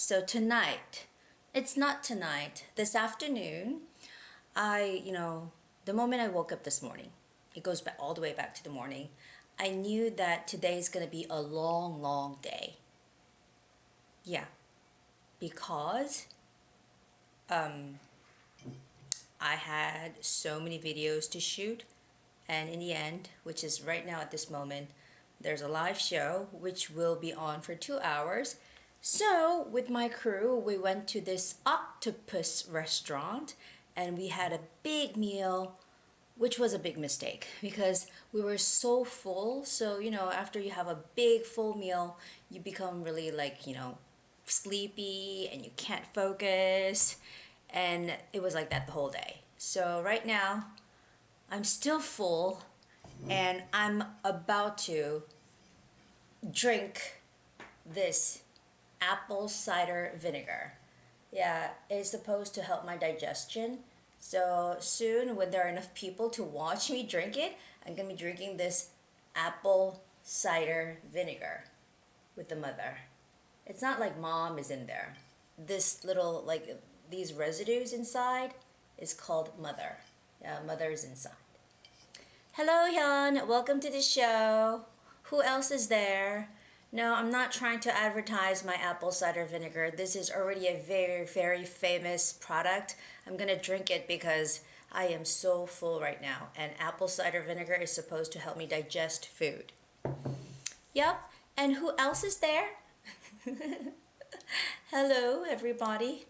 so tonight, it's not tonight, this afternoon, the moment I woke up this morning, it goes back all the way back to the morning, I knew that today's gonna be a long, long day. Yeah, because I had so many videos to shoot, and in the end, which is right now at this moment, there's a live show which will be on for 2 hours. So with my crew, we went to this octopus restaurant and we had a big meal, which was a big mistake because we were so full. So, after you have a big full meal, you become really sleepy and you can't focus. And it was like that the whole day. So right now, I'm still full and I'm about to drink this apple cider vinegar. Yeah, it's supposed to help my digestion. So soon, when there are enough people to watch me drink it, I'm gonna be drinking this apple cider vinegar with the mother. It's not like mom is in there. This little, these residues inside is called mother. Yeah, mother is inside. Hello, Hyun. Welcome to the show. Who else is there? No, I'm not trying to advertise my apple cider vinegar. This is already a very, very famous product. I'm gonna drink it because I am so full right now. And apple cider vinegar is supposed to help me digest food. Yep. And who else is there? Hello, everybody.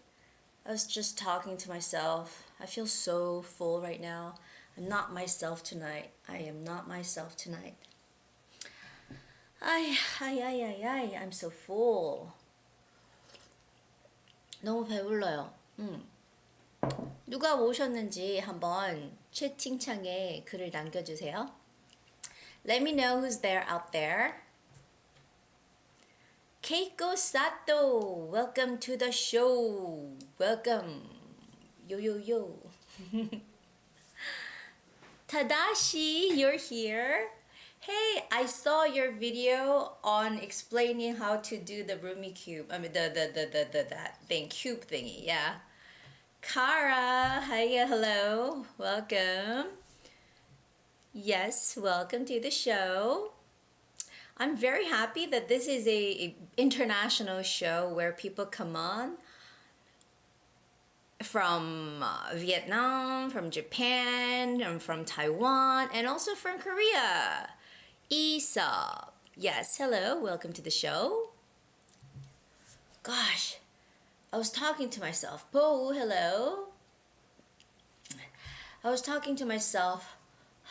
I was just talking to myself. I feel so full right now. I'm not myself tonight. I am not myself tonight. I'm so full. 너무 배불러요. 누가 오셨는지 한번 채팅창에 글을 남겨주세요. Let me know who's there out there. Keiko Sato, welcome to the show. Welcome. Yo. Tadashi, you're here. Hey, I saw your video on explaining how to do the Rumi cube. I mean that thing, cube thingy. Yeah. Kara, hi, hello, welcome. Yes, welcome to the show. I'm very happy that this is a international show where people come on from Vietnam, from Japan, and from Taiwan, and also from Korea. Isa, yes, hello, welcome to the show. Gosh, I was talking to myself. Bo, hello. I was talking to myself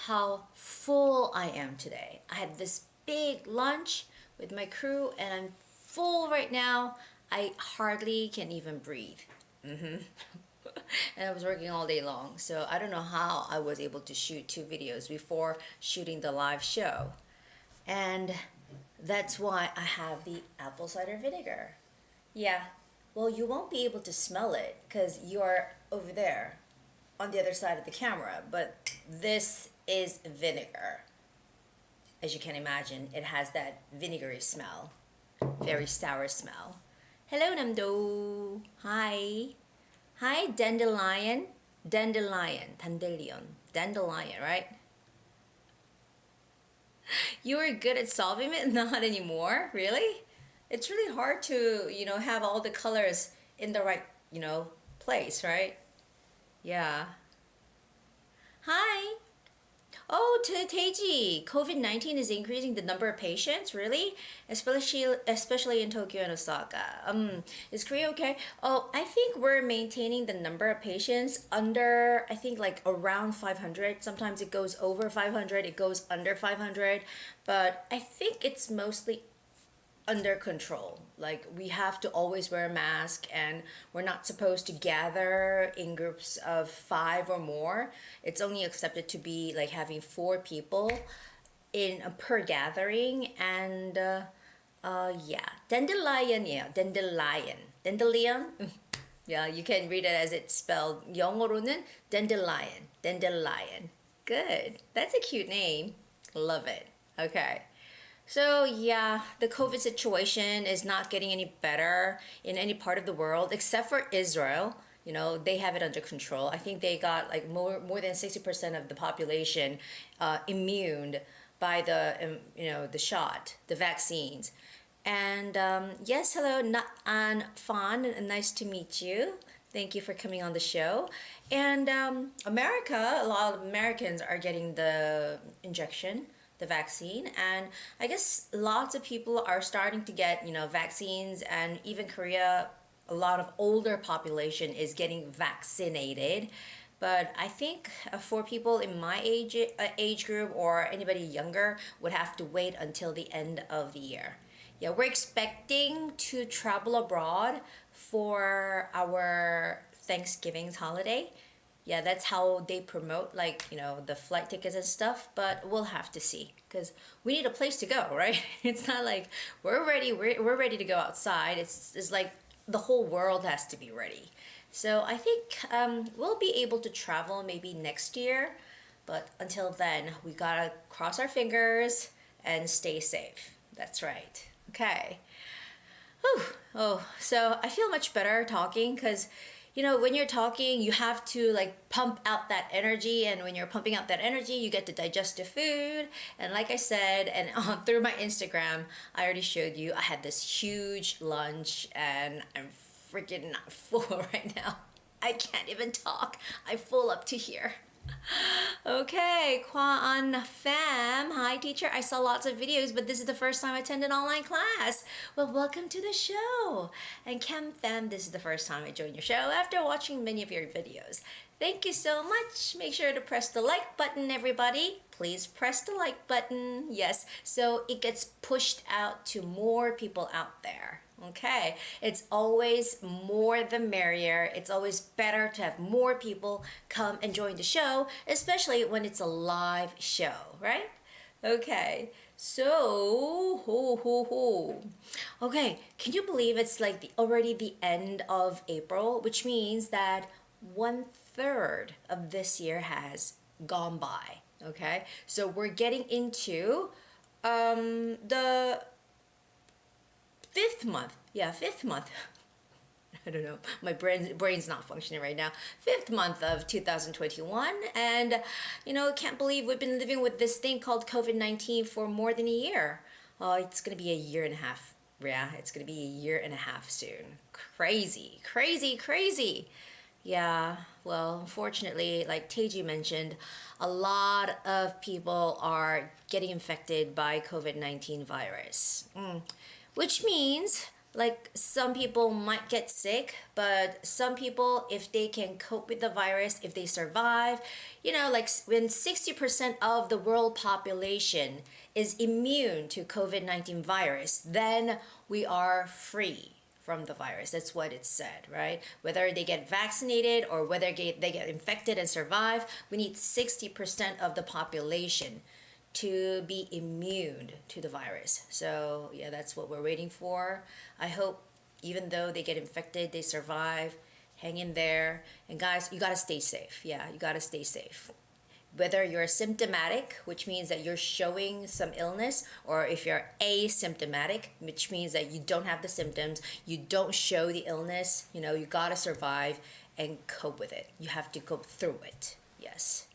how full I am today. I had this big lunch with my crew and I'm full right now. I hardly can even breathe. And I was working all day long, so I don't know how I was able to shoot 2 videos before shooting the live show. And that's why I have the apple cider vinegar. Yeah, well, you won't be able to smell it because you're over there on the other side of the camera, but this is vinegar. As you can imagine, it has that vinegary smell, very sour smell. Hello, Namdo. Hi, dandelion, right? You were good at solving it? Not anymore, really? It's really hard to, have all the colors in the right, place, right? Yeah. Hi. Oh, Teiji, COVID-19 is increasing the number of patients, really? Especially in Tokyo and Osaka. Is Korea okay? Oh, I think we're maintaining the number of patients under, I think around 500. Sometimes it goes over 500, it goes under 500. But I think it's mostly under control. We have to always wear a mask and we're not supposed to gather in groups of 5 or more. It's only accepted to be having 4 people per gathering. And dandelion. Yeah, you can read it as it's spelled. 영어로는 dandelion. Good. That's a cute name. Love it. Okay. So yeah, the COVID situation is not getting any better in any part of the world except for Israel. You know, they have it under control. I think they got like more than 60% of the population immune by the shot, the vaccines. And yes, hello, Na'an Fan, nice to meet you. Thank you for coming on the show. And America, a lot of Americans are getting the injection, the vaccine, and I guess lots of people are starting to get, vaccines, and even Korea, a lot of older population is getting vaccinated. But I think for people in my age group or anybody younger would have to wait until the end of the year. Yeah, we're expecting to travel abroad for our Thanksgiving holiday. Yeah, that's how they promote the flight tickets and stuff, but we'll have to see because we need a place to go, right? It's not like we're ready to go outside. It's like the whole world has to be ready. So I think we'll be able to travel maybe next year, but until then, we gotta cross our fingers and stay safe. That's right. Okay. Whew. Oh, so I feel much better talking because, when you're talking, you have to pump out that energy, and when you're pumping out that energy, you get to digest the food. And like I said, and through my Instagram, I already showed you I had this huge lunch, and I'm freaking not full right now. I can't even talk. I'm full up to here. Okay, Kwan Fam. Hi, teacher. I saw lots of videos, but this is the first time I attended an online class. Well, welcome to the show. And Cam Fam, this is the first time I joined your show after watching many of your videos. Thank you so much. Make sure to press the like button, everybody. Please press the like button. Yes, so it gets pushed out to more people out there. Okay, it's always more the merrier. It's always better to have more people come and join the show, especially when it's a live show, right? Okay, so okay, can you believe it's already the end of April, which means that 1/3 of this year has gone by. Okay, so we're getting into the fifth month. Yeah, fifth month. I don't know. My brain's not functioning right now. Fifth month of 2021, and can't believe we've been living with this thing called COVID-19 for more than a year. Oh, it's gonna be a year and a half. Yeah, it's gonna be a year and a half soon. Crazy, crazy, crazy. Yeah, well, unfortunately, like Teji mentioned, a lot of people are getting infected by COVID-19 virus. Which means some people might get sick, but some people, if they can cope with the virus, if they survive, when 60% of the world population is immune to COVID-19 virus, then we are free from the virus. That's what it said, right? Whether they get vaccinated or whether they get infected and survive, we need 60% of the population to be immune to the virus. So yeah, that's what we're waiting for. I hope even though they get infected, they survive. Hang in there. And guys, you gotta stay safe. Yeah, you gotta stay safe. Whether you're symptomatic, which means that you're showing some illness, or if you're asymptomatic, which means that you don't have the symptoms, you don't show the illness, you gotta survive and cope with it. You have to go through it. Yes.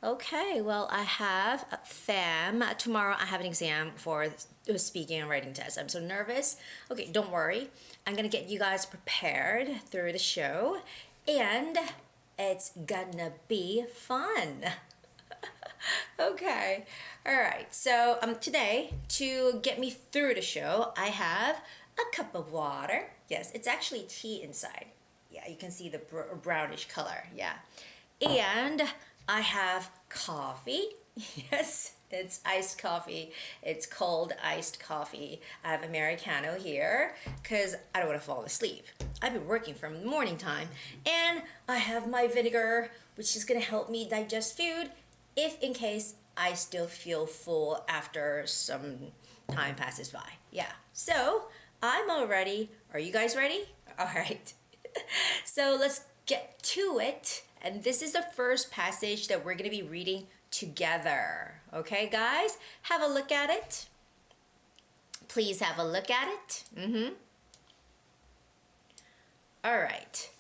Okay, well, I have FAM. Tomorrow I have an exam for speaking and writing test. I'm so nervous. Okay, don't worry. I'm gonna get you guys prepared through the show, and it's gonna be fun. Okay, all right. So today, to get me through the show, I have a cup of water. Yes, it's actually tea inside. Yeah, you can see the brownish color. Yeah, and I have coffee. Yes, it's iced coffee. It's cold iced coffee. I have Americano here because I don't want to fall asleep. I've been working from morning time. And I have my vinegar, which is going to help me digest food if in case I still feel full after some time passes by. Yeah, so I'm all ready. Are you guys ready? All right. So let's get to it. And this is the first passage that we're going to be reading together. Okay, guys? Have a look at it. Please have a look at it. All right.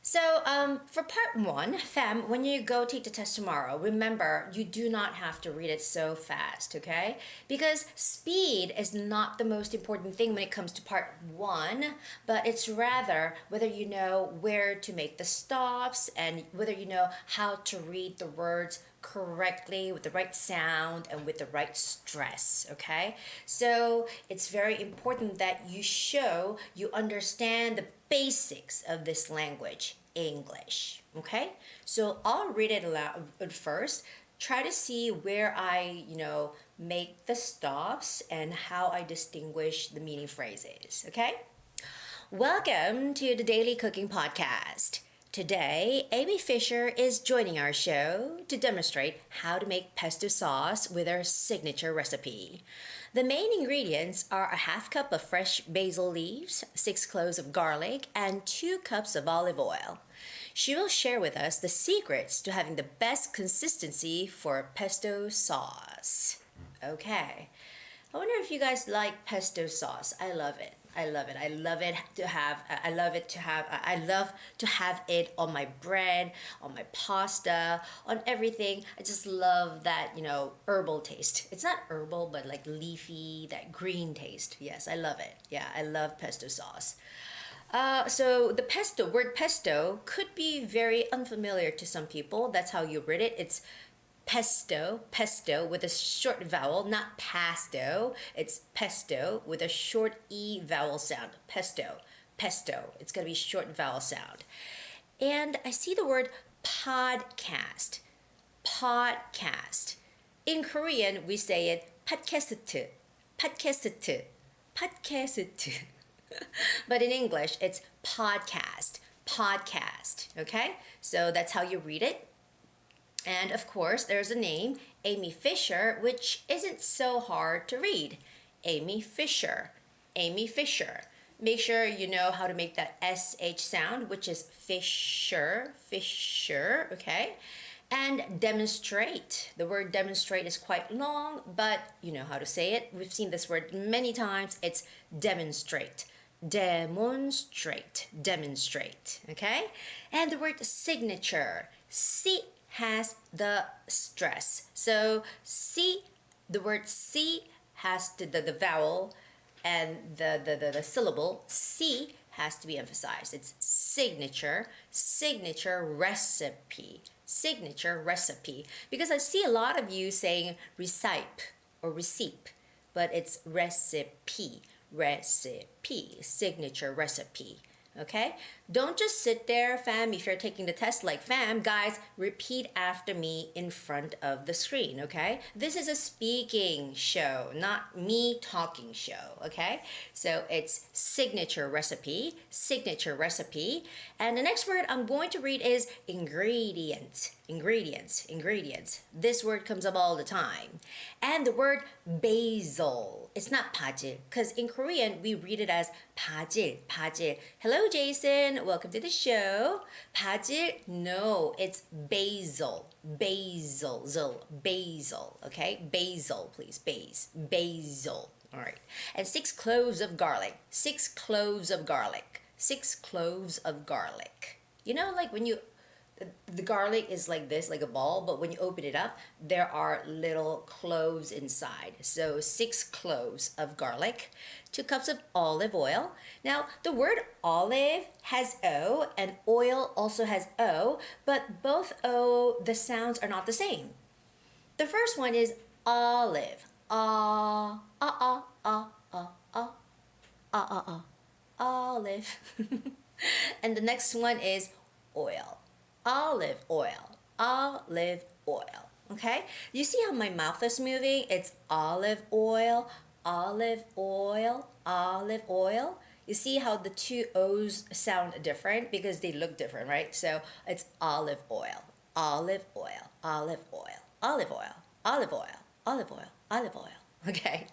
So for part 1, fam, when you go take the test tomorrow, remember, you do not have to read it so fast, okay? Because speed is not the most important thing when it comes to part 1, but it's rather whether you know where to make the stops and whether you know how to read the words correctly with the right sound and with the right stress, okay? So it's very important that you show you understand the basics of this language, English, okay? So I'll read it aloud first. Try to see where I, make the stops and how I distinguish the meaning phrases, okay? Welcome to the Daily Cooking Podcast. Today, Amy Fisher is joining our show to demonstrate how to make pesto sauce with her signature recipe. The main ingredients are a half cup of fresh basil leaves, 6 cloves of garlic, and 2 cups of olive oil. She will share with us the secrets to having the best consistency for pesto sauce. Okay, I wonder if you guys like pesto sauce. I love it. I love to have it on my bread, on my pasta, on everything. I just love that, herbal taste. It's not herbal, but like leafy, that green taste. Yes, I love it. Yeah, I love pesto sauce. So the word pesto could be very unfamiliar to some people. That's how you read it. It's pesto with a short vowel, not pasto. It's pesto with a short E vowel sound. Pesto. It's going to be short vowel sound. And I see the word podcast. In Korean, we say it podcast. But in English, it's podcast. Okay? So that's how you read it. And of course, there's a name, Amy Fisher, which isn't so hard to read. Amy Fisher. Make sure you know how to make that SH sound, which is Fisher, okay? And demonstrate. The word demonstrate is quite long, but you know how to say it. We've seen this word many times. It's demonstrate. Demonstrate, okay? And the word signature. Has the stress. So the word C has the vowel and the syllable C has to be emphasized. It's signature recipe. Because I see a lot of you saying recipe or recipe, but it's recipe, signature recipe. Okay? Don't just sit there, fam, if you're taking the test like fam. Guys, repeat after me in front of the screen, okay? This is a speaking show, not me talking show, okay? So it's signature recipe. And the next word I'm going to read is ingredients. This word comes up all the time. And the word basil. It's not 바질, because in Korean, we read it as 바질. Hello, Jason. Welcome to the show. 바질, no, it's basil. Okay? Basil, please. Basil. All right. And 6 cloves of garlic. You know, like when the garlic is like this, like a ball, but when you open it up, there are little cloves inside. So 6 cloves of garlic, 2 cups of olive oil. Now, the word olive has O and oil also has O, but both O, the sounds are not the same. The first one is olive. Olive. And the next one is oil. Olive oil. Okay? You see how my mouth is moving? It's olive oil. You see how the 2 O's sound different because they look different, right? So it's olive oil. Okay?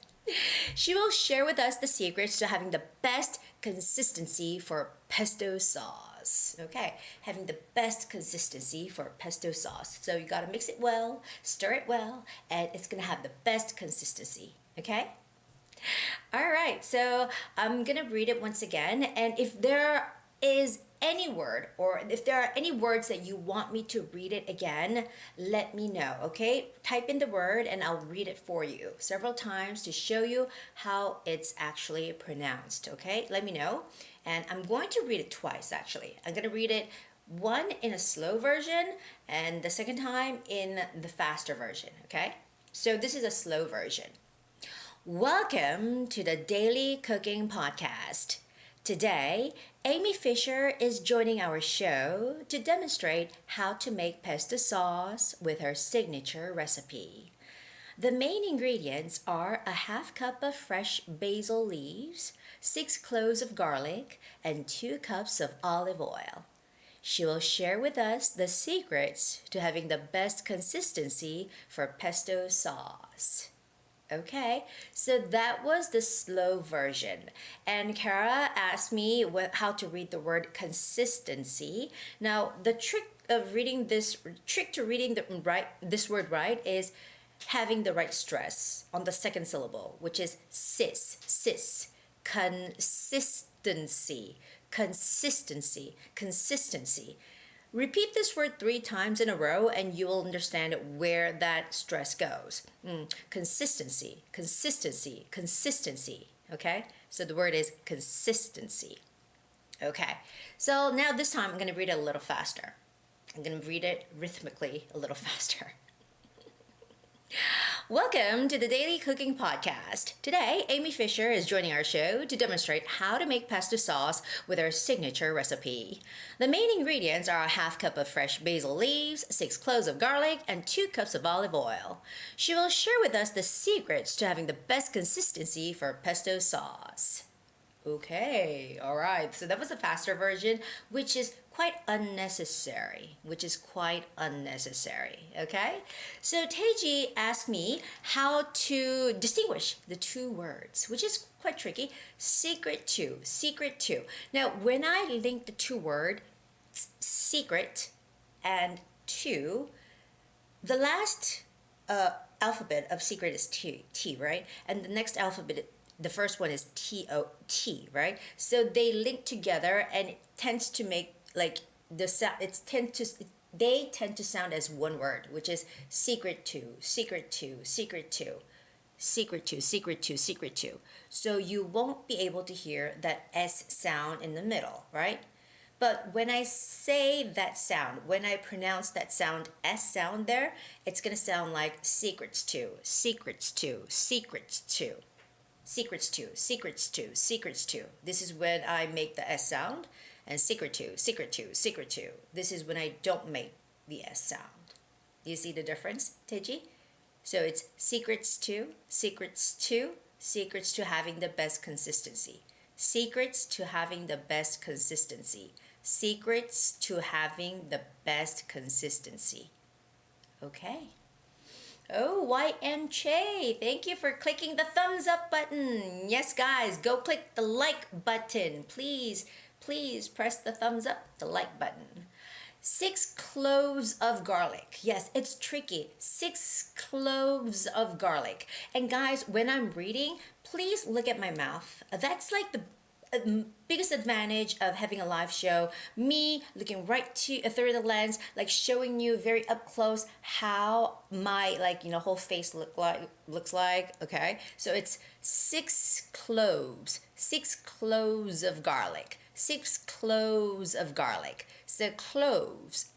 She will share with us the secrets to having the best consistency for pesto sauce. sauce. Okay, having the best consistency for pesto sauce. So you gotta mix it well, stir it well, and it's gonna have the best consistency. Okay? All right, so I'm gonna read it once again, and if there is any word or if there are any words that you want me to read it again, let me know, okay? Type in the word and I'll read it for you several times to show you how it's actually pronounced, okay? Let me know. And I'm going to read it twice actually. I'm gonna read it one in a slow version and the second time in the faster version, okay? So this is a slow version. Welcome to the Daily Cooking Podcast. Today, Amy Fisher is joining our show to demonstrate how to make pesto sauce with her signature recipe. The main ingredients are a half cup of fresh basil leaves, 6 cloves of garlic, and 2 cups of olive oil. She will share with us the secrets to having the best consistency for pesto sauce. Okay, so that was the slow version. And Kara asked me how to read the word consistency. Now, the trick to reading this word right is having the right stress on the second syllable, which is sis, consistency. Repeat this word 3 times in a row and you will understand where that stress goes. Consistency. Okay? So the word is consistency. Okay. So now this time I'm going to read it a little faster. I'm going to read it rhythmically a little faster. Welcome to the Daily Cooking Podcast. Today, Amy Fisher is joining our show to demonstrate how to make pesto sauce with her signature recipe. The main ingredients are a half cup of fresh basil leaves, 6 cloves of garlic, and 2 cups of olive oil. She will share with us the secrets to having the best consistency for pesto sauce. Okay, all right. So that was the faster version, which is quite unnecessary. Okay? So Teji asked me how to distinguish the 2 words, which is quite tricky. Secret to. Now, when I link the 2 words, secret and to, the last alphabet of secret is T, right? And the next alphabet, the first one is T, right? So they link together and it tends to make like the sound. They tend to sound as one word, which is secret to. So you won't be able to hear that S sound in the middle, right? But when I say that sound, when I pronounce that sound, S sound there, it's gonna sound like secrets to. This is when I make the S sound, and secret to. This is when I don't make the S sound. Do you see the difference, Teji? So it's secrets to having the best consistency. Secrets to having the best consistency. Okay. Oh, YM Che, thank you for clicking the thumbs up button. Yes, guys, go click the like button. Please press the thumbs up, the like button. 6 cloves of garlic. Yes, it's tricky. 6 cloves of garlic. And guys, when I'm reading, please look at my mouth. That's like the biggest advantage of having a live show, me looking right through the lens, like showing you very up close how my whole face looks like. Okay, so it's 6 cloves of garlic. 6 cloves of garlic. So cloves.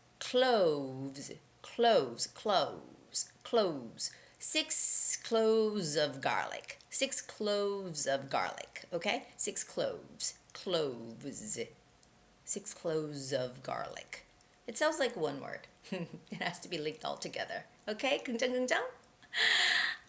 6 cloves of garlic. 6 cloves of garlic. Okay? 6 cloves. 6 cloves of garlic. It sounds like one word. It has to be linked all together. Okay? 긍정.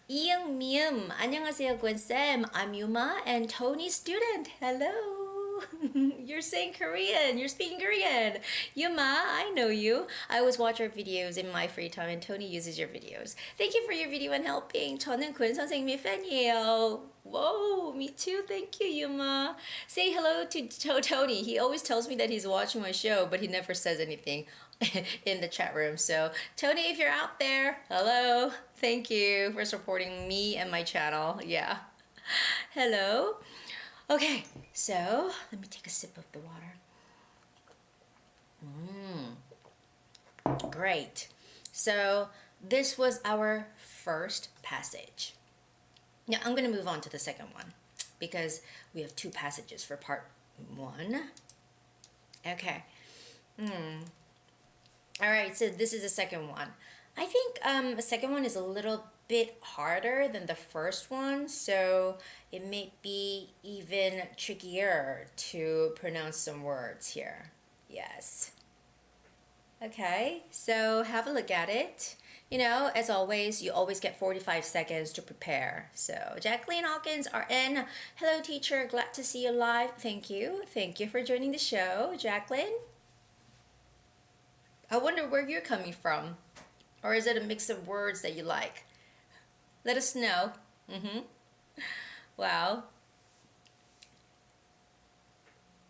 이영미음, 안녕하세요, Gwen-쌤. I'm Yuma and Tony's student. Hello. You're saying Korean. You're speaking Korean. Yuma, I know you. I always watch your videos in my free time and Tony uses your videos. Thank you for your video and helping. 저는 권 선생님의 팬이에요. Whoa, me too. Thank you, Yuma. Say hello to Tony. He always tells me that he's watching my show, but he never says anything in the chat room. So, Tony, if you're out there, hello. Thank you for supporting me and my channel. Yeah. Hello. Okay, so let me take a sip of the water. Great. So this was our first passage. Now I'm going to move on to the second one because we have two passages for part one. Okay. All right, so this is the second one. I think the second one is a little bit harder than the first one, so it may be even trickier to pronounce some words here. Yes. Okay, so have a look at it. You know, as always, you always get 45 seconds to prepare. So Jacqueline Hawkins are in. Hello, teacher. Glad to see you live. Thank you. Thank you for joining the show, Jacqueline. I wonder where you're coming from. Or is it a mix of words that you like? Let us know. Wow.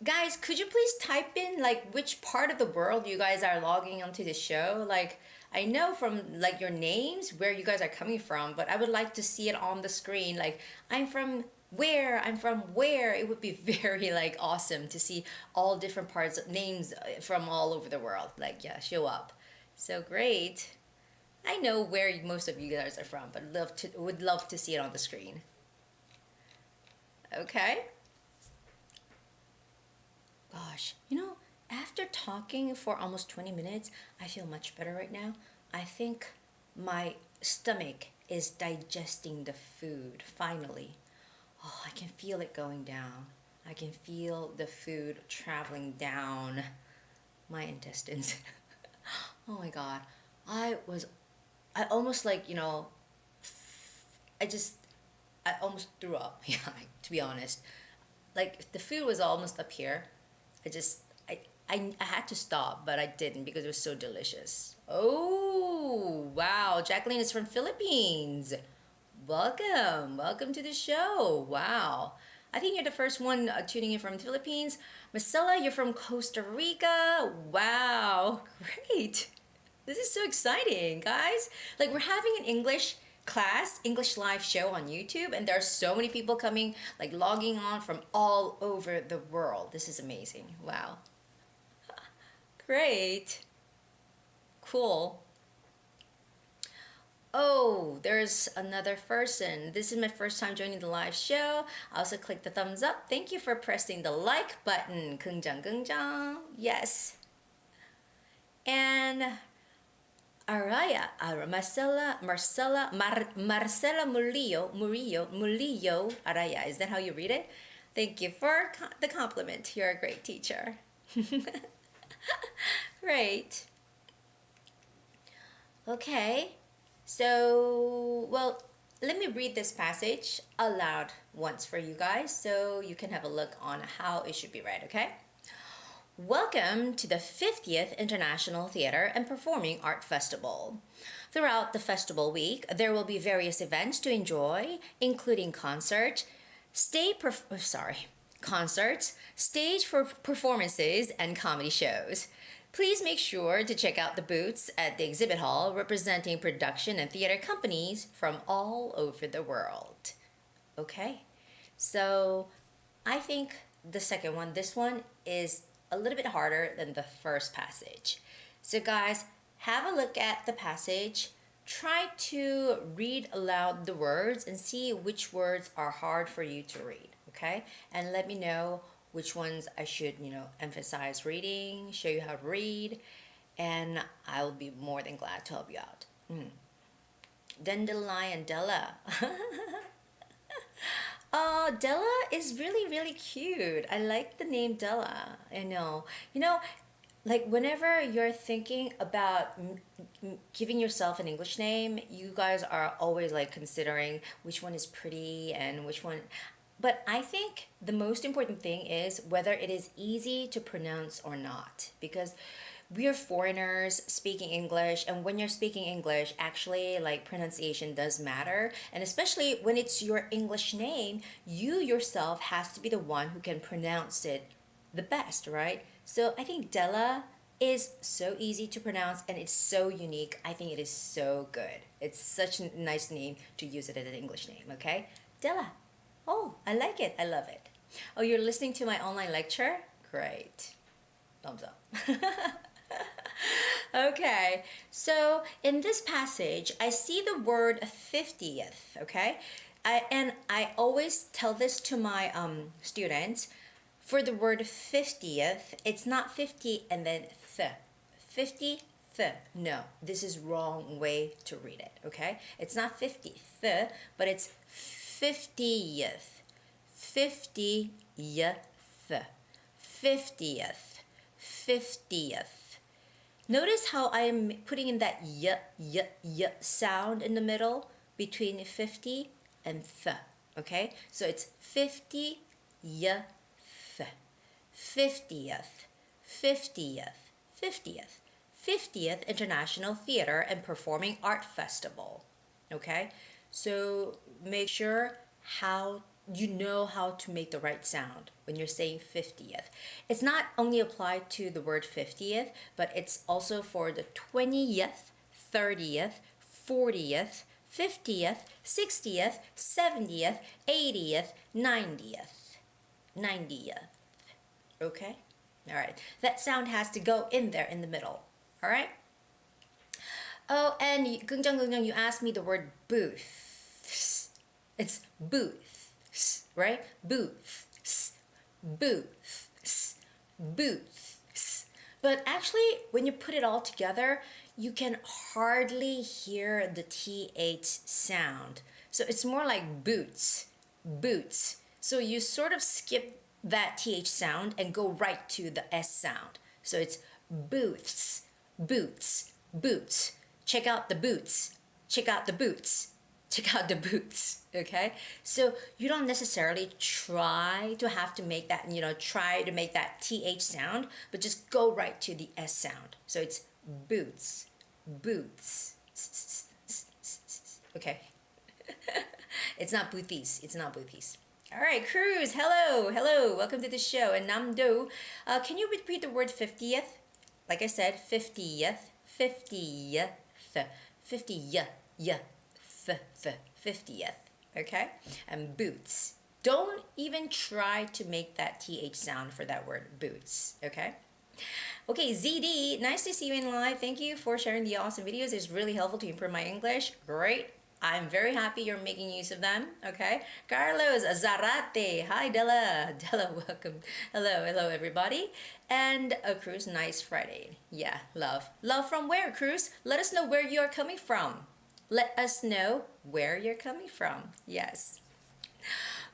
Guys, could you please type in like which part of the world you guys are logging onto the show? Like, I know from like your names where you guys are coming from, but I would like to see it on the screen. Like, I'm from where? It would be very like awesome to see all different parts of names from all over the world. Like, yeah, show up. So great. I know where most of you guys are from, but would love to see it on the screen. Okay. Gosh, you know, after talking for almost 20 minutes, I feel much better right now. I think my stomach is digesting the food, finally. Oh, I can feel it going down. I can feel the food traveling down my intestines. Oh my God. I almost like, you know, I almost threw up, yeah, to be honest. Like, the food was almost up here. I had to stop, but I didn't because it was so delicious. Oh, wow. Jacqueline is from Philippines. Welcome to the show. Wow. I think you're the first one tuning in from the Philippines. Marcella, you're from Costa Rica. Wow, great. This is so exciting, guys. Like, we're having an English class, English live show on YouTube, and there are so many people coming, like logging on from all over the world. This is amazing. Wow. Great. Cool. Oh, there's another person. This is my first time joining the live show. I also click the thumbs up. Thank you for pressing the like button. 긍정. Yes. And Araya, Marcela Murillo, Araya. Is that how you read it? Thank you for the compliment. You're a great teacher. Great. Okay. So, well, let me read this passage aloud once for you guys so you can have a look on how it should be read, okay? Welcome to the 50th International Theater and Performing Art Festival. Throughout the festival week, there will be various events to enjoy, including concerts, stage performances, and comedy shows. Please make sure to check out the booths at the exhibit hall representing production and theater companies from all over the world. Okay, so I think the second one, this one is a little bit harder than the first passage. So guys, have a look at the passage. Try to read aloud the words and see which words are hard for you to read, okay? And let me know which ones I should, emphasize reading, show you how to read, and I'll be more than glad to help you out. Dandelion Della. Oh, Della is really, really cute. I like the name Della. I know. Like whenever you're thinking about giving yourself an English name, you guys are always like considering which one is pretty and which one. But I think the most important thing is whether it is easy to pronounce or not. Because we're foreigners speaking English, and when you're speaking English, actually, like, pronunciation does matter. And especially when it's your English name, you yourself has to be the one who can pronounce it the best, right? So I think Della is so easy to pronounce and it's so unique. I think it is so good. It's such a nice name to use it as an English name, okay? Della. Oh, I like it. I love it. Oh, you're listening to my online lecture? Great. Thumbs up. Okay, so in this passage, I see the word 50th, okay? I always tell this to my students. For the word 50th, it's not 50 and then th. 50th. No, this is wrong way to read it, okay? It's not 50th, but it's 50th. 50th. 50th. 50th. Notice how I am putting in that y sound in the middle between 50 and th, okay? So it's 50th. 50th, 50th, 50th, 50th International Theater and Performing Art Festival. Okay, so make sure you know how to make the right sound when you're saying 50th. It's not only applied to the word 50th, but it's also for the 20th, 30th, 40th, 50th, 60th, 70th, 80th, 90th. 90th. Okay? All right. That sound has to go in there in the middle. All right? Oh, and 긍정, you asked me the word booths. It's booths, right? Booths. Booths. Booths. But actually, when you put it all together, you can hardly hear the TH sound. So it's more like boots. Boots. So you sort of skip that TH sound and go right to the S sound. So it's booths, boots, boots. Check out the boots. Check out the boots. Check out the boots. Okay? So you don't necessarily try to have to make that, try to make that TH sound, but just go right to the S sound. So it's boots, boots. Okay? It's not boothies. It's not boothies. All right, Cruz, hello, welcome to the show. And Namdo, can you repeat the word 50th? Like I said, 50th, 50th, 50th, 50th, okay? And boots. Don't even try to make that TH sound for that word, boots, okay? Okay, ZD, nice to see you in live. Thank you for sharing the awesome videos. It's really helpful to improve my English. Great. I'm very happy you're making use of them, okay? Carlos Zarate, hi Della. Della, welcome. Hello everybody. And Cruz, nice Friday. Yeah, love. Love from where, Cruz? Let us know where you're coming from. Let us know where you're coming from. Yes.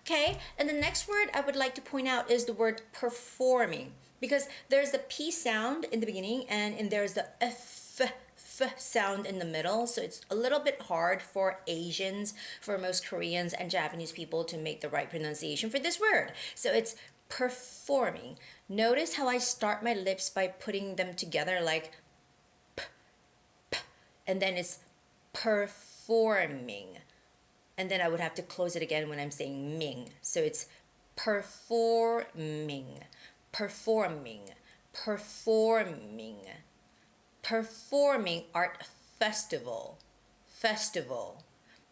Okay, and the next word I would like to point out is the word performing, because there's the P sound in the beginning and there's the F sound in the middle, so it's a little bit hard for Asians, for most Koreans and Japanese people to make the right pronunciation for this word. So it's performing. Notice how I start my lips by putting them together like p, and then it's performing. And then I would have to close it again when I'm saying ming. So it's performing, performing, performing. Performing art festival.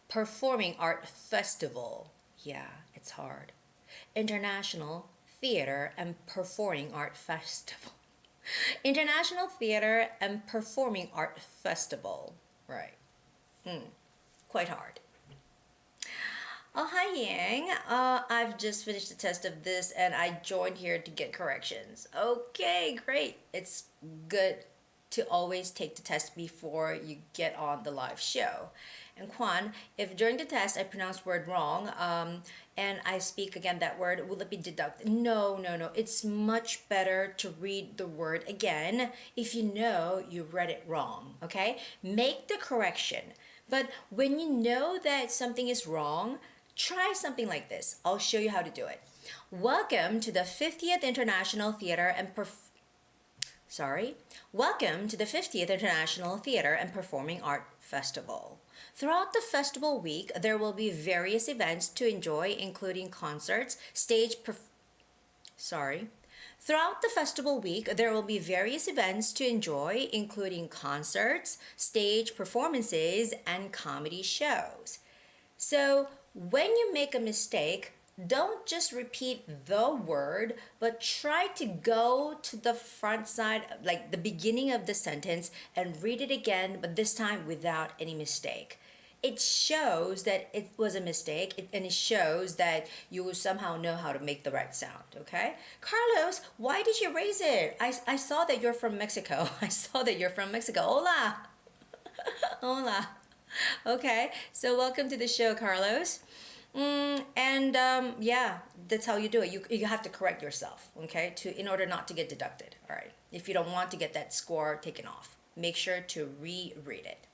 Performing art festival. Yeah, it's hard. International Theater and Performing Art Festival. International Theater and Performing Art Festival. Right. Quite hard. Oh, hi Yang. I've just finished the test of this and I joined here to get corrections. Okay, great. It's good to always take the test before you get on the live show. And Kwan, if during the test I pronounce word wrong and I speak again that word, will it be deducted? No. It's much better to read the word again if you know you read it wrong, okay? Make the correction. But when you know that something is wrong, Try something like this. I'll show you how to do it. Welcome to the 50th International Theater and Welcome to the 50th International Theater and Performing Art Festival. Throughout the festival week, there will be various events to enjoy, including concerts, Throughout the festival week, there will be various events to enjoy, including concerts, stage performances, and comedy shows. So, when you make a mistake, don't just repeat the word, but try to go to the front side, like the beginning of the sentence, and read it again, but this time without any mistake. It shows that it was a mistake, and it shows that you will somehow know how to make the right sound, okay? Carlos, why did you raise it? I saw that you're from Mexico. I saw that you're from Mexico. Hola! Hola. Okay, so welcome to the show, Carlos. Yeah, that's how you do it. You have to correct yourself, okay, in order not to get deducted, all right? If you don't want to get that score taken off, make sure to reread it.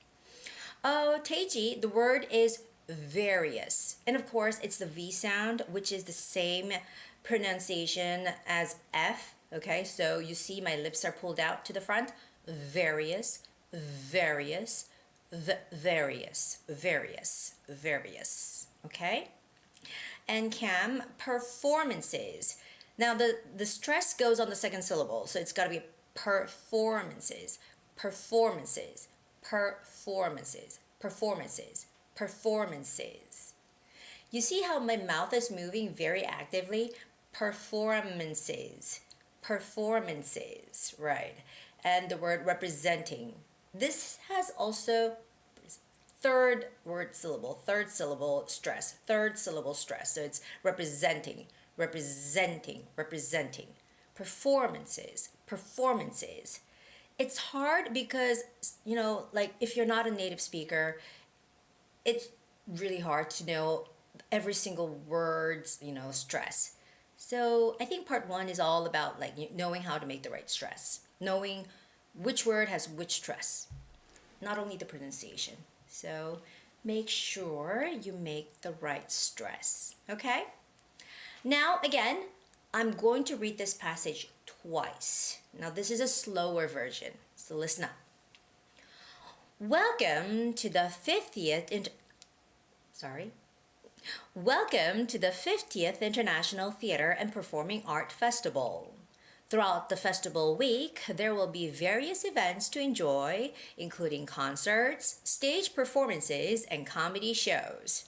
Oh, Teiji, the word is various. And of course, it's the V sound, which is the same pronunciation as F, okay? So you see my lips are pulled out to the front. Various, various, various, various, various, okay? And Cam, performances. Now the stress goes on the second syllable, so it's got to be performances, performances, performances, performances, performances. You see how my mouth is moving very actively? Performances, performances, right? And the word representing. This has also third syllable stress, third syllable stress. So it's representing, representing, representing. Performances, performances. It's hard because, like if you're not a native speaker, it's really hard to know every single word's, stress. So I think part one is all about knowing how to make the right stress, knowing which word has which stress, not only the pronunciation. So make sure you make the right stress, okay? Now, again, I'm going to read this passage twice. Now, this is a slower version, so listen up. Welcome to the 50th International Theater and Performing Art Festival. Throughout the festival week, there will be various events to enjoy, including concerts, stage performances, and comedy shows.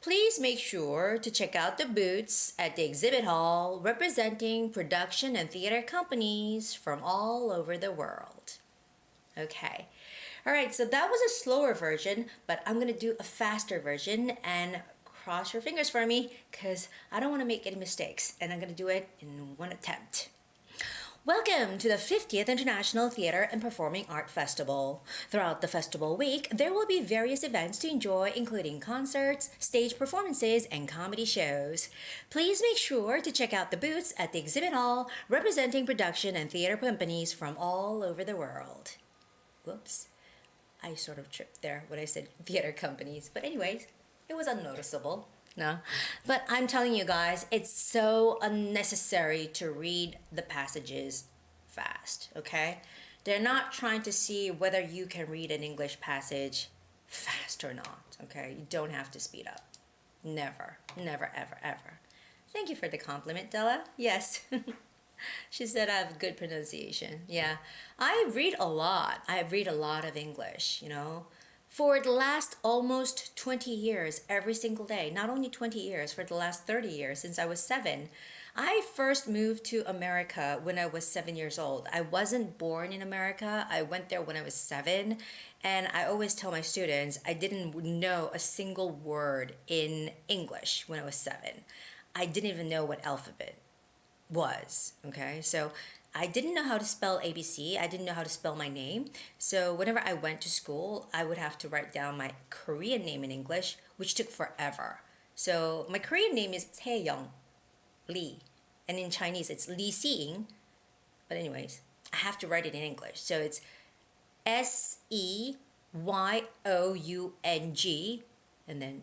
Please make sure to check out the booths at the exhibit hall representing production and theater companies from all over the world. Okay. All right, so that was a slower version, but I'm going to do a faster version, and cross your fingers for me because I don't want to make any mistakes, and I'm going to do it in one attempt. Welcome to the 50th International Theater and Performing Art Festival. Throughout the festival week, there will be various events to enjoy, including concerts, stage performances, and comedy shows. Please make sure to check out the booths at the exhibit hall representing production and theater companies from all over the world. Whoops, I sort of tripped there when I said theater companies, but anyways, it was unnoticeable. No, but I'm telling you guys, it's so unnecessary to read the passages fast, okay? They're not trying to see whether you can read an English passage fast or not, okay? You don't have to speed up. Never, never, ever, ever. Thank you for the compliment, Della. Yes. She said I have good pronunciation. Yeah, I read a lot. I read a lot of English, For the last almost 20 years, every single day. Not only 20 years, for the last 30 years, since I was 7. I first moved to America when I was 7 years old. I wasn't born in America. I went there when I was 7. And I always tell my students I didn't know a single word in English when I was 7. I didn't even know what alphabet was, okay? So I didn't know how to spell ABC. I didn't know how to spell my name. So whenever I went to school, I would have to write down my Korean name in English, which took forever. So my Korean name is Taeyong Lee. And in Chinese, it's Lee Si-ing. But anyways, I have to write it in English. So it's Seyoung and then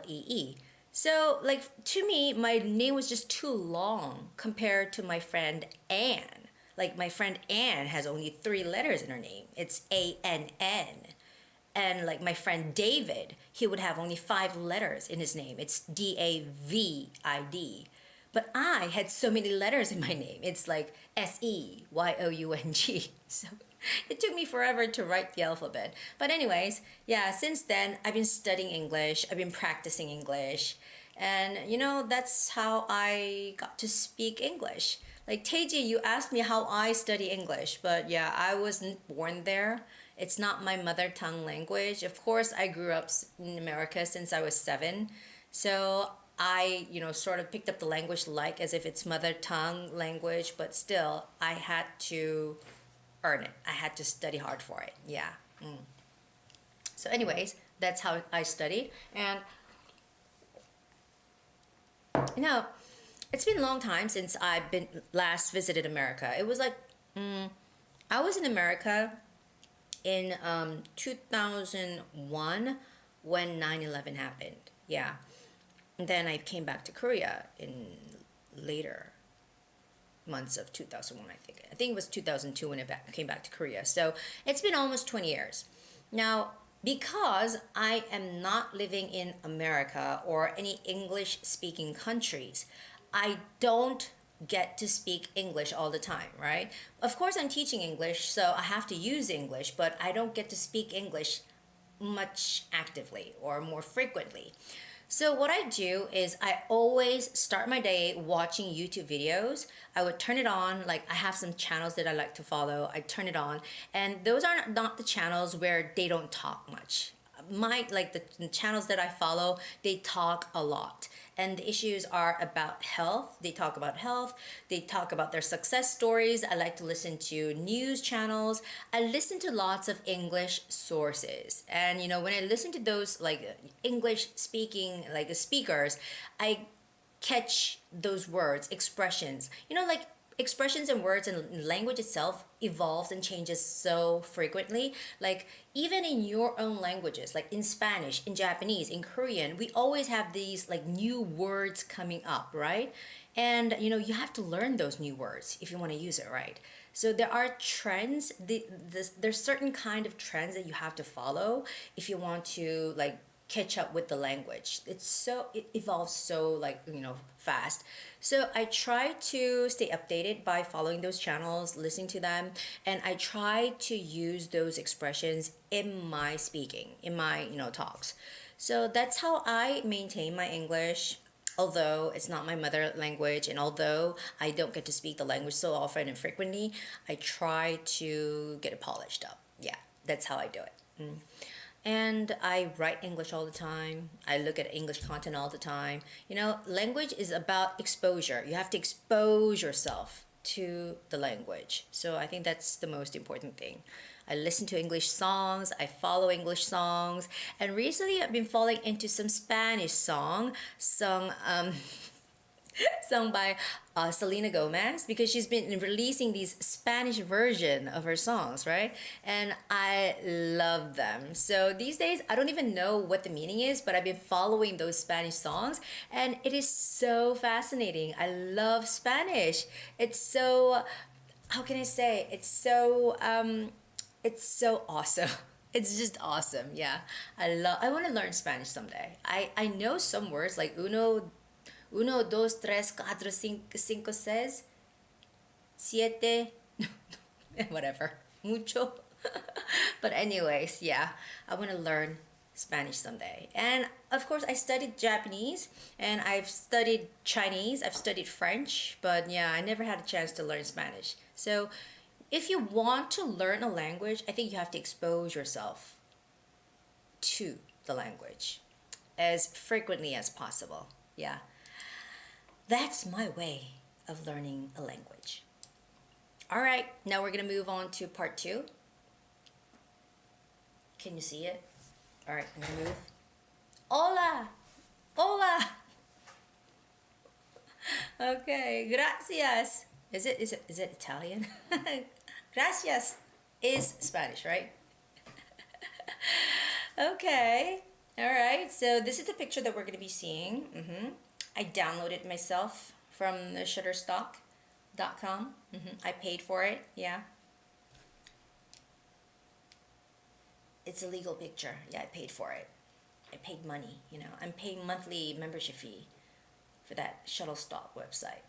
Lee. So, like, to me, my name was just too long compared to my friend Anne. Like, my friend Anne has only 3 letters in her name. It's ANN. And like my friend David, he would have only 5 letters in his name. It's DAVID. But I had so many letters in my name. It's like SEYOUNG. So it took me forever to write the alphabet. But anyways, yeah, since then I've been studying English. I've been practicing English. And that's how I got to speak English. Like Taiji, you asked me how I study English, but yeah, I wasn't born there. It's not my mother tongue language. Of course, I grew up in America since I was 7. So I, sort of picked up the language like as if it's mother tongue language, but still, I had to earn it. I had to study hard for it. Yeah. So anyways, that's how I study. And, it's been a long time since I've been last visited America. It was like, I was in America in 2001 when 9/11 happened. Yeah. And then I came back to Korea in later months of 2001, I think. I think it was 2002 when I came back to Korea. So it's been almost 20 years. Now, because I am not living in America or any English-speaking countries, I don't get to speak English all the time, right? Of course, I'm teaching English, so I have to use English, but I don't get to speak English much actively or more frequently. So what I do is I always start my day watching YouTube videos. I would turn it on, like I have some channels that I like to follow. I turn it on, and those are not the channels where they don't talk much. The channels that I follow, they talk a lot. And the issues are about health. They talk about health. They talk about their success stories. I like to listen to news channels. I listen to lots of English sources. And when I listen to those like English speaking like speakers, I catch those words, expressions. Like expressions and words and language itself evolves and changes so frequently. Like even in your own languages, like in Spanish, in Japanese, in Korean, we always have these like new words coming up, right? And you have to learn those new words if you want to use it right. So there are trends. There's certain kind of trends that you have to follow if you want to like catch up with the language. It evolves so fast. So I try to stay updated by following those channels, listening to them, and I try to use those expressions in my speaking, in my talks. So that's how I maintain my English. Although it's not my mother language, and although I don't get to speak the language so often and frequently, I try to get it polished up. Yeah, that's how I do it. And I write English all the time. I look at English content all the time. Language is about exposure. You have to expose yourself to the language. So I think that's the most important thing. I listen to English songs. I follow English songs. And recently I've been falling into some Spanish sung by Selena Gomez, because she's been releasing these Spanish version of her songs, right? And I love them. So these days, I don't even know what the meaning is, but I've been following those Spanish songs, and it is so fascinating. I love Spanish. It's so, how can I say? It's so awesome. It's just awesome. Yeah. I want to learn Spanish someday. I know some words like uno, dos, tres, cuatro, cinco, seis, siete, whatever, mucho. But anyways, yeah, I want to learn Spanish someday. And of course, I studied Japanese, and I've studied Chinese, I've studied French, but yeah, I never had a chance to learn Spanish. So if you want to learn a language, I think you have to expose yourself to the language as frequently as possible. Yeah. That's my way of learning a language. All right, now we're going to move on to part 2. Can you see it? All right, I'm going to move. Hola! Hola! Okay, gracias. Is it Italian? Gracias is Spanish, right? Okay. All right, so this is the picture that we're going to be seeing. I downloaded it myself from the shutterstock.com. I paid for it, yeah. It's a legal picture. Yeah, I paid for it. I paid money, you know. I'm paying monthly membership fee for that Shutterstock website.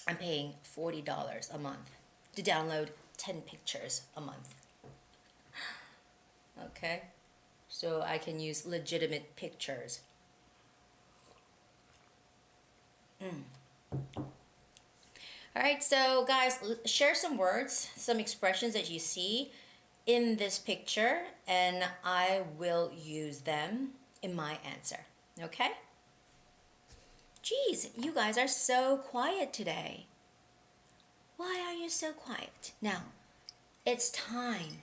I'm paying $40 a month to download 10 pictures a month. Okay, so I can use legitimate pictures. All right, so guys, share some words, some expressions that you see in this picture, and I will use them in my answer, okay? Geez, you guys are so quiet today. Why are you so quiet? Now, it's time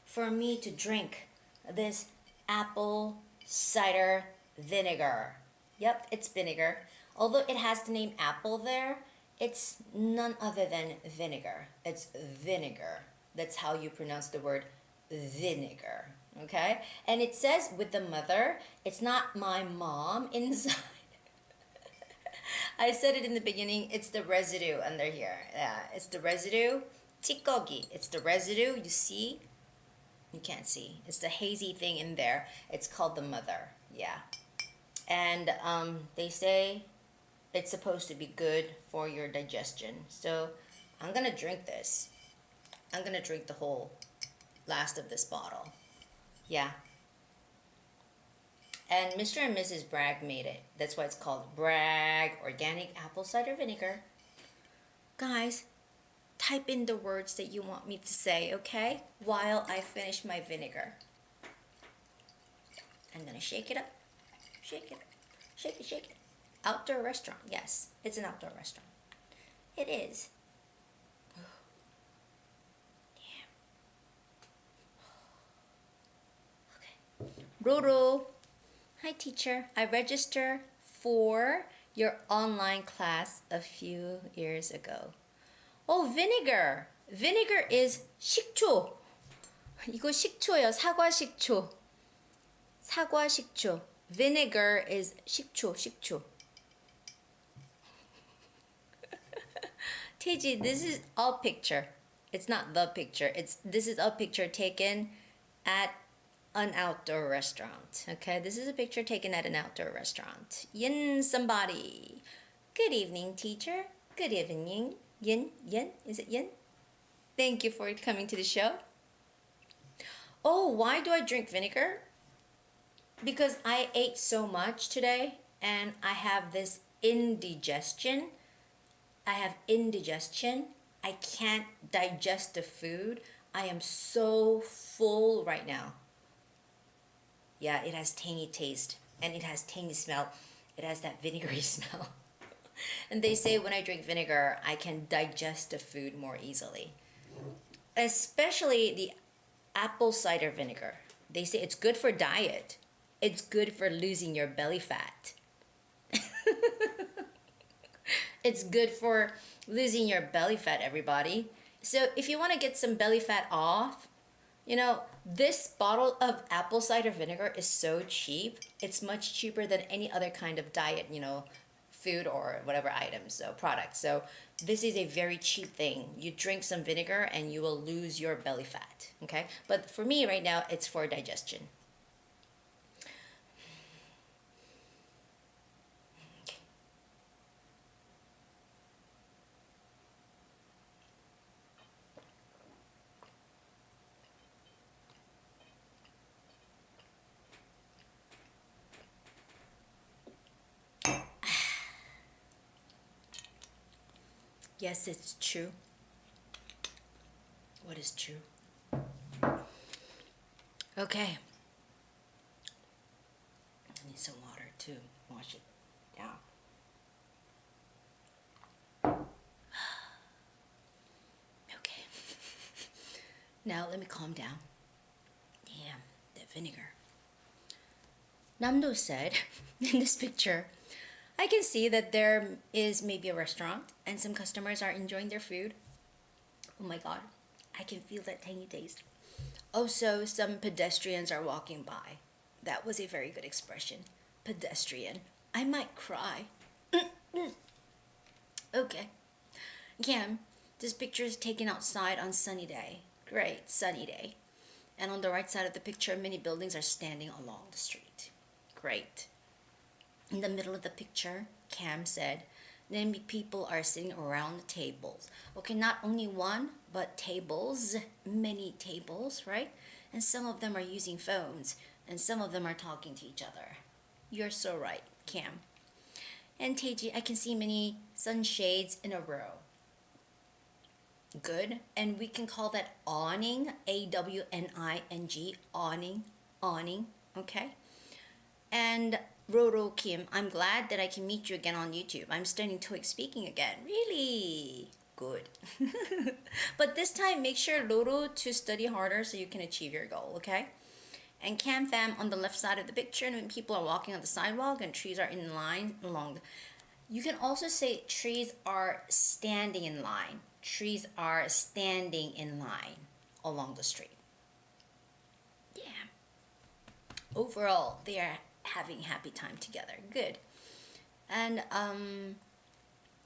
for me to drink this apple cider vinegar. Yep, it's vinegar. Although it has the name apple there, it's none other than vinegar. It's vinegar. That's how you pronounce the word vinegar, okay? And it says with the mother, it's not my mom inside. I said it in the beginning, it's the residue under here. Yeah, it's the residue. 찌꺼기, it's the residue, you see? You can't see. It's the hazy thing in there. It's called the mother, yeah. And they say it's supposed to be good for your digestion. So I'm gonna drink this. I'm gonna drink the whole last of this bottle. Yeah. And Mr. and Mrs. Bragg made it. That's why it's called Bragg Organic Apple Cider Vinegar. Guys, type in the words that you want me to say, okay? While I finish my vinegar. I'm gonna shake it up. Shake it up. Shake it, shake it. Outdoor restaurant. Yes, it's an outdoor restaurant. It is. Roro, hi teacher. I registered for your online class a few years ago. Oh, vinegar. Vinegar is 식초. 이거 식초예요. 사과 식초. 사과 식초. Vinegar is 식초, 식초. Teji, this is a picture. It's not the picture. This is a picture taken at an outdoor restaurant. Okay, this is a picture taken at an outdoor restaurant. Yin somebody. Good evening, teacher. Good evening. Yin, yin, is it yin? Thank you for coming to the show. Oh, why do I drink vinegar? Because I ate so much today and I have this indigestion. I have indigestion. I can't digest the food. I am so full right now. Yeah, it has tangy taste and it has tangy smell. It has that vinegary smell. And they say when I drink vinegar, I can digest the food more easily. Especially the apple cider vinegar. They say it's good for diet. It's good for losing your belly fat. It's good for losing your belly fat, everybody. So if you want to get some belly fat off, you know, this bottle of apple cider vinegar is so cheap. It's much cheaper than any other kind of diet, you know, food or whatever items, so products. So this is a very cheap thing. You drink some vinegar and you will lose your belly fat, okay? But for me right now, it's for digestion. Yes, it's true. What is true? Okay. I need some water to wash it down. Okay. Now let me calm down. Damn, that vinegar. Namdo said in this picture, I can see that there is maybe a restaurant and some customers are enjoying their food. Oh my god, I can feel that tangy taste. Also, some pedestrians are walking by. That was a very good expression. Pedestrian. I might cry. Okay. Kim, this picture is taken outside on sunny day. Great, sunny day. And on the right side of the picture, many buildings are standing along the street. Great. In the middle of the picture, Cam said, many people are sitting around the tables. Okay, not only one, but tables, many tables, right? And some of them are using phones, and some of them are talking to each other. You're so right, Cam. And Teji, I can see many sunshades in a row. Good. And we can call that awning, A-W-N-I-N-G, awning, okay? And Roro Kim, I'm glad that I can meet you again on YouTube. I'm studying TOEIC speaking again. Really? Good. But this time, make sure, Roro, to study harder so you can achieve your goal, okay? And Cam Fam on the left side of the picture, and when people are walking on the sidewalk and trees are in line along the... You can also say trees are standing in line. Trees are standing in line along the street. Yeah. Overall, they are having happy time together. Good. And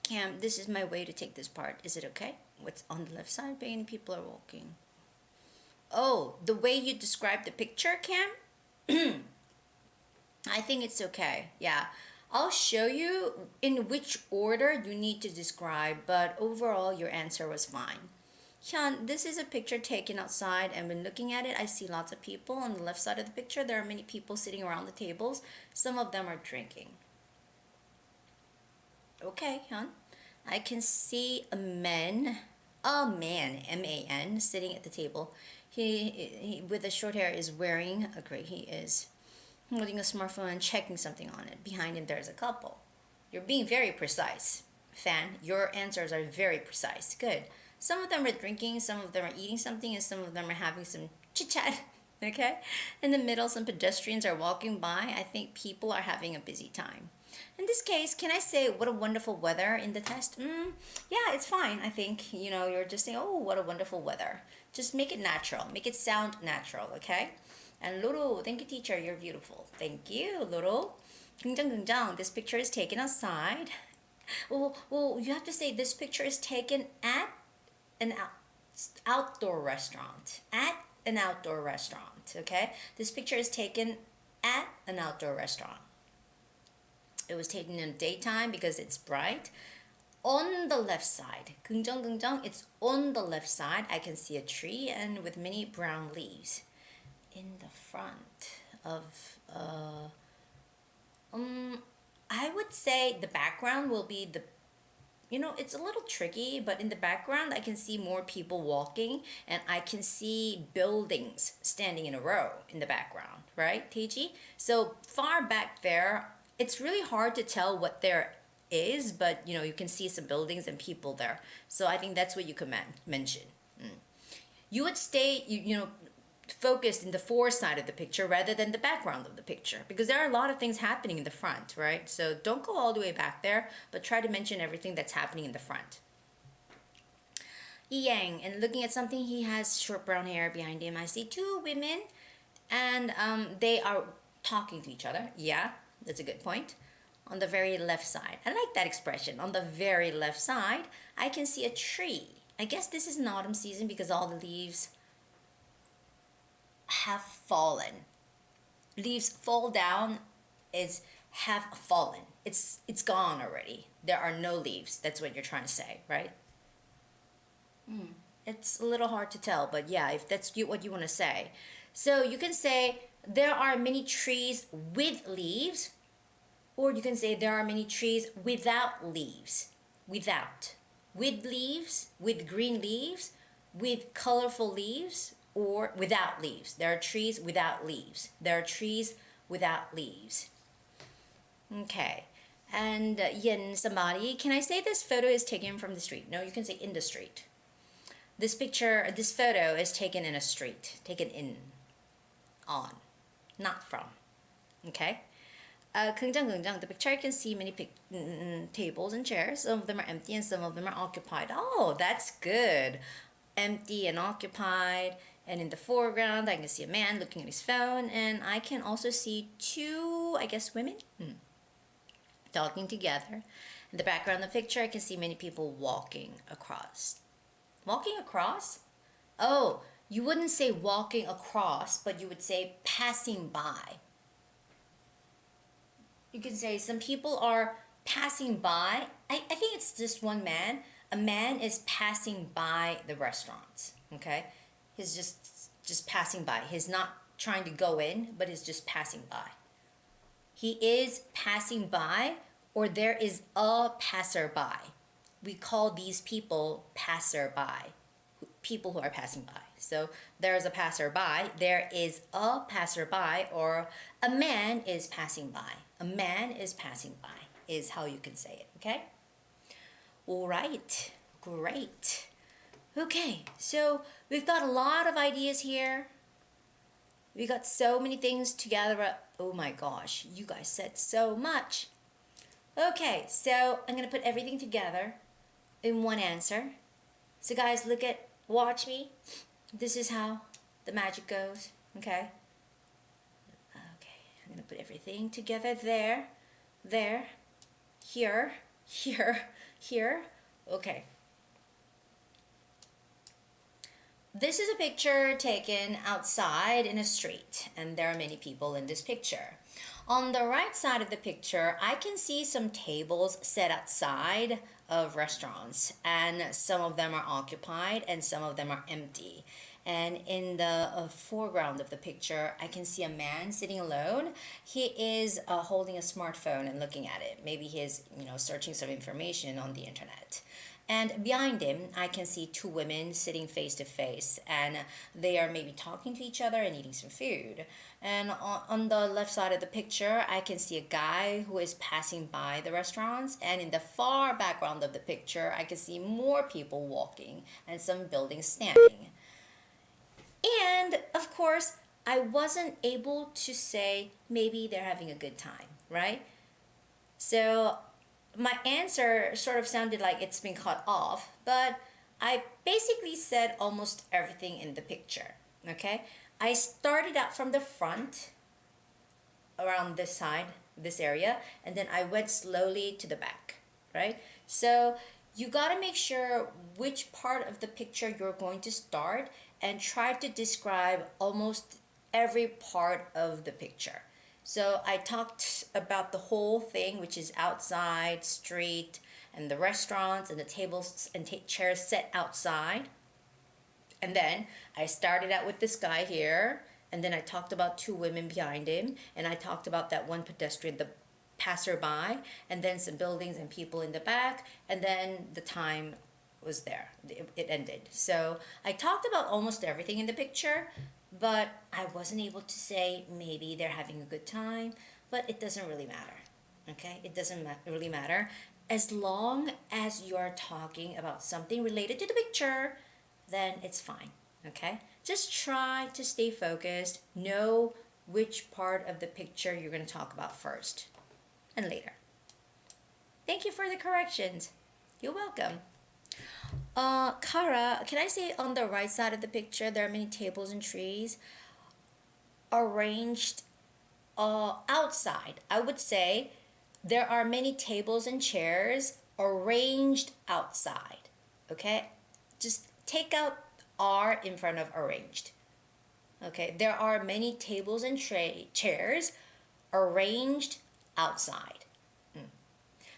Cam, this is my way to take this part. Is it okay? What's on the left side? Many people are walking. Oh, the way you describe the picture, Cam? I think it's okay. Yeah. I'll show you in which order you need to describe, but overall your answer was fine. Hyun, this is a picture taken outside, and when looking at it, I see lots of people. On the left side of the picture, there are many people sitting around the tables. Some of them are drinking. Okay, Hyun. I can see a man, M-A-N, sitting at the table. He with the short hair is wearing a gray. He is holding a smartphone and checking something on it. Behind him, there's a couple. You're being very precise, Fan. Your answers are very precise. Good. Some of them are drinking, some of them are eating something, and some of them are having some chit-chat. Okay? In the middle, some pedestrians are walking by. I think people are having a busy time. In this case, can I say what a wonderful weather in the test? Yeah, it's fine. I think, you're just saying, oh, what a wonderful weather. Just make it natural. Make it sound natural, okay? And Loro, thank you, teacher. You're beautiful. Thank you, Loro. 긍정. This picture is taken outside. Well, you have to say this picture is taken at an outdoor restaurant. At an outdoor restaurant, okay? This picture is taken at an outdoor restaurant. It was taken in the daytime because it's bright. On the left side, 긍정, it's on the left side. I can see a tree and with many brown leaves. In the front of, I would say the background will be it's a little tricky, but in the background, I can see more people walking, and I can see buildings standing in a row in the background, right, Teji? So far back there, it's really hard to tell what there is, but, you can see some buildings and people there. So I think that's what you could mention. You would stay, focused in the foreside of the picture rather than the background of the picture, because there are a lot of things happening in the front, right? So don't go all the way back there, but try to mention everything that's happening in the front. Yang, and looking at something, he has short brown hair behind him. I see two women, and they are talking to each other. Yeah, that's a good point. On the very left side, I like that expression. On the very left side, I can see a tree. I guess this is an autumn season because all the leaves have fallen. Leaves fall down have fallen. It's gone already. There are no leaves. That's what you're trying to say, right? It's a little hard to tell, but yeah, if that's what you want to say. So you can say there are many trees with leaves, or you can say there are many trees without leaves. Without. With leaves, with green leaves, with colorful leaves, or without leaves. There are trees without leaves. There are trees without leaves. Okay. And Yin, somebody, can I say this photo is taken from the street? No, you can say in the street. This photo is taken in a street. Taken in, on, not from. Okay? 긍정. The picture, I can see many tables and chairs. Some of them are empty and some of them are occupied. Oh, that's good. Empty and occupied. And in the foreground, I can see a man looking at his phone, and I can also see two, I guess, women talking together. In the background of the picture, I can see many people walking across. Walking across? Oh, you wouldn't say walking across, but you would say passing by. You can say some people are passing by. I think it's just one man. A man is passing by the restaurant, okay? He's just passing by. He's not trying to go in, but he's just passing by. He is passing by, or there is a passerby. We call these people passerby, people who are passing by. So there's a passerby, there is a passerby, or a man is passing by. A man is passing by is how you can say it, okay? All right, great. Okay, so we've got a lot of ideas here. We got so many things together. Oh my gosh, you guys said so much. Okay, so I'm gonna put everything together in one answer. So guys, watch me. This is how the magic goes, okay? Okay, I'm gonna put everything together there, here, here. Okay. This is a picture taken outside in a street, and there are many people in this picture. On the right side of the picture, I can see some tables set outside of restaurants, and some of them are occupied and some of them are empty. And in the foreground of the picture, I can see a man sitting alone. He is holding a smartphone and looking at it. Maybe he's searching some information on the internet. And behind him, I can see two women sitting face to face, and they are maybe talking to each other and eating some food. And on the left side of the picture, I can see a guy who is passing by the restaurants, and in the far background of the picture, I can see more people walking and some buildings standing. And of course, I wasn't able to say maybe they're having a good time, right? So my answer sort of sounded like it's been cut off, but I basically said almost everything in the picture, okay? I started out from the front, around this side, this area, and then I went slowly to the back, right? So you gotta make sure which part of the picture you're going to start and try to describe almost every part of the picture. So I talked about the whole thing, which is outside, street, and the restaurants and the tables and chairs set outside. And then I started out with this guy here, and then I talked about two women behind him, and I talked about that one pedestrian, the passerby, and then some buildings and people in the back, and then the time was there. It ended. So I talked about almost everything in the picture, but I wasn't able to say maybe they're having a good time, but it doesn't really matter, okay? It doesn't really matter. As long as you're talking about something related to the picture, then it's fine, okay? Just try to stay focused, know which part of the picture you're going to talk about first and later. Thank you for the corrections. You're welcome. Kara, can I say on the right side of the picture there are many tables and trees arranged outside? I would say there are many tables and chairs arranged outside, okay? Just take out R in front of arranged. Okay, there are many tables and chairs arranged outside.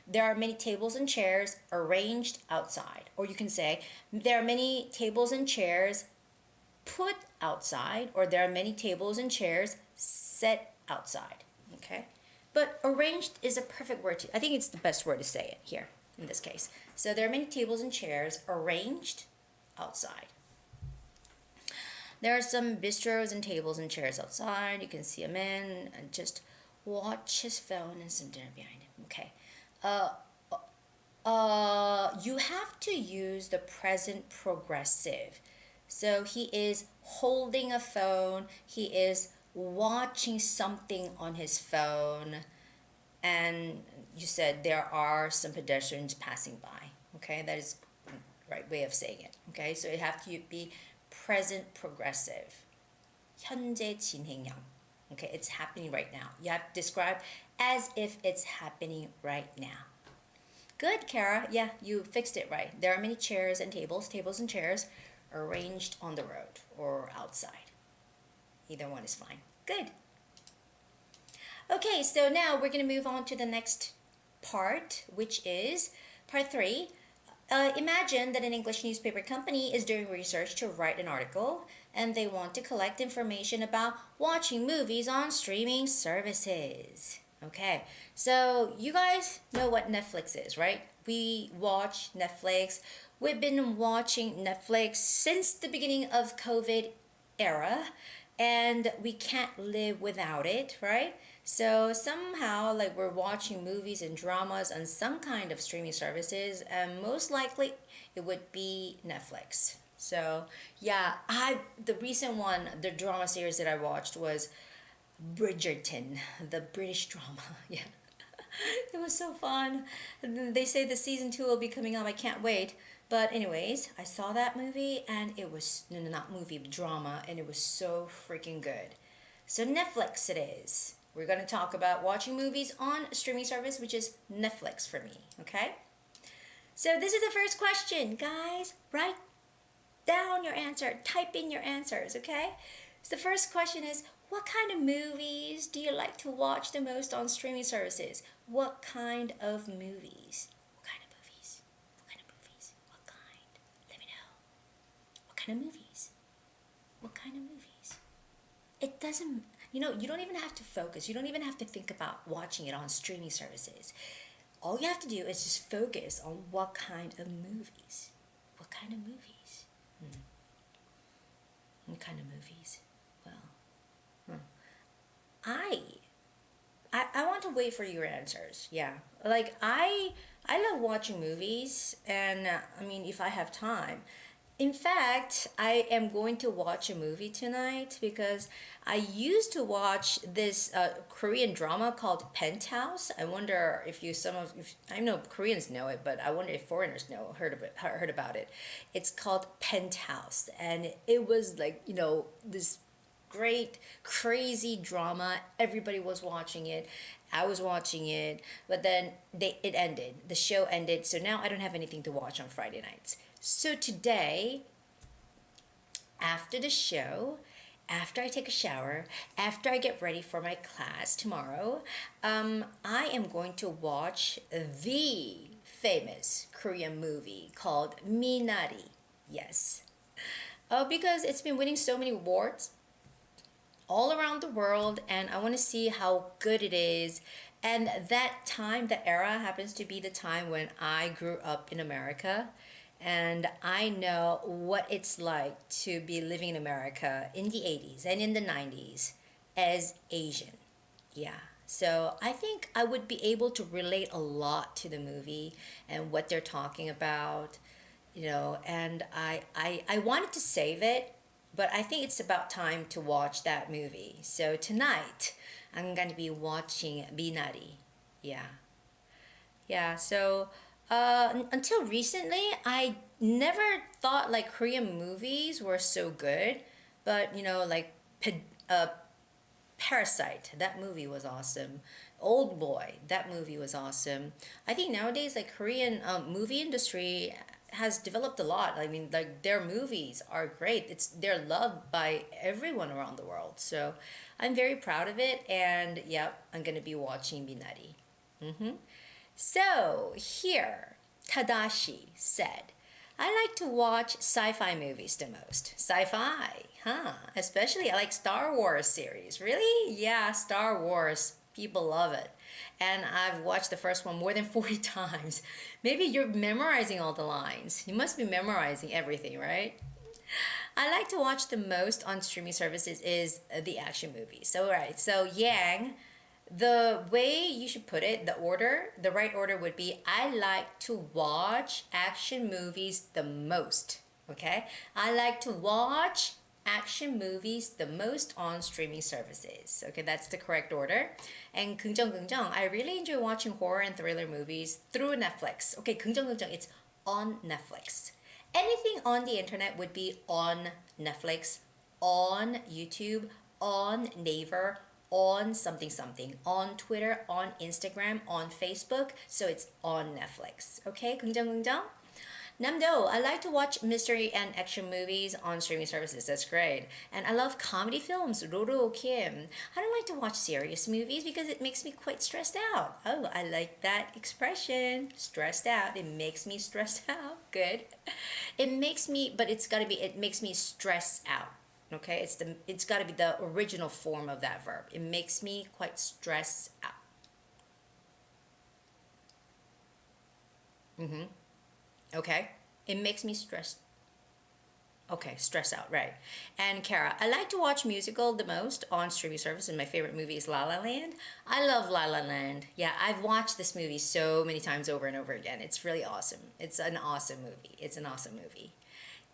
There are many tables and chairs arranged outside. Or you can say, there are many tables and chairs put outside, or there are many tables and chairs set outside. Okay? But arranged is a perfect word I think it's the best word to say it here in this case. So there are many tables and chairs arranged outside. There are some bistros and tables and chairs outside. You can see a man and just watch his phone and some dinner behind him. Okay. You have to use the present progressive. So he is holding a phone. He is watching something on his phone. And you said there are some pedestrians passing by. Okay, that is the right way of saying it. Okay, so you have to be present progressive. 현재 진행형. Okay, it's happening right now. You have to describe as if it's happening right now. Good, Kara. Yeah, you fixed it right. There are many chairs and tables and chairs arranged on the road or outside. Either one is fine. Good. Okay, so now we're going to move on to the next part, which is part 3. Imagine that an English newspaper company is doing research to write an article and they want to collect information about watching movies on streaming services. Okay, so you guys know what Netflix is, right? We watch Netflix. We've been watching Netflix since the beginning of COVID era, and we can't live without it, right? So somehow, like, we're watching movies and dramas on some kind of streaming services, and most likely it would be Netflix. So yeah, the recent one, the drama series that I watched was Bridgerton, the British drama. Yeah, it was so fun. They say the season 2 will be coming up. I can't wait. But anyways, I saw that movie and it was, no, not movie, but drama, and it was so freaking good. So Netflix it is. We're going to talk about watching movies on a streaming service, which is Netflix for me, okay? So this is the first question. Guys, write down your answer. Type in your answers, okay? So the first question is, what kind of movies do you like to watch the most on streaming services? What kind of movies? What kind of movies? What kind of movies? What kind? Let me know. What kind of movies? What kind of movies? It doesn't, you don't even have to focus. You don't even have to think about watching it on streaming services. All you have to do is just focus on what kind of movies. What kind of movies? What kind of movies? Well, I want to wait for your answers. Yeah, like I love watching movies, and I mean, if I have time. In fact, I am going to watch a movie tonight because I used to watch this Korean drama called Penthouse. I wonder if I know Koreans know it, but I wonder if foreigners heard about it. It's called Penthouse, and it was like, this great crazy drama. Everybody was watching it. I was watching it, but then it ended. The show ended, so now I don't have anything to watch on Friday nights. So today, after the show, after I take a shower, after I get ready for my class tomorrow, I am going to watch the famous Korean movie called Minari. Yes. Because it's been winning so many awards all around the world, and I want to see how good it is. And that era happens to be the time when I grew up in America. And I know what it's like to be living in America in the 80s and in the 90s as Asian. Yeah. So I think I would be able to relate a lot to the movie and what they're talking about, and I wanted to save it, but I think it's about time to watch that movie. So tonight, I'm going to be watching Minari. Yeah. Yeah, so until recently, I never thought like Korean movies were so good, but like Parasite, that movie was awesome. Old Boy, that movie was awesome. I think nowadays like Korean movie industry has developed a lot. I mean, like their movies are great. They're loved by everyone around the world. So I'm very proud of it, and I'm gonna be watching Minari. So here, Tadashi said, I like to watch sci-fi movies the most. Sci-fi, huh? Especially I like Star Wars series. Really? Yeah, Star Wars. People love it. And I've watched the first one more than 40 times. Maybe you're memorizing all the lines. You must be memorizing everything, right? I like to watch the most on streaming services is the action movies. So, right. So, Yang, the way you should put it, the right order would be, I like to watch action movies the most. Okay? I like to watch action movies the most on streaming services. Okay, that's the correct order. And 긍정, I really enjoy watching horror and thriller movies through Netflix. Okay, 긍정, it's on Netflix. anything on the internet would be on Netflix, on YouTube, on Naver, on something something, on Twitter, on Instagram, on Facebook. So it's on Netflix. Okay, 긍정. Namdo, I like to watch mystery and action movies on streaming services. That's great. And I love comedy films. Roro Kim. I don't like to watch serious movies because it makes me quite stressed out. Oh, I like that expression. Stressed out. It makes me stressed out. Good. It makes me, but it makes me stress out. Okay? It's got to be the original form of that verb. It makes me quite stressed out. Okay, it makes me stressed. Okay, stress out, right. And Kara, I like to watch musical the most on streaming service, and my favorite movie is La La Land. I love La La Land. Yeah, I've watched this movie so many times over and over again. It's really awesome. It's an awesome movie.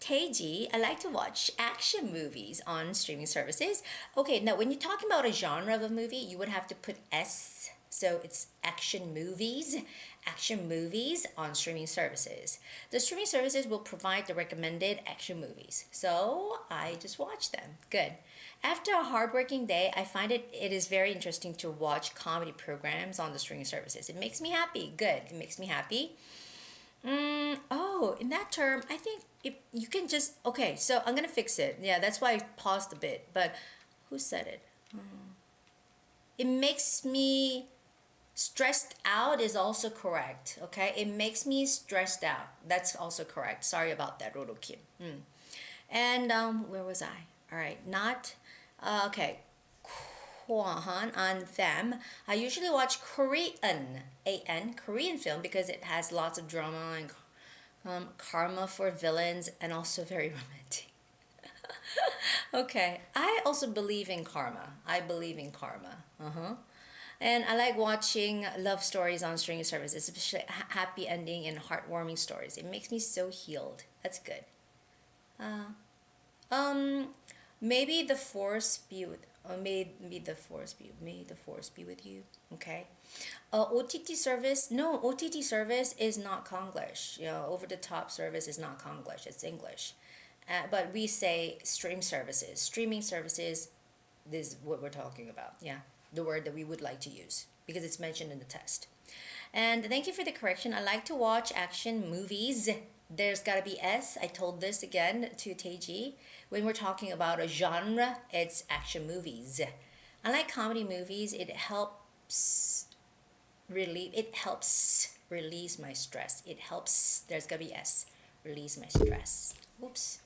Taeji, I like to watch action movies on streaming services. Okay, now when you're talking about a genre of a movie, you would have to put S. So it's action movies on streaming services. The streaming services will provide the recommended action movies. So I just watch them. Good. After a hardworking day, I find it is very interesting to watch comedy programs on the streaming services. It makes me happy. Good. It makes me happy. In that term, I think you can just, okay, so I'm going to fix it. Yeah, that's why I paused a bit. But who said it? It makes me stressed out is also correct. Okay, it makes me stressed out. That's also correct. Sorry about that, Roro Kim. And where was I? All right, not okay. Kwohan on them. I usually watch Korean film because it has lots of drama and karma for villains and also very romantic. Okay, I also believe in karma. And I like watching love stories on streaming services, especially happy ending and heartwarming stories. It makes me so healed. That's good. Maybe the force be with. May the force be with you. Okay. OTT service. No, OTT service is not Konglish. Over the top service is not Konglish. It's English. But we say streaming services. This is what we're talking about. Yeah. The word that we would like to use because it's mentioned in the test. And thank you for the correction. I like to watch action movies. There's got to be S. I told this again to Taeji. When we're talking about a genre, it's action movies. I like comedy movies. It helps release my stress. There's got to be S. Release my stress. Oops.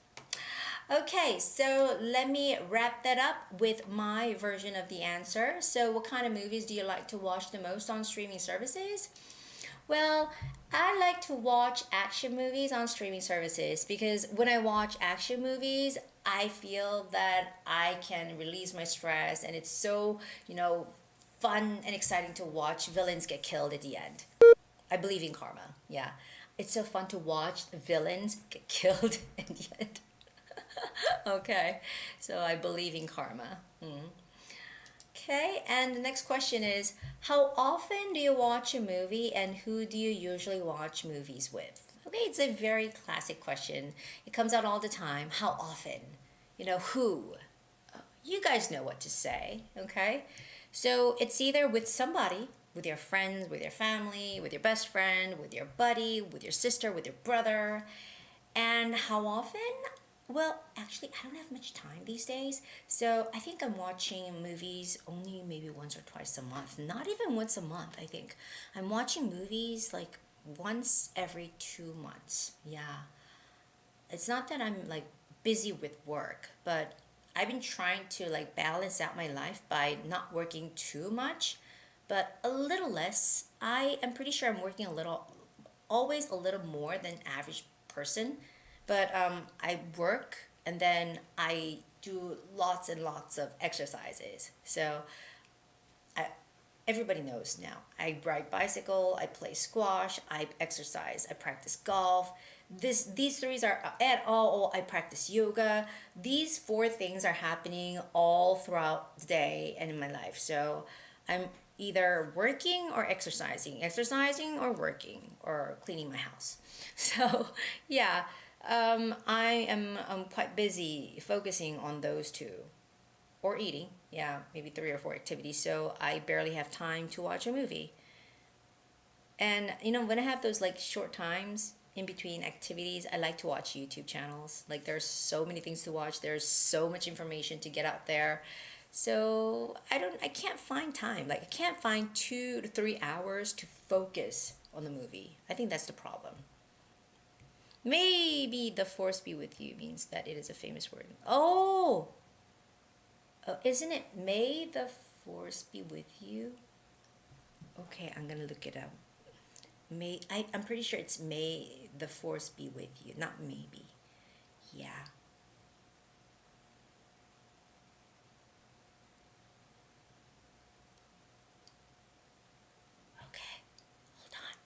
Okay, so let me wrap that up with my version of the answer. So what kind of movies do you like to watch the most on streaming services? Well, I like to watch action movies on streaming services because when I watch action movies, I feel that I can release my stress and it's so, fun and exciting to watch villains get killed at the end. I believe in karma, yeah. It's so fun to watch the villains get killed at the end. Okay, so I believe in karma. Okay, and the next question is, how often do you watch a movie and who do you usually watch movies with? Okay, it's a very classic question. It comes out all the time. How often? Who? You guys know what to say, okay? So it's either with somebody, with your friends, with your family, with your best friend, with your buddy, with your sister, with your brother. And how often? Well, actually, I don't have much time these days, so I think I'm watching movies only maybe once or twice a month. Not even once a month, I think. I'm watching movies like once every 2 months. Yeah. It's not that I'm like busy with work, but I've been trying to like balance out my life by not working too much, but a little less. I am pretty sure I'm working always a little more than average person. But I work and then I do lots and lots of exercises. So everybody knows now. I ride bicycle, I play squash, I exercise, I practice golf. These three are at all. I practice yoga. These 4 things are happening all throughout the day and in my life. So I'm either working or exercising or working or cleaning my house. So yeah. I am quite busy focusing on those two. Or eating, yeah, maybe 3 or 4 activities, so I barely have time to watch a movie. And when I have those like short times in between activities, I like to watch YouTube channels. Like there's so many things to watch, there's so much information to get out there. So I can't find time. Like I can't find 2 to 3 hours to focus on the movie. I think that's the problem. Maybe the force be with you means that it is a famous word. Oh, isn't it may the force be with you? Okay, I'm gonna look it up. I'm pretty sure it's may the force be with you, not maybe. Yeah. Okay, hold on.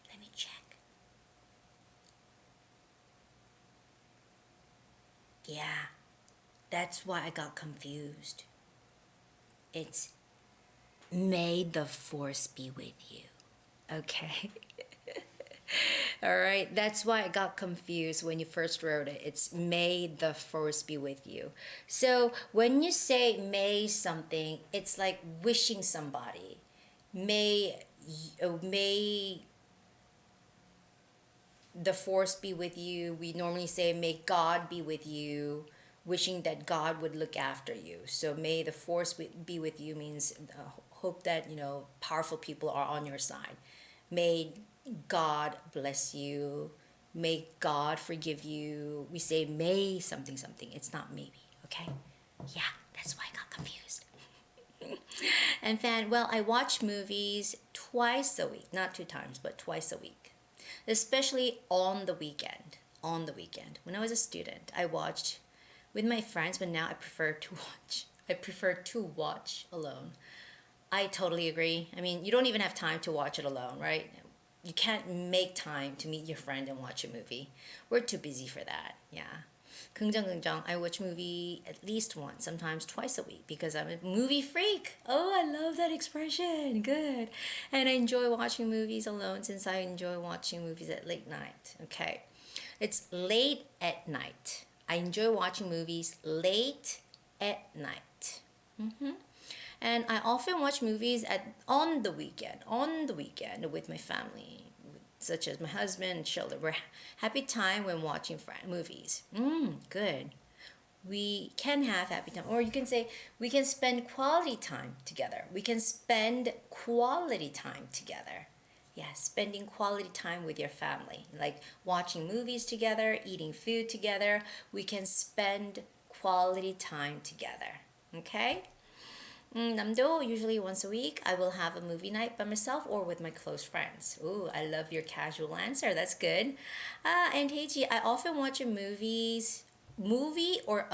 Let me check. Yeah, that's why I got confused. It's may the force be with you. Okay. All right, that's why I got confused when you first wrote it. It's may the force be with you. So when you say may something, it's like wishing somebody. May the force be with you. We normally say may God be with you, wishing that God would look after you. So may the force be with you means hope that powerful people are on your side. May God bless you. May God forgive you. We say may something something. It's not maybe, okay? Yeah, that's why I got confused. And Fan, well, I watch movies twice a week, not 2 times, but twice a week. Especially on the weekend. On the weekend. When I was a student, I watched with my friends, but now I prefer to watch. I prefer to watch alone. I totally agree. I mean, you don't even have time to watch it alone, right? You can't make time to meet your friend and watch a movie. We're too busy for that. Yeah. 긍정. I watch movie at least once, sometimes twice a week because I'm a movie freak. Oh, I love that expression. Good. And I enjoy watching movies alone since I enjoy watching movies at late night. Okay. It's late at night. I enjoy watching movies late at night. And I often watch movies on the weekend with my family, such as my husband and children. We're happy time when watching movies. Good. We can have happy time. Or you can say we can spend quality time together. We can spend quality time together. Yeah, spending quality time with your family. Like watching movies together, eating food together. We can spend quality time together. Okay? Namdo, usually once a week, I will have a movie night by myself or with my close friends. Ooh, I love your casual answer. That's good. And Heiji, I often watch movie or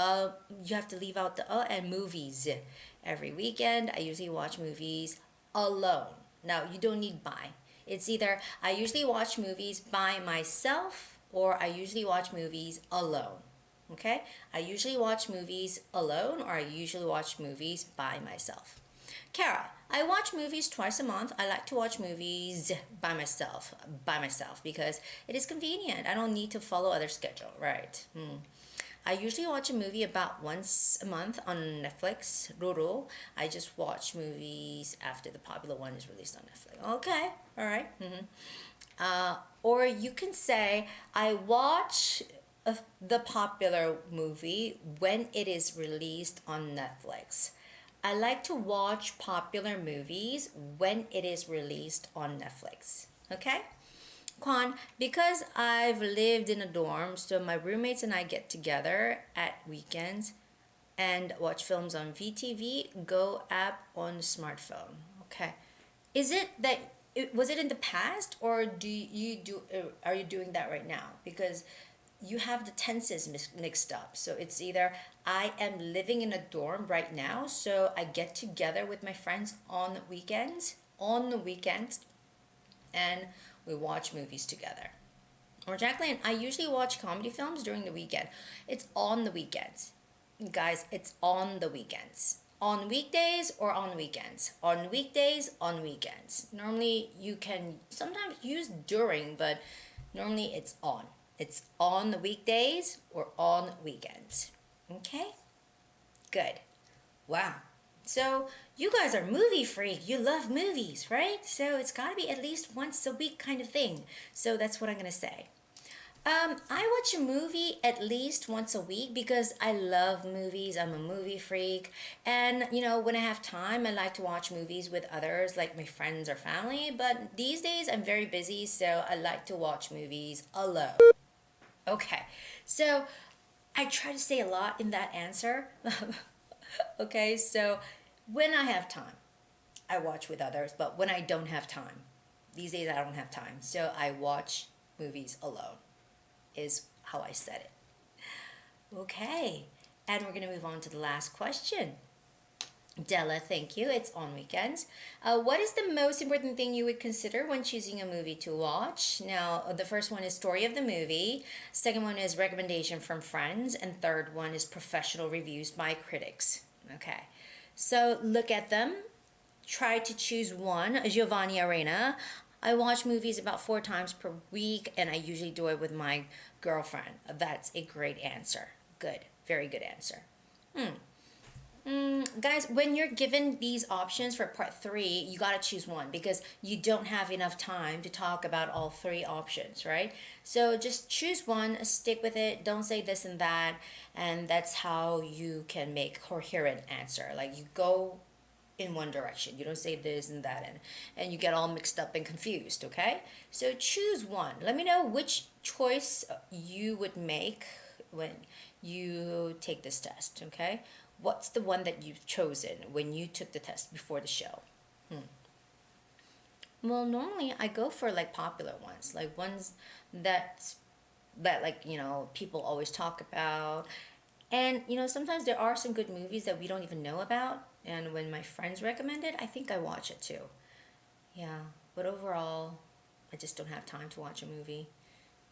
you have to leave out the and movies. Every weekend, I usually watch movies alone. Now, you don't need by. It's either I usually watch movies by myself or I usually watch movies alone. Okay? I usually watch movies alone or I usually watch movies by myself. Kara, I watch movies twice a month. I like to watch movies by myself because it is convenient. I don't need to follow other schedule, right? I usually watch a movie about once a month on Netflix. Roro. I just watch movies after the popular one is released on Netflix. Okay, all right. Or you can say I watch the popular movie when it is released on Netflix. I like to watch popular movies when it is released on Netflix. Okay? Kwan, because I've lived in a dorm, so my roommates and I get together at weekends and watch films on VTV Go app on smartphone. Okay. Is it that was it in the past or are you doing that right now? Because you have the tenses mixed up. So it's either I am living in a dorm right now, so I get together with my friends on the weekends, and we watch movies together. Or Jacqueline, I usually watch comedy films during the weekend. It's on the weekends. Guys, it's on the weekends. On weekdays or on weekends. On weekdays, on weekends. Normally you can sometimes use during, but normally it's on. It's on the weekdays or on weekends. Okay? Good. Wow. So you guys are movie freak. You love movies, right? So it's got to be at least once a week kind of thing. So that's what I'm going to say. I watch a movie at least once a week because I love movies. I'm a movie freak. And, you know, when I have time, I like to watch movies with others, like my friends or family. But these days, I'm very busy, so I like to watch movies alone. Okay, so I try to say a lot in that answer. Okay, so when I have time, I watch with others. But when I don't have time, these days I don't have time. So I watch movies alone. Is how I said it. Okay, and we're gonna move on to the last question. Della, thank you. It's on weekends. What is the most important thing you would consider when choosing a movie to watch? Now, the first one is story of the movie. Second one is recommendation from friends. And third one is professional reviews by critics. Okay, so look at them. Try to choose one. Giovanni Arena. I watch movies about 4 times per week, and I usually do it with my girlfriend. That's a great answer. Good. Very good answer. Guys, when you're given these options for part 3, you got to choose one because you don't have enough time to talk about all 3 options, right? So just choose one, stick with it, don't say this and that, and that's how you can make a coherent answer. Like you go in one direction. You don't say this and that and you get all mixed up and confused, okay? So choose one. Let me know which choice you would make when you take this test, okay? What's the one that you've chosen when you took the test before the show? Well, normally I go for like popular ones, like ones that like, you know, people always talk about. And, you know, sometimes there are some good movies that we don't even know about. And when my friends recommend it, I think I watch it too. Yeah, but overall, I just don't have time to watch a movie.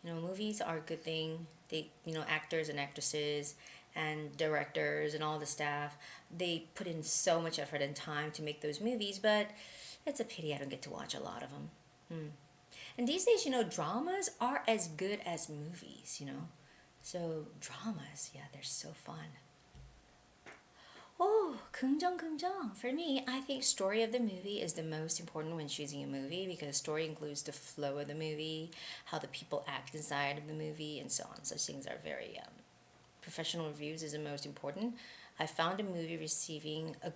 You know, movies are a good thing. They, you know, actors and actresses and directors and all the staff, they put in so much effort and time to make those movies, but it's a pity I don't get to watch a lot of them. And these days, you know, dramas are as good as movies, you know. So dramas, yeah, they're so fun. Oh, 긍정. For me, I think story of the movie is the most important when choosing a movie because story includes the flow of the movie, how the people act inside of the movie, and so on. Such things are very professional reviews is the most important. I found a movie receiving a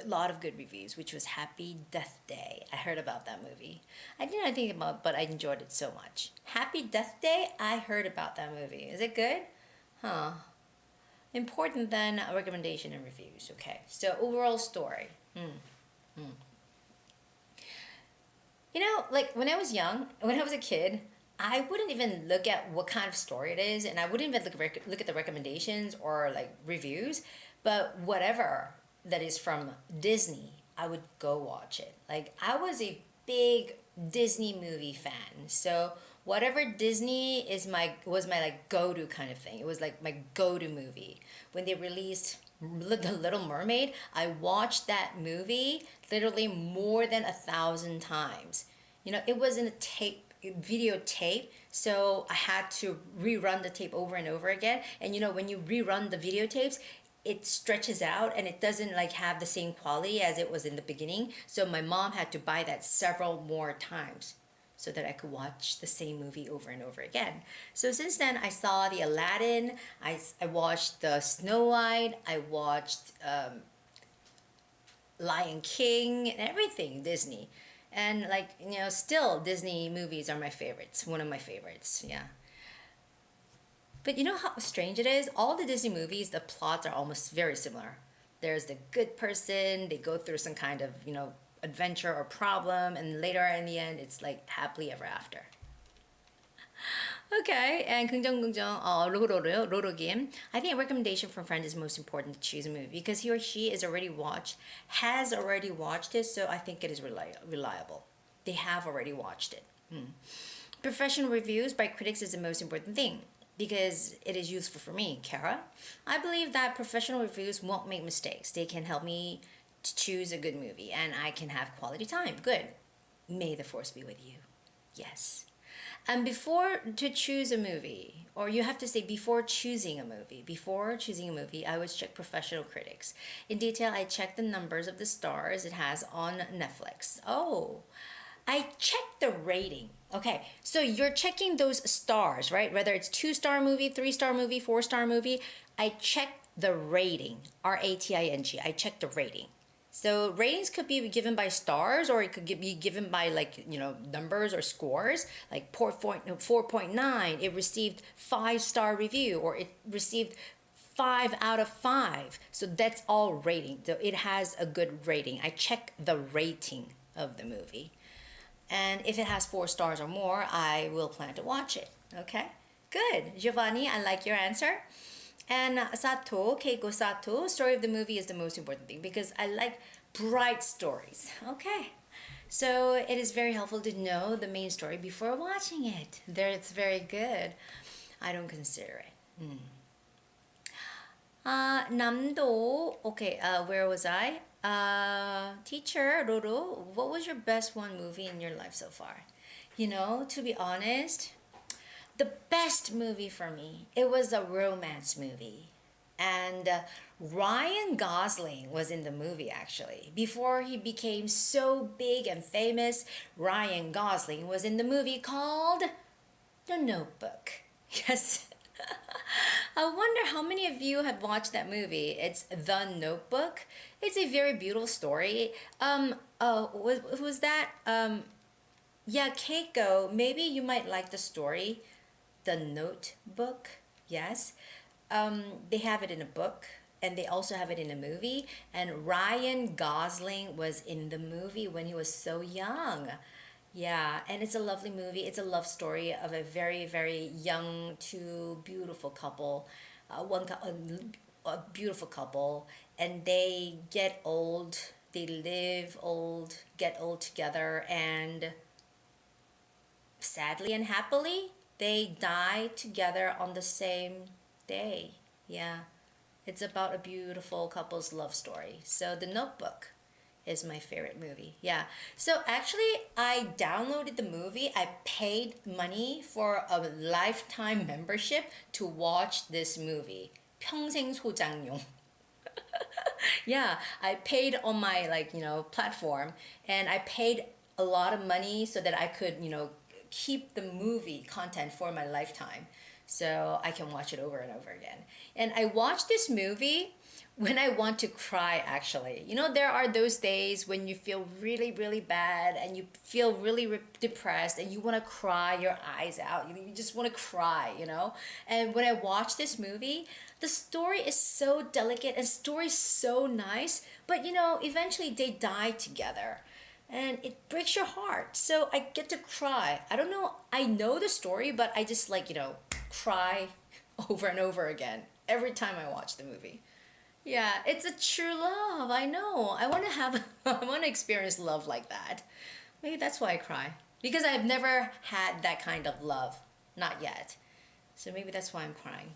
lot of good reviews, which was Happy Death Day. I heard about that movie. I didn't know anything about it, but I enjoyed it so much. Happy Death Day, I heard about that movie. Is it good? Huh. Important than a recommendation and reviews. Okay, so overall story. You know, like when I was young, when I was a kid, I wouldn't even look at what kind of story it is, and I wouldn't even look at the recommendations or like reviews, but whatever that is from Disney, I would go watch it. Like I was a big Disney movie fan, so whatever Disney was my like go-to kind of thing. It was like my go-to movie. When they released The Little Mermaid, I watched that movie literally more than 1,000 times. You know, it was in a videotape, so I had to rerun the tape over and over again. And you know, when you rerun the videotapes, it stretches out and it doesn't like have the same quality as it was in the beginning. So my mom had to buy that several more times so that I could watch the same movie over and over again. So since then, I saw the Aladdin, I watched the Snow White, I watched Lion King, and everything Disney. And like, you know, still Disney movies are my favorites, one of my favorites, yeah. But you know how strange it is? All the Disney movies, the plots are almost very similar. There's the good person, they go through some kind of, you know, adventure or problem, and later in the end, it's like happily ever after. Okay, and Roro Kim. I think a recommendation from a friend is most important to choose a movie because he or she has already watched it, so I think it is reliable. They have already watched it. Professional reviews by critics is the most important thing because it is useful for me, Kara. I believe that professional reviews won't make mistakes. They can help me to choose a good movie and I can have quality time. Good. May the force be with you. Yes. And before to choose a movie, or you have to say before choosing a movie, I would check professional critics. In detail, I check the numbers of the stars it has on Netflix. Oh, I check the rating. Okay, so you're checking those stars, right? Whether it's 2-star movie, 3-star movie, 4-star movie, I check the rating. rating. I check the rating. So ratings could be given by stars, or it could be given by numbers or scores. Like 4.9, it received 5-star review, or it received 5 out of 5. So that's all rating. So it has a good rating. I check the rating of the movie. And if it has 4 stars or more, I will plan to watch it. Okay? Good. Giovanni, I like your answer. And Keiko Sato, story of the movie is the most important thing because I like bright stories. Okay. So it is very helpful to know the main story before watching it. It's very good. I don't consider it. Namdo, okay, where was I? Teacher, Roro, what was your best one movie in your life so far? To be honest, the best movie for me, it was a romance movie. And Ryan Gosling was in the movie actually. Before he became so big and famous, Ryan Gosling was in the movie called The Notebook. Yes. I wonder how many of you have watched that movie. It's The Notebook. It's a very beautiful story. Was that? Yeah, Keiko, maybe you might like the story. The Notebook, yes. They have it in a book, and they also have it in a movie. And Ryan Gosling was in the movie when he was so young. Yeah, and it's a lovely movie. It's a love story of a very, very young to beautiful couple. A beautiful couple, and they get old. They live old, get old together, and sadly and happily, they die together on the same day. Yeah, it's about a beautiful couple's love story. So The Notebook is my favorite movie. Yeah. So actually, I downloaded the movie. I paid money for a lifetime membership to watch this movie. 평생 소장용. Yeah, I paid on my platform, and I paid a lot of money so that I could keep the movie content for my lifetime, so I can watch it over and over again. And I watched this movie when I want to cry, actually. There are those days when you feel really, really bad and you feel really depressed and you want to cry your eyes out. You just want to cry, And when I watch this movie, the story is so delicate and story is so nice, but eventually they die together. And it breaks your heart. So I get to cry. I don't know, I know the story, but I just cry over and over again every time I watch the movie. Yeah, it's a true love. I know. I want to experience love like that. Maybe that's why I cry. Because I've never had that kind of love. Not yet. So maybe that's why I'm crying.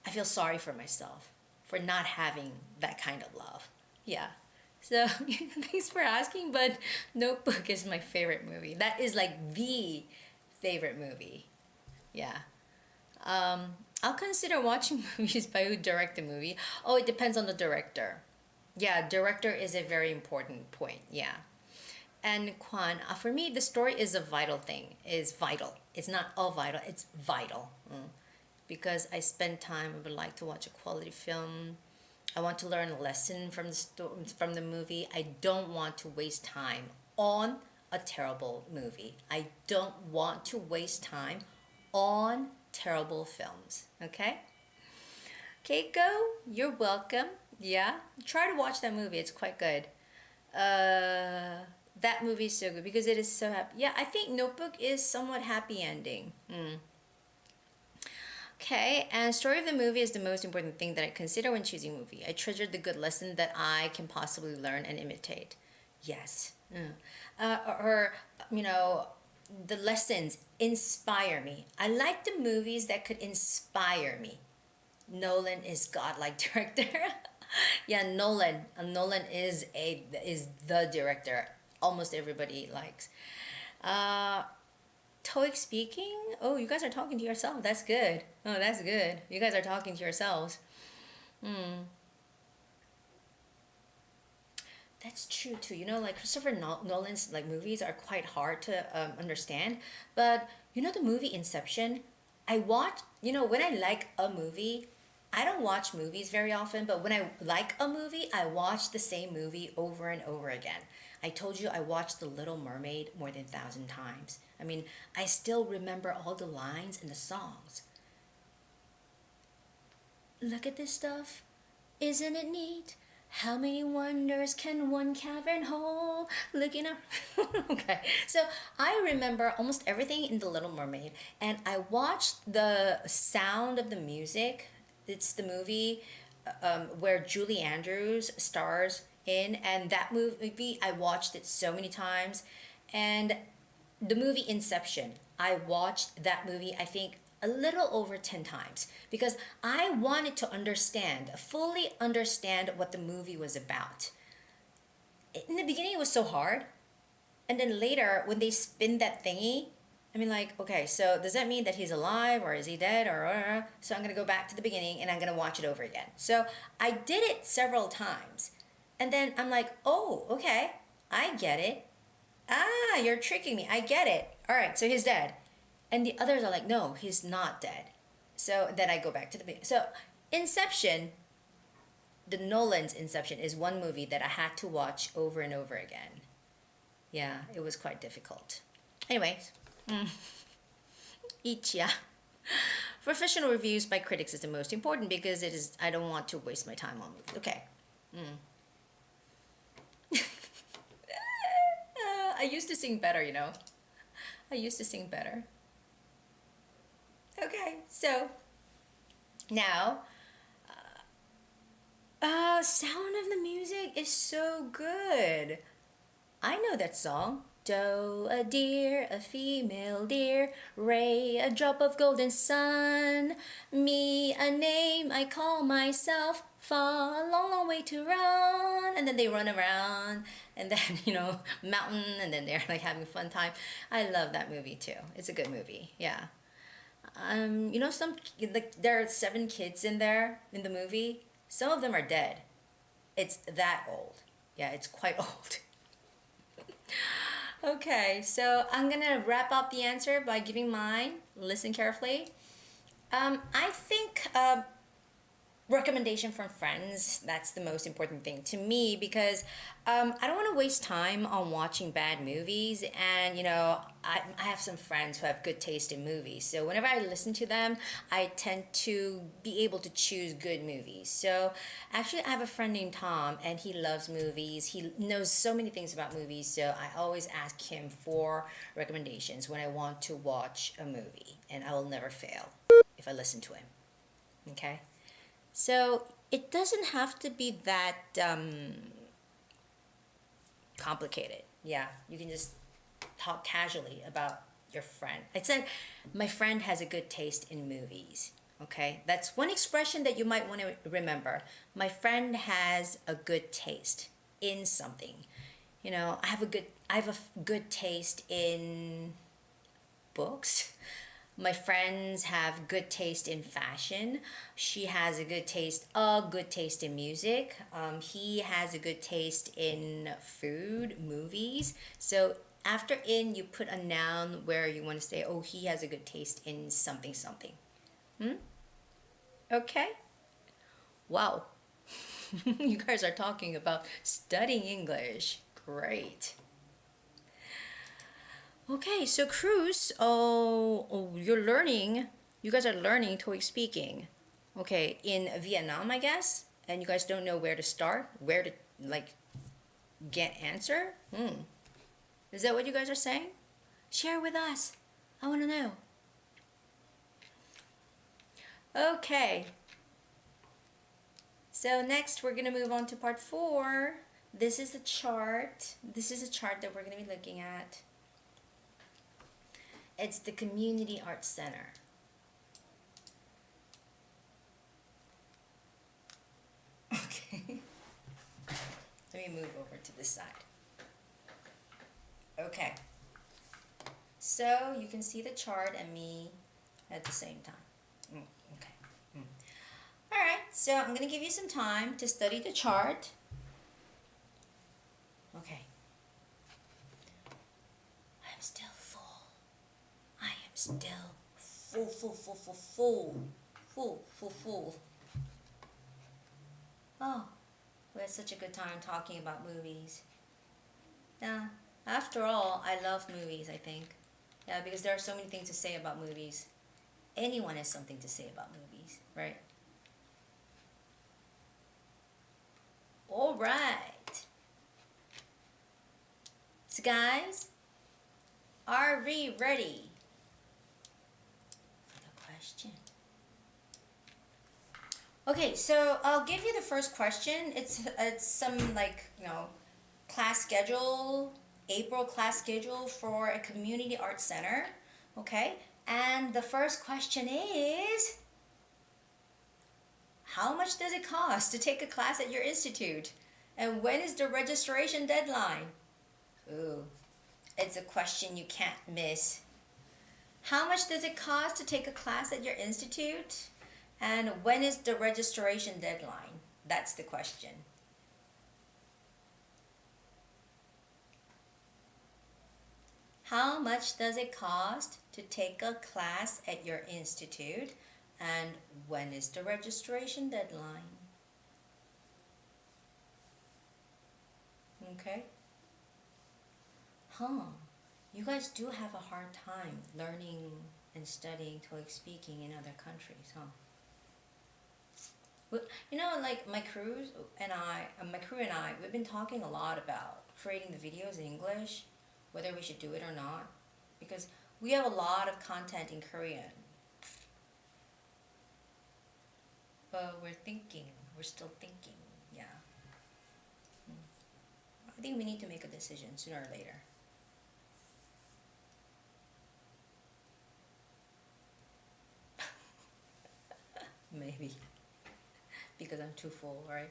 I feel sorry for myself for not having that kind of love. Yeah. So thanks for asking, but Notebook is my favorite movie. That is the favorite movie. Yeah. I'll consider watching movies by who direct the movie. Oh, it depends on the director. Yeah, director is a very important point. Yeah. And Kwan, for me, the story is a vital thing. Is vital. It's not all vital. It's vital. Because I spend time. I would like to watch a quality film. I want to learn a lesson from the movie. I don't want to waste time on a terrible movie. I don't want to waste time on terrible films. Okay? Keiko, you're welcome. Yeah? Try to watch that movie. It's quite good. That movie is so good because it is so happy. Yeah, I think Notebook is somewhat happy ending. Okay, and story of the movie is the most important thing that I consider when choosing a movie. I treasure the good lesson that I can possibly learn and imitate. Yes. The lessons inspire me. I like the movies that could inspire me. Nolan is godlike director. Yeah, Nolan. Nolan is the director almost everybody likes. TOEIC speaking? Oh, you guys are talking to yourself. That's good. Oh, that's good. You guys are talking to yourselves. That's true too. You know, like Christopher Nolan's like movies are quite hard to understand. But you know the movie Inception? I watch. You know, when I like a movie, I don't watch movies very often. But when I like a movie, I watch the same movie over and over again. I told you I watched The Little Mermaid more than 1,000 times. I mean, I still remember all the lines and the songs. Look at this stuff. Isn't it neat? How many wonders can one cavern hold? Looking up. Okay, so I remember almost everything in The Little Mermaid, and I watched the Sound of the Music. It's the movie where Julie Andrews stars in, and that movie I watched it so many times. And the movie Inception, I watched that movie I think a little over 10 times because I wanted to fully understand what the movie was about. In the beginning it was so hard, and then later when they spin that thingy, I mean, like, okay, so does that mean that he's alive or is he dead or so I'm gonna go back to the beginning and I'm gonna watch it over again. So I did it several times, and then I'm like, oh, okay, I get it. Ah, you're tricking me. I get it. All right, so he's dead. And the others are like, no, he's not dead. So then I go back to the beginning. So Inception, the Nolan's Inception, is one movie that I had to watch over and over again. Yeah, it was quite difficult. Anyways, Ichiya. Professional reviews by critics is the most important because I don't want to waste my time on movies. Okay. I used to sing better, you know. I used to sing better. Okay, so now, Sound of the Music is so good. I know that song. Doe, a deer, a female deer. Ray, a drop of golden sun. Me, a name I call myself. Far, a long, long way to run. And then they run around, and then, you know, mountain, and then they're like having a fun time. I love that movie too. It's a good movie, yeah. You know, there are 7 kids in there in the movie. Some of them are dead. It's that old. Yeah, it's quite old. Okay, so I'm gonna wrap up the answer by giving mine. Listen carefully. I think recommendation from friends, that's the most important thing to me because I don't want to waste time on watching bad movies, and you know, I have some friends who have good taste in movies, so whenever I listen to them I tend to be able to choose good movies. So actually I have a friend named Tom, and he loves movies. He knows so many things about movies, so I always ask him for recommendations when I want to watch a movie, and I will never fail if I listen to him. Okay, so it doesn't have to be that complicated. Yeah, you can just talk casually about your friend. I said my friend has a good taste in movies. Okay, that's one expression that you might want to remember. My friend has a good taste in something. You know, I have a good taste in books. My friends have good taste in fashion. She has a good taste in music. He has a good taste in food, movies. So after in, you put a noun where you want to say, oh, he has a good taste in something, something. Okay? Wow. You guys are talking about studying English. Great. Okay, so Cruz, you guys are learning TOEIC speaking. Okay, in Vietnam, I guess, and you guys don't know where to start, where to, like, get answer? Is that what you guys are saying? Share with us. I want to know. Okay. So next, we're going to move on to part 4. This is the chart. This is a chart that we're going to be looking at. It's the Community Arts Center. Okay. Let me move over to this side. Okay. so you can see the chart and me at the same time. Okay. All right, so I'm going to give you some time to study the chart. Okay. I'm still full. I am still full. Oh, we had such a good time talking about movies. Yeah, after all, I love movies, I think. Yeah, because there are so many things to say about movies. Anyone has something to say about movies, right? All right. So guys, are we ready for the question? Okay, so I'll give you the first question. It's some class schedule, April class schedule for a community arts center. Okay, and the first question is, how much does it cost to take a class at your institute? And when is the registration deadline? Ooh, it's a question you can't miss. How much does it cost to take a class at your institute? And when is the registration deadline? That's the question. How much does it cost to take a class at your institute? And when is the registration deadline? Okay. You guys do have a hard time learning and studying TOEIC speaking in other countries, huh? Well, like my crew and I, we've been talking a lot about creating the videos in English, whether we should do it or not, because we have a lot of content in Korean. But we're still thinking, yeah. I think we need to make a decision sooner or later. Maybe. Because I'm too full, right?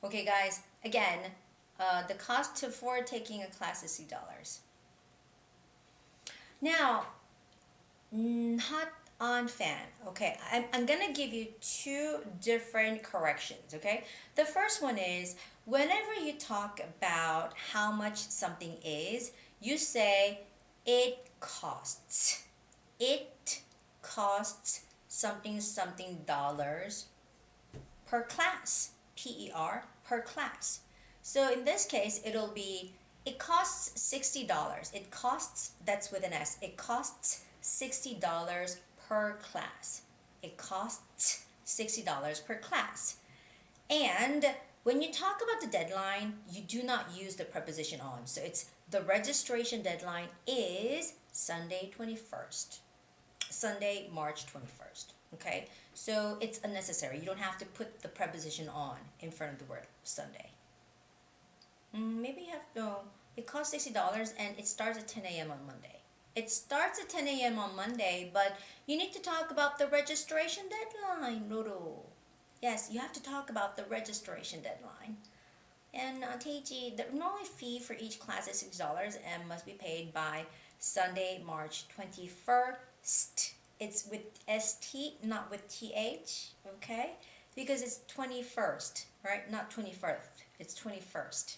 Okay, guys, again, the cost for taking a class is $6. Now, hot on fan. Okay, I'm gonna give you two different corrections, okay? The first one is, whenever you talk about how much something is, you say, it costs. It costs something dollars per class, PER, per class. So in this case, it'll be, it costs $60. It costs, that's with an S, it costs $60 per class. It costs $60 per class. And when you talk about the deadline, you do not use the preposition on. So it's, the registration deadline is Sunday 21st. Sunday, March 21st. Okay, so it's unnecessary. You don't have to put the preposition on in front of the word Sunday. Maybe you have to, it costs $60 and it starts at 10 a.m. on Monday. It starts at 10 a.m. on Monday, but you need to talk about the registration deadline, Roro. Yes, you have to talk about the registration deadline. And Teiji, the enrollment fee for each class is $6 and must be paid by Sunday, March 21st. It's with ST, not with TH, okay? Because it's 21st, right? Not 21st, it's 21st.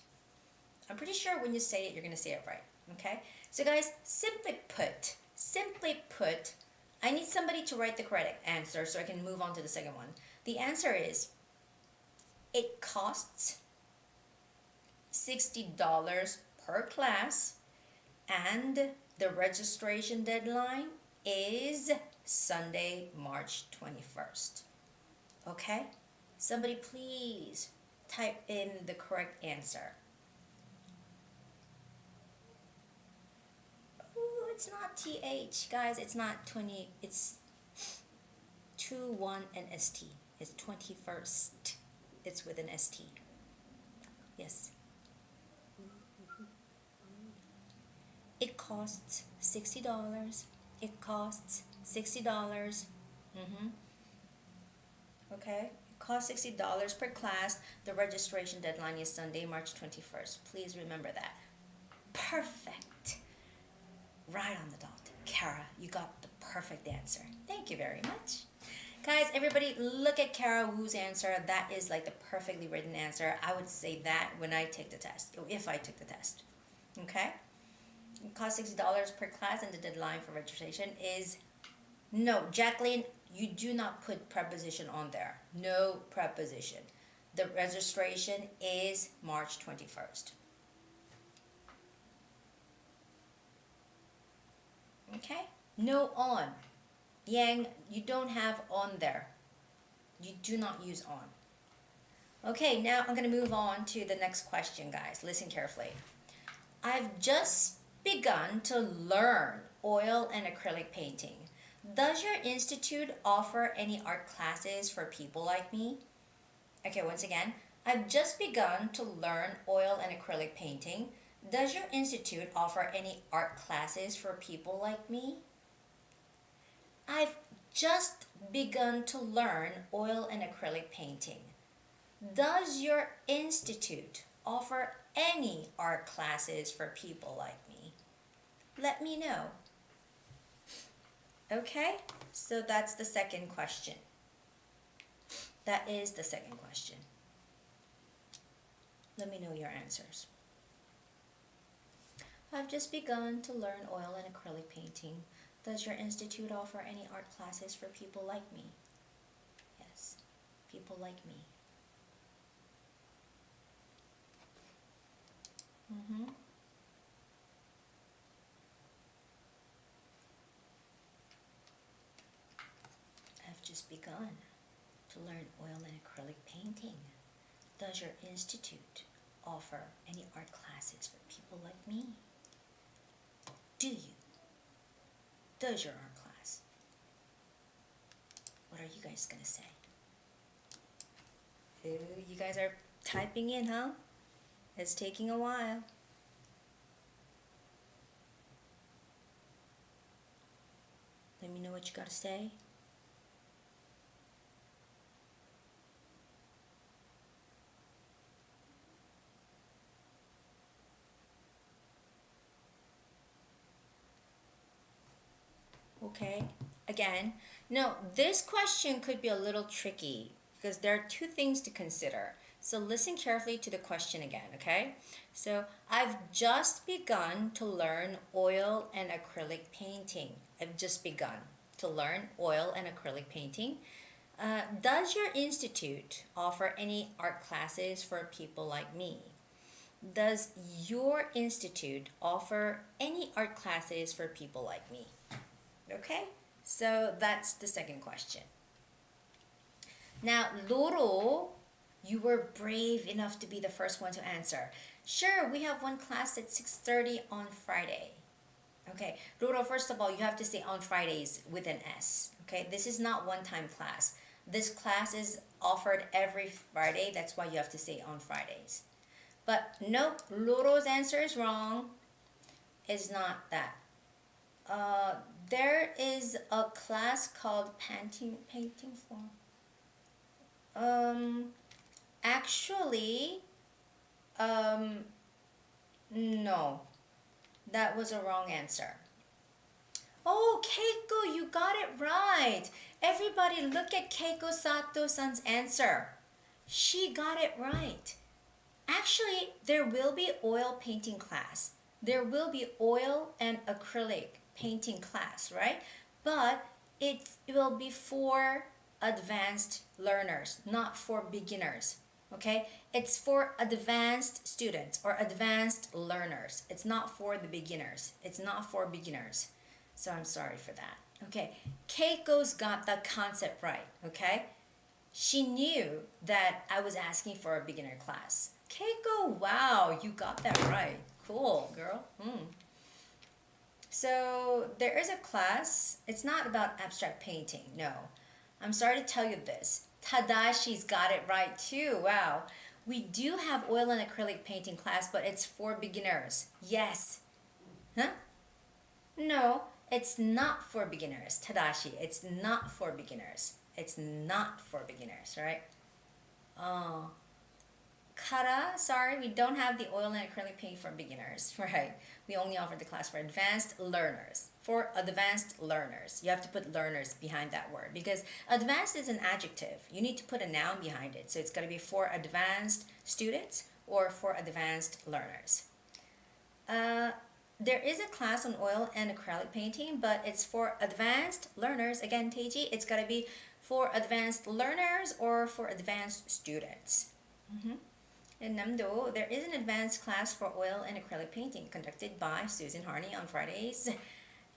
I'm pretty sure when you say it, you're gonna say it right, okay? So guys, simply put, I need somebody to write the correct answer so I can move on to the second one. The answer is, it costs $60 per class and the registration deadline is Sunday, March 21st. Okay? Somebody please type in the correct answer. Ooh, it's not TH, guys. It's not 20. It's 2, 1, and ST. It's 21st. It's with an ST. Yes. It costs $60. It costs $60. Okay? It costs $60 per class. The registration deadline is Sunday, March 21st. Please remember that. Perfect. Right on the dot. Kara, you got the perfect answer. Thank you very much. Guys, everybody look at Kara Wu's answer. That is like the perfectly written answer. I would say that when I take the test, if I took the test. Okay? It costs $60 per class and the deadline for registration is... No, Jacqueline, you do not put preposition on there. No preposition. The registration is March 21st. Okay? No on. Yang, you don't have on there. You do not use on. Okay, now I'm going to move on to the next question, guys. Listen carefully. I've just begun to learn oil and acrylic painting. Does your institute offer any art classes for people like me? Okay, once again. I've just begun to learn oil and acrylic painting. Does your institute offer any art classes for people like me? I've just begun to learn oil and acrylic painting. Does your institute offer any art classes for people like me? Let me know. Okay, so that's the second question. That is the second question. Let me know your answers. I've just begun to learn oil and acrylic painting. Does your institute offer any art classes for people like me? Yes, people like me. I've just begun to learn oil and acrylic painting. Does your institute offer any art classes for people like me? Do you? Does your art class? What are you guys gonna say? Ooh, you guys are typing in, huh? It's taking a while. Let me know what you gotta say. Okay, again, no, this question could be a little tricky because there are two things to consider. So listen carefully to the question again, okay? So I've just begun to learn oil and acrylic painting. I've just begun to learn oil and acrylic painting. Does your institute offer any art classes for people like me? Does your institute offer any art classes for people like me? Okay, so that's the second question. Now, Loro, you were brave enough to be the first one to answer. Sure, we have one class at 6:30 on Friday. Okay, Loro, first of all, you have to say on Fridays with an S. Okay, this is not one-time class. This class is offered every Friday. That's why you have to say on Fridays. But nope, Loro's answer is wrong. It's not that. There is a class called painting form. Actually, no, that was a wrong answer. Oh, Keiko, you got it right. Everybody look at Keiko Sato-san's answer. She got it right. Actually, there will be oil painting class. There will be oil and acrylic painting class, right? But it will be for advanced learners, not for beginners, okay? It's for advanced students or advanced learners. It's not for the beginners. It's not for beginners. So I'm sorry for that. Okay, Keiko's got the concept right, okay? She knew that I was asking for a beginner class. Keiko, wow, you got that right. Cool, girl. So there is a class. It's not about abstract painting, no. I'm sorry to tell you this. Tadashi's got it right too. Wow. We do have oil and acrylic painting class, but it's for beginners. Yes. Huh? No, it's not for beginners. Tadashi, it's not for beginners. It's not for beginners, right? Oh. Kara, sorry, we don't have the oil and acrylic paint for beginners, right? We only offer the class for advanced learners. For advanced learners, you have to put learners behind that word because advanced is an adjective. You need to put a noun behind it. So it's going to be for advanced students or for advanced learners. There is a class on oil and acrylic painting, but it's for advanced learners. Again, Teiji, it's got to be for advanced learners or for advanced students. In Namdo, there is an advanced class for oil and acrylic painting conducted by Susan Harney on Fridays.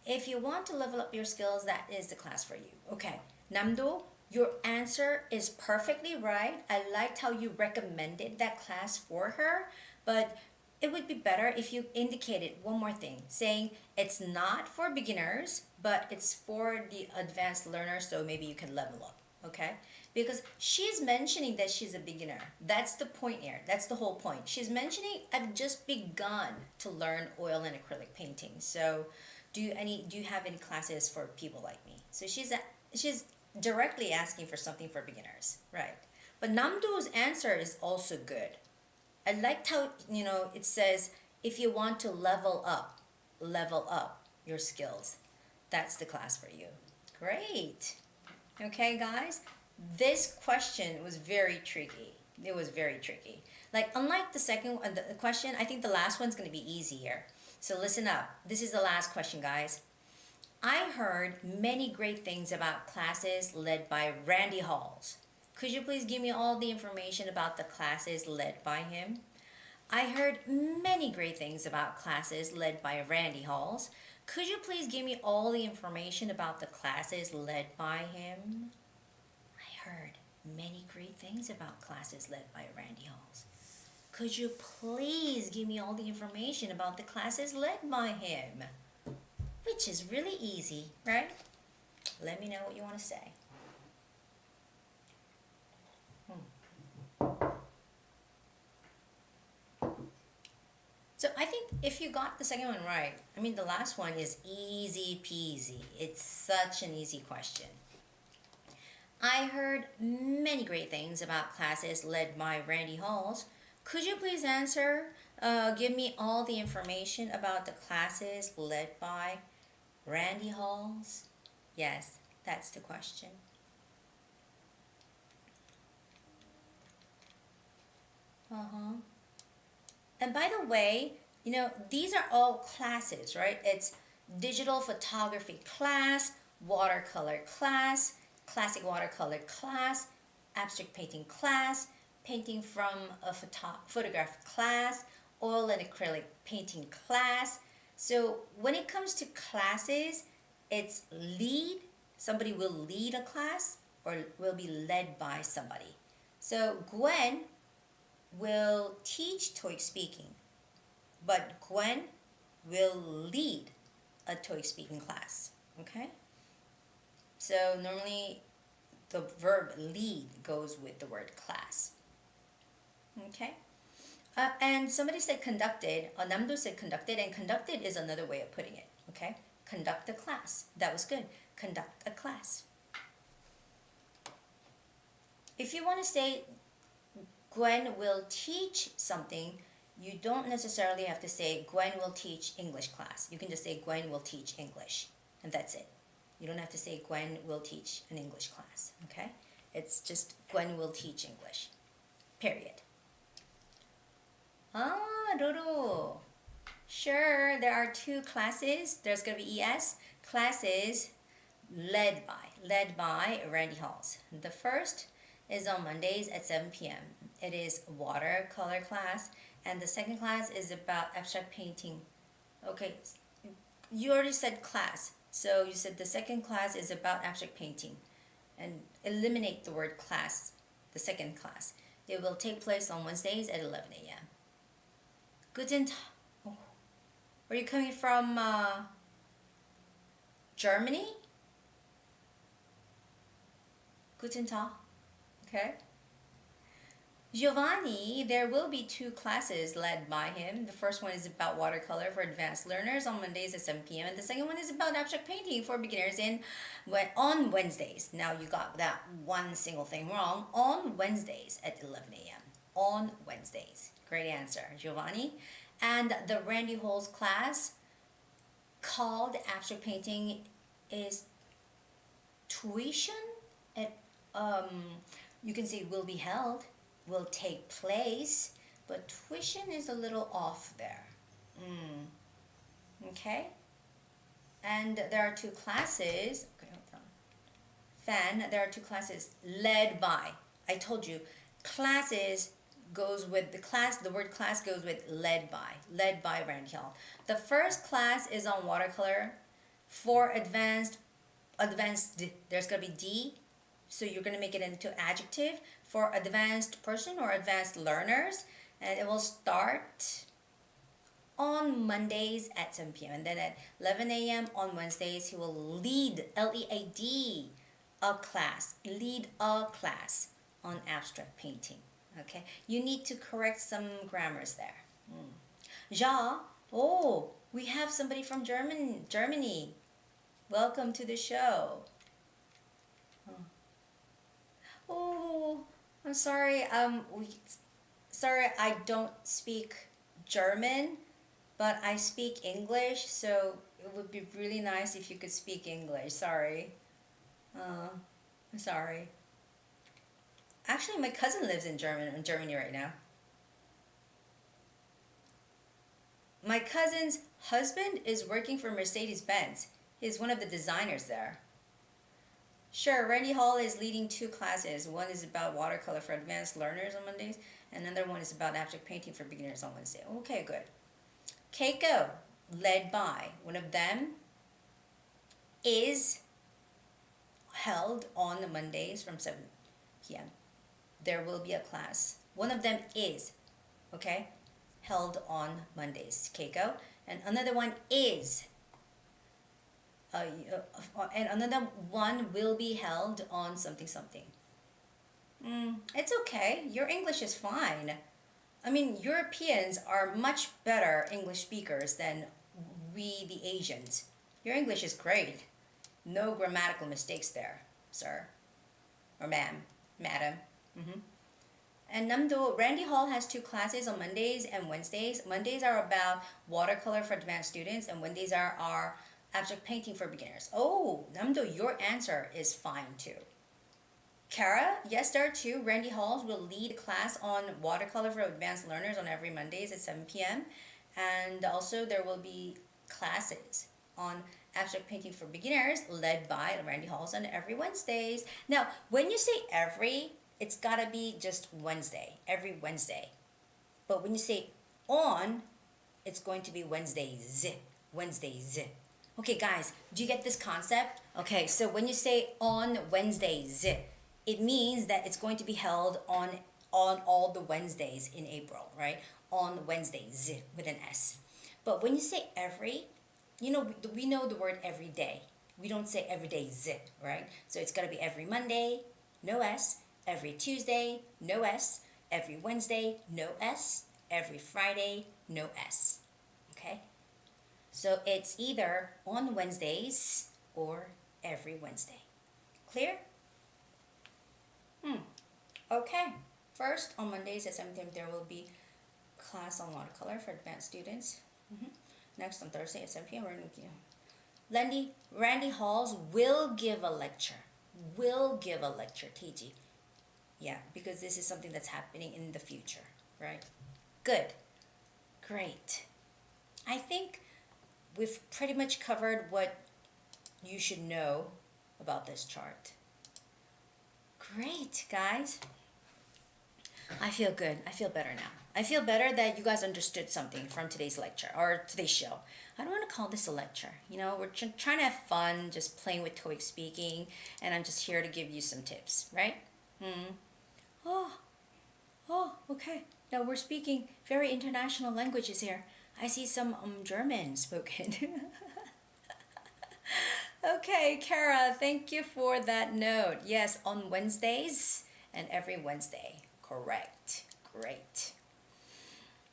If you want to level up your skills, that is the class for you. Okay, Namdo, your answer is perfectly right. I liked how you recommended that class for her, but it would be better if you indicated one more thing, saying it's not for beginners, but it's for the advanced learners, so maybe you can level up, okay? Because she's mentioning that she's a beginner. That's the point here. That's the whole point. She's mentioning I've just begun to learn oil and acrylic painting. So do you have any classes for people like me? So she's directly asking for something for beginners, right? But Namdo's answer is also good. I liked how, it says, if you want to level up your skills, that's the class for you. Great. Okay, guys, this question was very tricky. It was very tricky. Like, unlike the second one, the question, I think the last one's going to be easier. So listen up. This is the last question, guys. I heard many great things about classes led by Randy Halls. Could you please give me all the information about the classes led by him? I heard many great things about classes led by Randy Halls. Could you please give me all the information about the classes led by him? I heard many great things about classes led by Randy Halls. Could you please give me all the information about the classes led by him? Which is really easy, right? Let me know what you want to say. So I think if you got the second one right, the last one is easy peasy. It's such an easy question. I heard many great things about classes led by Randy Halls. Could you please give me all the information about the classes led by Randy Halls? Yes, that's the question. And by the way, these are all classes, right? It's digital photography class, watercolor class, classic watercolor class, abstract painting class, painting from a photograph class, oil and acrylic painting class. So when it comes to classes, it's lead. Somebody will lead a class or will be led by somebody. So Gwen will teach TOEIC speaking, but Gwen will lead a TOEIC speaking class, okay? So normally the verb lead goes with the word class, okay? And somebody said conducted, Namdo said conducted, and conducted is another way of putting it, okay? Conduct a class. That was good. Conduct a class. If you want to say Gwen will teach something, you don't necessarily have to say Gwen will teach English class. You can just say Gwen will teach English, and that's it. You don't have to say Gwen will teach an English class, okay? It's just Gwen will teach English, period. Ruru. Sure, there are two classes. There's going to be ES, classes led by Randy Halls. The first is on Mondays at 7 p.m. It is watercolor class, and the second class is about abstract painting. Okay, you already said class, so you said the second class is about abstract painting, and eliminate the word class, the second class. It will take place on Wednesdays at 11 a.m. Guten Tag. Oh. Are you coming from Germany? Guten Tag. Okay. Giovanni, there will be two classes led by him. The first one is about watercolor for advanced learners on Mondays at 7 p.m. And the second one is about abstract painting for beginners on Wednesdays. Now you got that one single thing wrong. On Wednesdays at 11 a.m. on Wednesdays. Great answer, Giovanni. And the Randy Hall's class called Abstract Painting is tuition. You can say will be held, will take place, but tuition is a little off there. Okay? And there are two classes. Okay, hold on. Fan, there are two classes led by. I told you, classes goes with the class, the word class goes with led by Randy Hall. The first class is on watercolor. For advanced, there's gonna be D, so you're gonna make it into adjective for advanced person or advanced learners, and it will start on Mondays at 7 p.m. and then at 11 a.m. on Wednesdays he will lead, L-E-A-D, lead a class on abstract painting. Okay, you need to correct some grammars there. Ja, oh, we have somebody from Germany. Welcome to the show. Oh, I'm sorry. Sorry, I don't speak German, but I speak English. So it would be really nice if you could speak English. Sorry. I'm sorry. Actually, my cousin lives in Germany right now. My cousin's husband is working for Mercedes-Benz. He's one of the designers there. Sure, Randy Hall is leading two classes. One is about watercolor for advanced learners on Mondays, and another one is about abstract painting for beginners on Wednesday. Okay, good. Keiko, led by. One of them is held on Mondays from 7 p.m. There will be a class. One of them is, okay, held on Mondays, Keiko. And another one is, and another one will be held on something. It's okay. Your English is fine. I mean, Europeans are much better English speakers than we, the Asians. Your English is great. No grammatical mistakes there, sir. Or ma'am, madam. And Namdo, Randy Hall has two classes on Mondays and Wednesdays. Mondays are about watercolor for advanced students, and Wednesdays are abstract painting for beginners. Oh, Namdo, your answer is fine too. Kara, yes, there are two. Randy Halls will lead a class on watercolor for advanced learners on every Mondays at 7 p.m. And also there will be classes on abstract painting for beginners led by Randy Halls on every Wednesdays. Now, when you say every, it's gotta be just Wednesday, every Wednesday. But when you say on, it's going to be Wednesdays. Okay, guys, do you get this concept? Okay, so when you say on Wednesdays, it means that it's going to be held on all the Wednesdays in April, right? On Wednesdays with an S. But when you say every, you know, we know the word every day. We don't say every day, right? So it's gotta be every Monday, no S. Every Tuesday, no S. Every Wednesday, no S. Every Friday, no S. Okay? So it's either on Wednesdays or every Wednesday. Clear? Okay. First, on Mondays at 7 p.m. there will be class on watercolor for advanced students. Next, on Thursday at 7 p.m. Randy Halls will give a lecture. TG. Yeah, because this is something that's happening in the future, right? Good. Great. I think we've pretty much covered what you should know about this chart. Great, guys. I feel good. I feel better now. I feel better that you guys understood something from today's lecture or today's show. I don't want to call this a lecture. You know, we're trying to have fun, just playing with TOEIC speaking, and I'm just here to give you some tips, right? Oh, okay. Now we're speaking very international languages here. I see some German spoken. Okay, Kara, thank you for that note. Yes, on Wednesdays and every Wednesday. Correct. Great.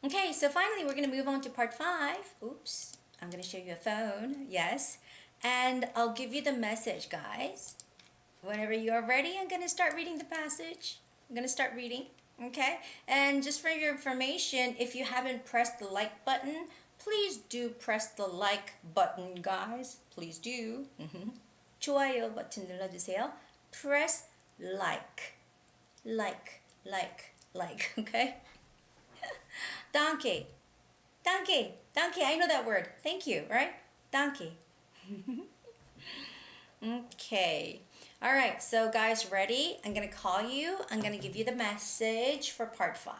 Okay, so finally we're going to move on to part 5. Oops, I'm going to show you a phone. Yes. And I'll give you the message, guys. Whenever you are ready, I'm going to start reading the passage. I'm going to start reading. Okay, and just for your information, if you haven't pressed the like button, please do press the like button, guys. Please do. 좋아요 버튼 눌러주세요. Press like. Okay? Donkey. I know that word. Thank you, right? Donkey. Okay. All right, so guys, ready? I'm going to call you. I'm going to give you the message for part 5.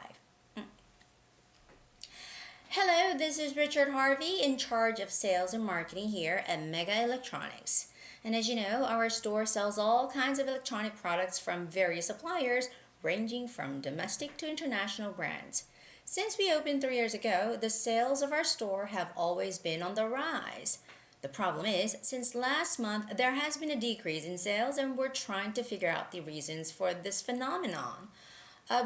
Hello, this is Richard Harvey, in charge of sales and marketing here at Mega Electronics. And as you know, our store sells all kinds of electronic products from various suppliers, ranging from domestic to international brands. Since we opened 3 years ago, the sales of our store have always been on the rise. The problem is, since last month, there has been a decrease in sales, and we're trying to figure out the reasons for this phenomenon.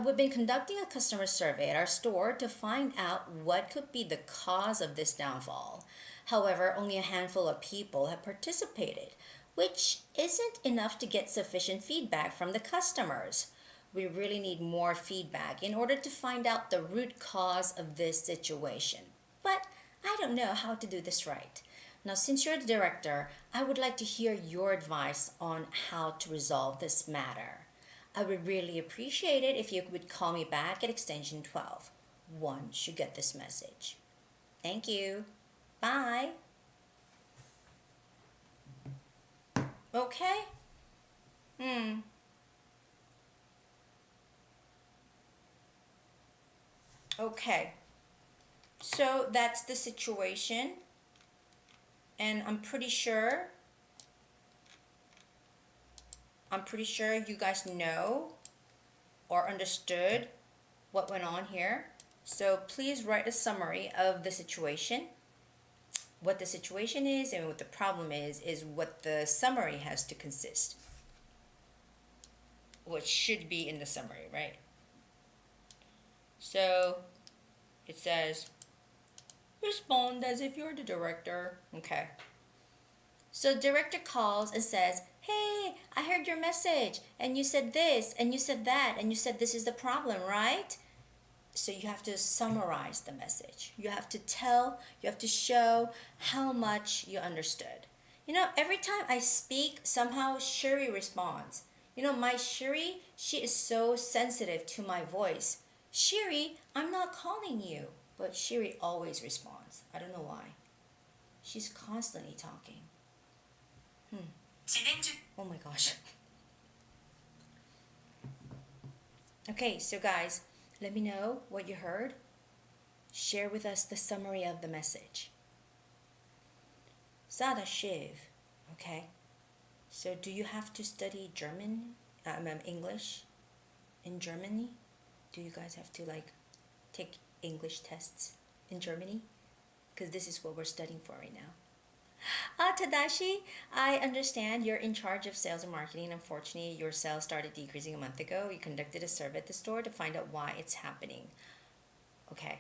We've been conducting a customer survey at our store to find out what could be the cause of this downfall. However, only a handful of people have participated, which isn't enough to get sufficient feedback from the customers. We really need more feedback in order to find out the root cause of this situation. But I don't know how to do this right. Now, since you're the director, I would like to hear your advice on how to resolve this matter. I would really appreciate it if you would call me back at extension 12 once you get this message. Thank you. Bye. Okay? Okay. So that's the situation. And I'm pretty sure you guys know or understood what went on here. So please write a summary of the situation. What the situation is and what the problem is what the summary has to consist. What should be in the summary, right? So it says, respond as if you're the director. Okay. So director calls and says, hey, I heard your message, and you said this, and you said that, and you said this is the problem, right? So you have to summarize the message. You have to show how much you understood. You know, every time I speak, somehow Shiri responds. You know, my Shiri, she is so sensitive to my voice. Shiri, I'm not calling you. But Shiri always responds. I don't know why. She's constantly talking. Oh my gosh. Okay, so guys, let me know what you heard. Share with us the summary of the message. Sada Shiv. Okay. So do you have to study English in Germany? Do you guys have to take English tests in Germany? Because this is what we're studying for right now. Tadashi, I understand you're in charge of sales and marketing. Unfortunately, your sales started decreasing a month ago. You conducted a survey at the store to find out why it's happening. Okay.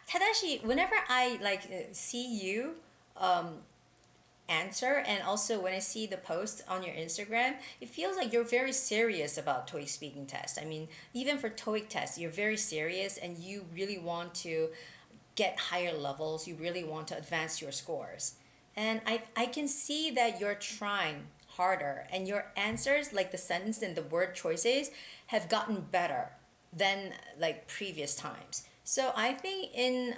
Tadashi, whenever I see you answer, and also when I see the post on your Instagram, it feels like you're very serious about TOEIC speaking test. I mean, even for TOEIC tests, you're very serious and you really want to get higher levels. You really want to advance your scores. And I can see that you're trying harder, and your answers, like the sentence and the word choices, have gotten better than previous times. So I think in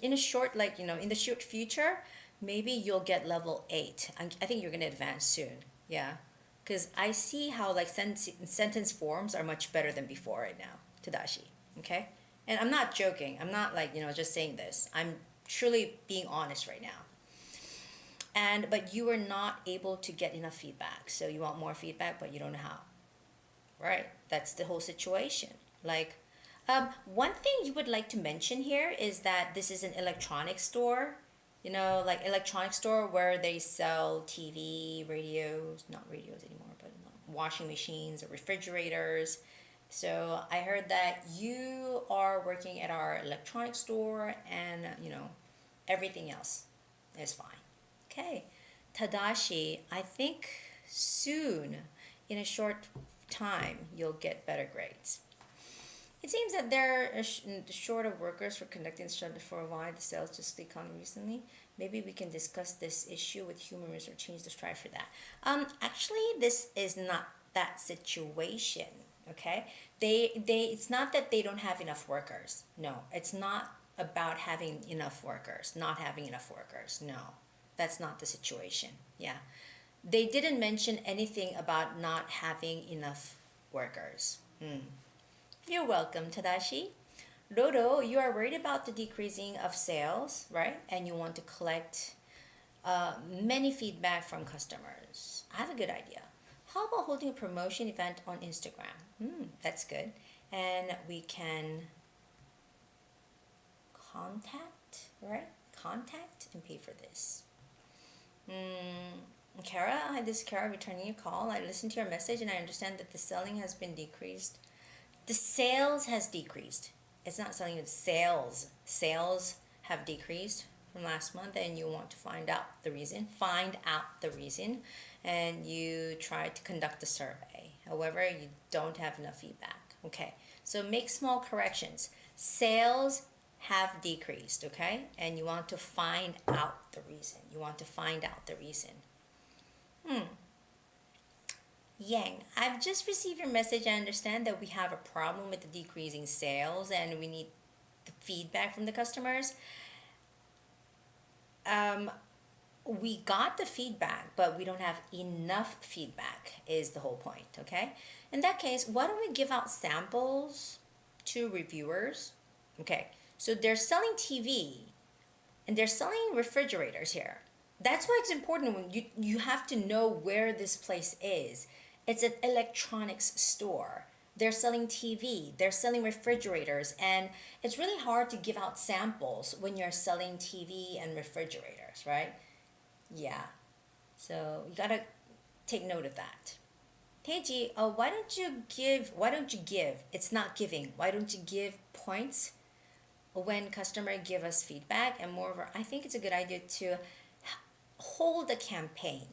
a short, in the short future, maybe you'll get level 8. I think you're going to advance soon. Yeah. Because I see how sentence forms are much better than before right now, Tadashi. Okay? And I'm not joking. I'm not just saying this. I'm truly being honest right now. But you were not able to get enough feedback. So you want more feedback, but you don't know how. Right? That's the whole situation. One thing you would like to mention here is that this is an electronics store. You know, electronic store where they sell TV, radios, not radios anymore, but washing machines or refrigerators. So I heard that you are working at our electronic store, and everything else is fine. Okay. Tadashi, I think soon, in a short time, you'll get better grades. It seems that there are short of workers for conducting study for a while. The sales just declined recently. Maybe we can discuss this issue with human resource or change the strive for that. Actually, this is not that situation. Okay, it's not that they don't have enough workers. No, it's not about having enough workers, not having enough workers. No, that's not the situation. Yeah, they didn't mention anything about not having enough workers. You're welcome, Tadashi. Dodo, you are worried about the decreasing of sales, right? And you want to collect many feedback from customers. I have a good idea. How about holding a promotion event on Instagram? That's good. And we can contact, right? Contact and pay for this. Kara, hi, this is Kara returning your call. I listened to your message and I understand that the selling has been decreased. The sales has decreased. It's not selling, it's sales. Sales have decreased from last month and you want to find out the reason. Find out the reason. And you try to conduct a survey. However, you don't have enough feedback. Okay, so make small corrections. Sales have decreased, okay? And you want to find out the reason. You want to find out the reason. Yang, I've just received your message. I understand that we have a problem with the decreasing sales and we need the feedback from the customers. We got the feedback, but we don't have enough feedback is the whole point, okay? In that case, why don't we give out samples to reviewers? Okay, so they're selling TV and they're selling refrigerators here. That's why it's important when you have to know where this place is. It's an electronics store. They're selling TV, they're selling refrigerators, and it's really hard to give out samples when you're selling TV and refrigerators, right? Yeah, so you gotta take note of that. Teiji, why don't you give, it's not giving, why don't you give points when customer give us feedback? And moreover, I think it's a good idea to hold a campaign,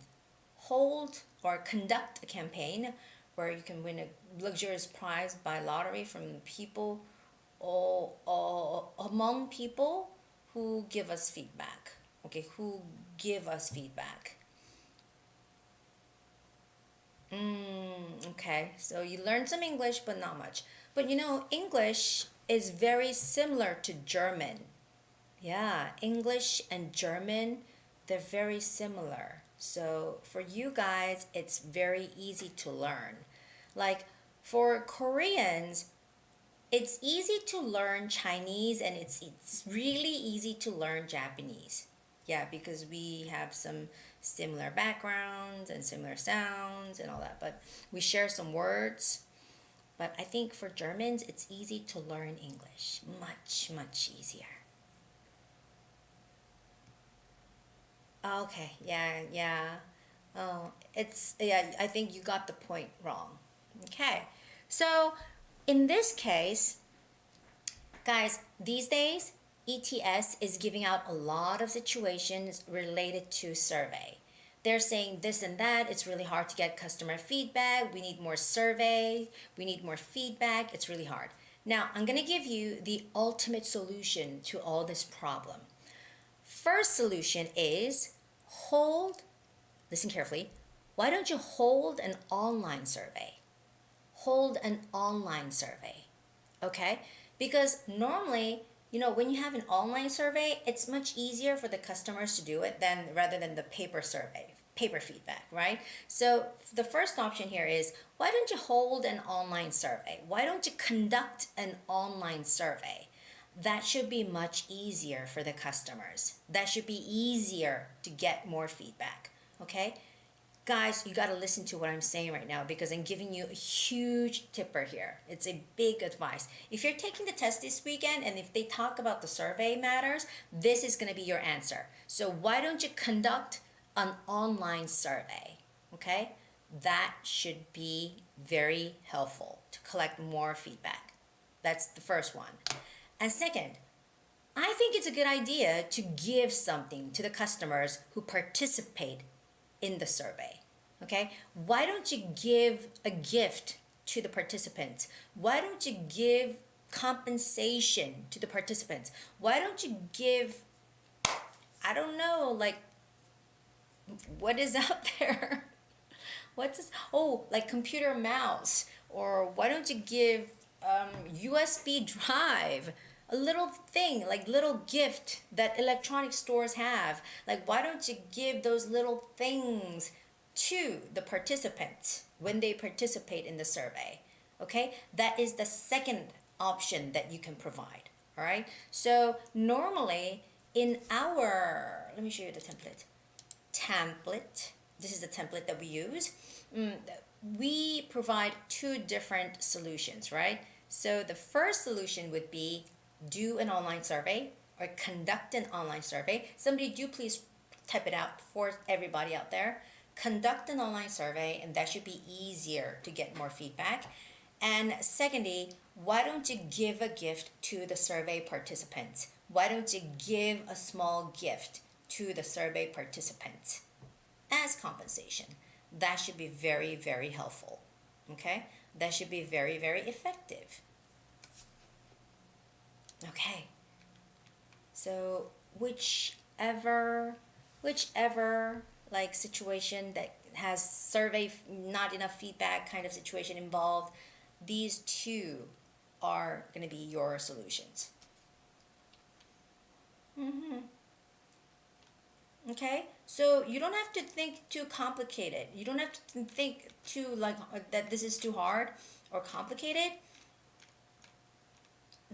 hold or conduct a campaign where you can win a luxurious prize by lottery from people or among people who give us feedback. Okay, who give us feedback. Okay, so you learned some English, but not much. But you know, English is very similar to German. Yeah, English and German, they're very similar. So for you guys, it's very easy to learn. Like for Koreans, it's easy to learn Chinese and it's really easy to learn Japanese. Yeah, because we have some similar backgrounds and similar sounds and all that, but we share some words. But I think for Germans, it's easy to learn English. Much, much easier. Okay, yeah. Oh, I think you got the point wrong. Okay, so in this case, guys, these days, ETS is giving out a lot of situations related to survey. They're saying this and that, it's really hard to get customer feedback, we need more survey, we need more feedback, it's really hard. Now, I'm gonna give you the ultimate solution to all this problem. First solution is listen carefully, why don't you hold an online survey? Hold an online survey, okay? Because normally, you know, when you have an online survey, it's much easier for the customers to do it rather than the paper survey, paper feedback, right? So the first option here is, why don't you hold an online survey? Why don't you conduct an online survey? That should be much easier for the customers. That should be easier to get more feedback, okay? Guys, you gotta listen to what I'm saying right now because I'm giving you a huge tipper here. It's a big advice. If you're taking the test this weekend and if they talk about the survey matters, this is gonna be your answer. So why don't you conduct an online survey, okay? That should be very helpful to collect more feedback. That's the first one. And second, I think it's a good idea to give something to the customers who participate in the survey, okay? Why don't you give a gift to the participants? Why don't you give compensation to the participants. Why don't you give, I don't know, like, what is out there? What's this? Oh, like computer mouse. Or why don't you give USB drive? A little thing, like little gift that electronic stores have. Like, why don't you give those little things to the participants when they participate in the survey? Okay, that is the second option that you can provide. All right, so normally in our, let me show you the template. This is the template that we use. We provide two different solutions, right? So the first solution would be do an online survey or conduct an online survey. Somebody do please type it out for everybody out there. Conduct an online survey, and that should be easier to get more feedback. And secondly, why don't you give a gift to the survey participants? Why don't you give a small gift to the survey participants as compensation? That should be very, very helpful. Okay? That should be very, very effective. Okay, so whichever like situation that has survey, not enough feedback kind of situation involved, these two are going to be your solutions. Okay, so you don't have to think too complicated. You don't have to think too like that this is too hard or complicated.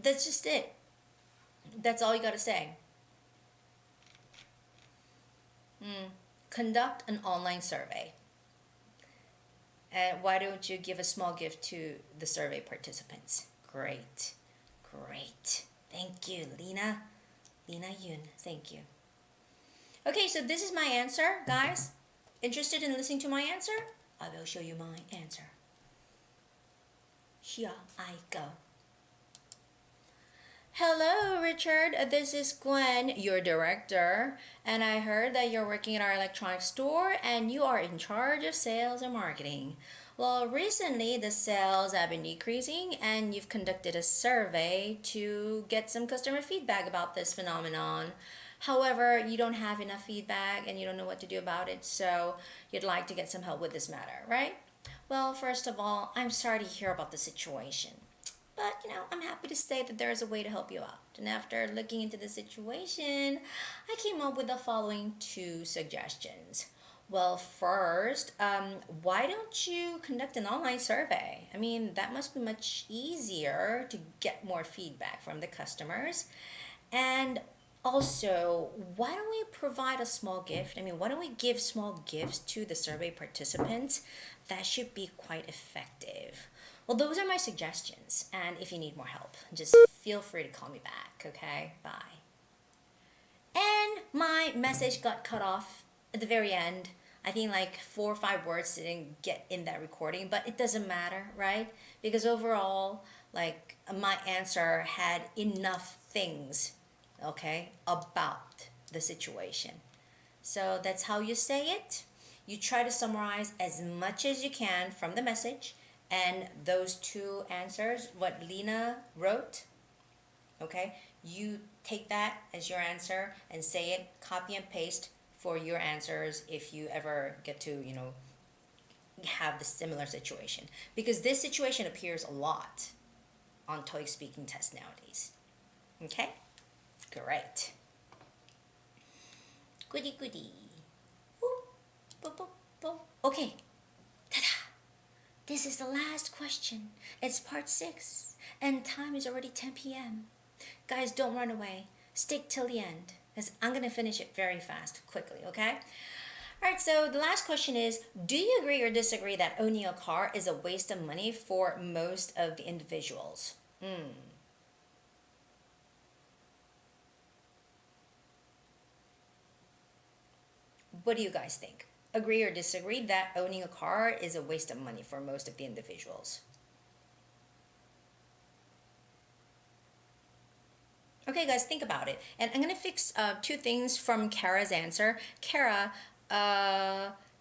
That's just it. That's all you gotta say. Conduct an online survey. And why don't you give a small gift to the survey participants? Great. Great. Thank you, Lena. Lena Yun. Thank you. Okay, so this is my answer, guys. Interested in listening to my answer? I will show you my answer. Here I go. Hello, Richard. This is Gwen, your director, and I heard that you're working at our electronics store and you are in charge of sales and marketing. Well, recently the sales have been decreasing and you've conducted a survey to get some customer feedback about this phenomenon. However, you don't have enough feedback and you don't know what to do about it, so you'd like to get some help with this matter, right? Well, first of all, I'm sorry to hear about the situation. But, I'm happy to say that there is a way to help you out. And after looking into the situation, I came up with the following two suggestions. Well, first, why don't you conduct an online survey? I mean, that must be much easier to get more feedback from the customers. And also, why don't we provide a small gift? I mean, why don't we give small gifts to the survey participants? That should be quite effective. Well, those are my suggestions, and if you need more help, just feel free to call me back, okay? Bye. And my message got cut off at the very end. I think like 4 or 5 words didn't get in that recording, but it doesn't matter, right? Because overall, like, my answer had enough things, okay, about the situation. So that's how you say it. You try to summarize as much as you can from the message. And those two answers, what Lena wrote, okay, you take that as your answer and say it, copy and paste for your answers if you ever get to, have the similar situation. Because this situation appears a lot on TOEIC speaking tests nowadays. Okay? Great. Goody goody. Okay. Ta-da! This is the last question. It's part 6, and time is already 10 p.m. Guys, don't run away. Stick till the end, because I'm going to finish it very fast, quickly, okay? Alright, so the last question is, do you agree or disagree that owning a car is a waste of money for most of the individuals? What do you guys think? Agree or disagree that owning a car is a waste of money for most of the individuals? Okay, guys, think about it. And I'm going to fix 2 things from Kara's answer. Kara,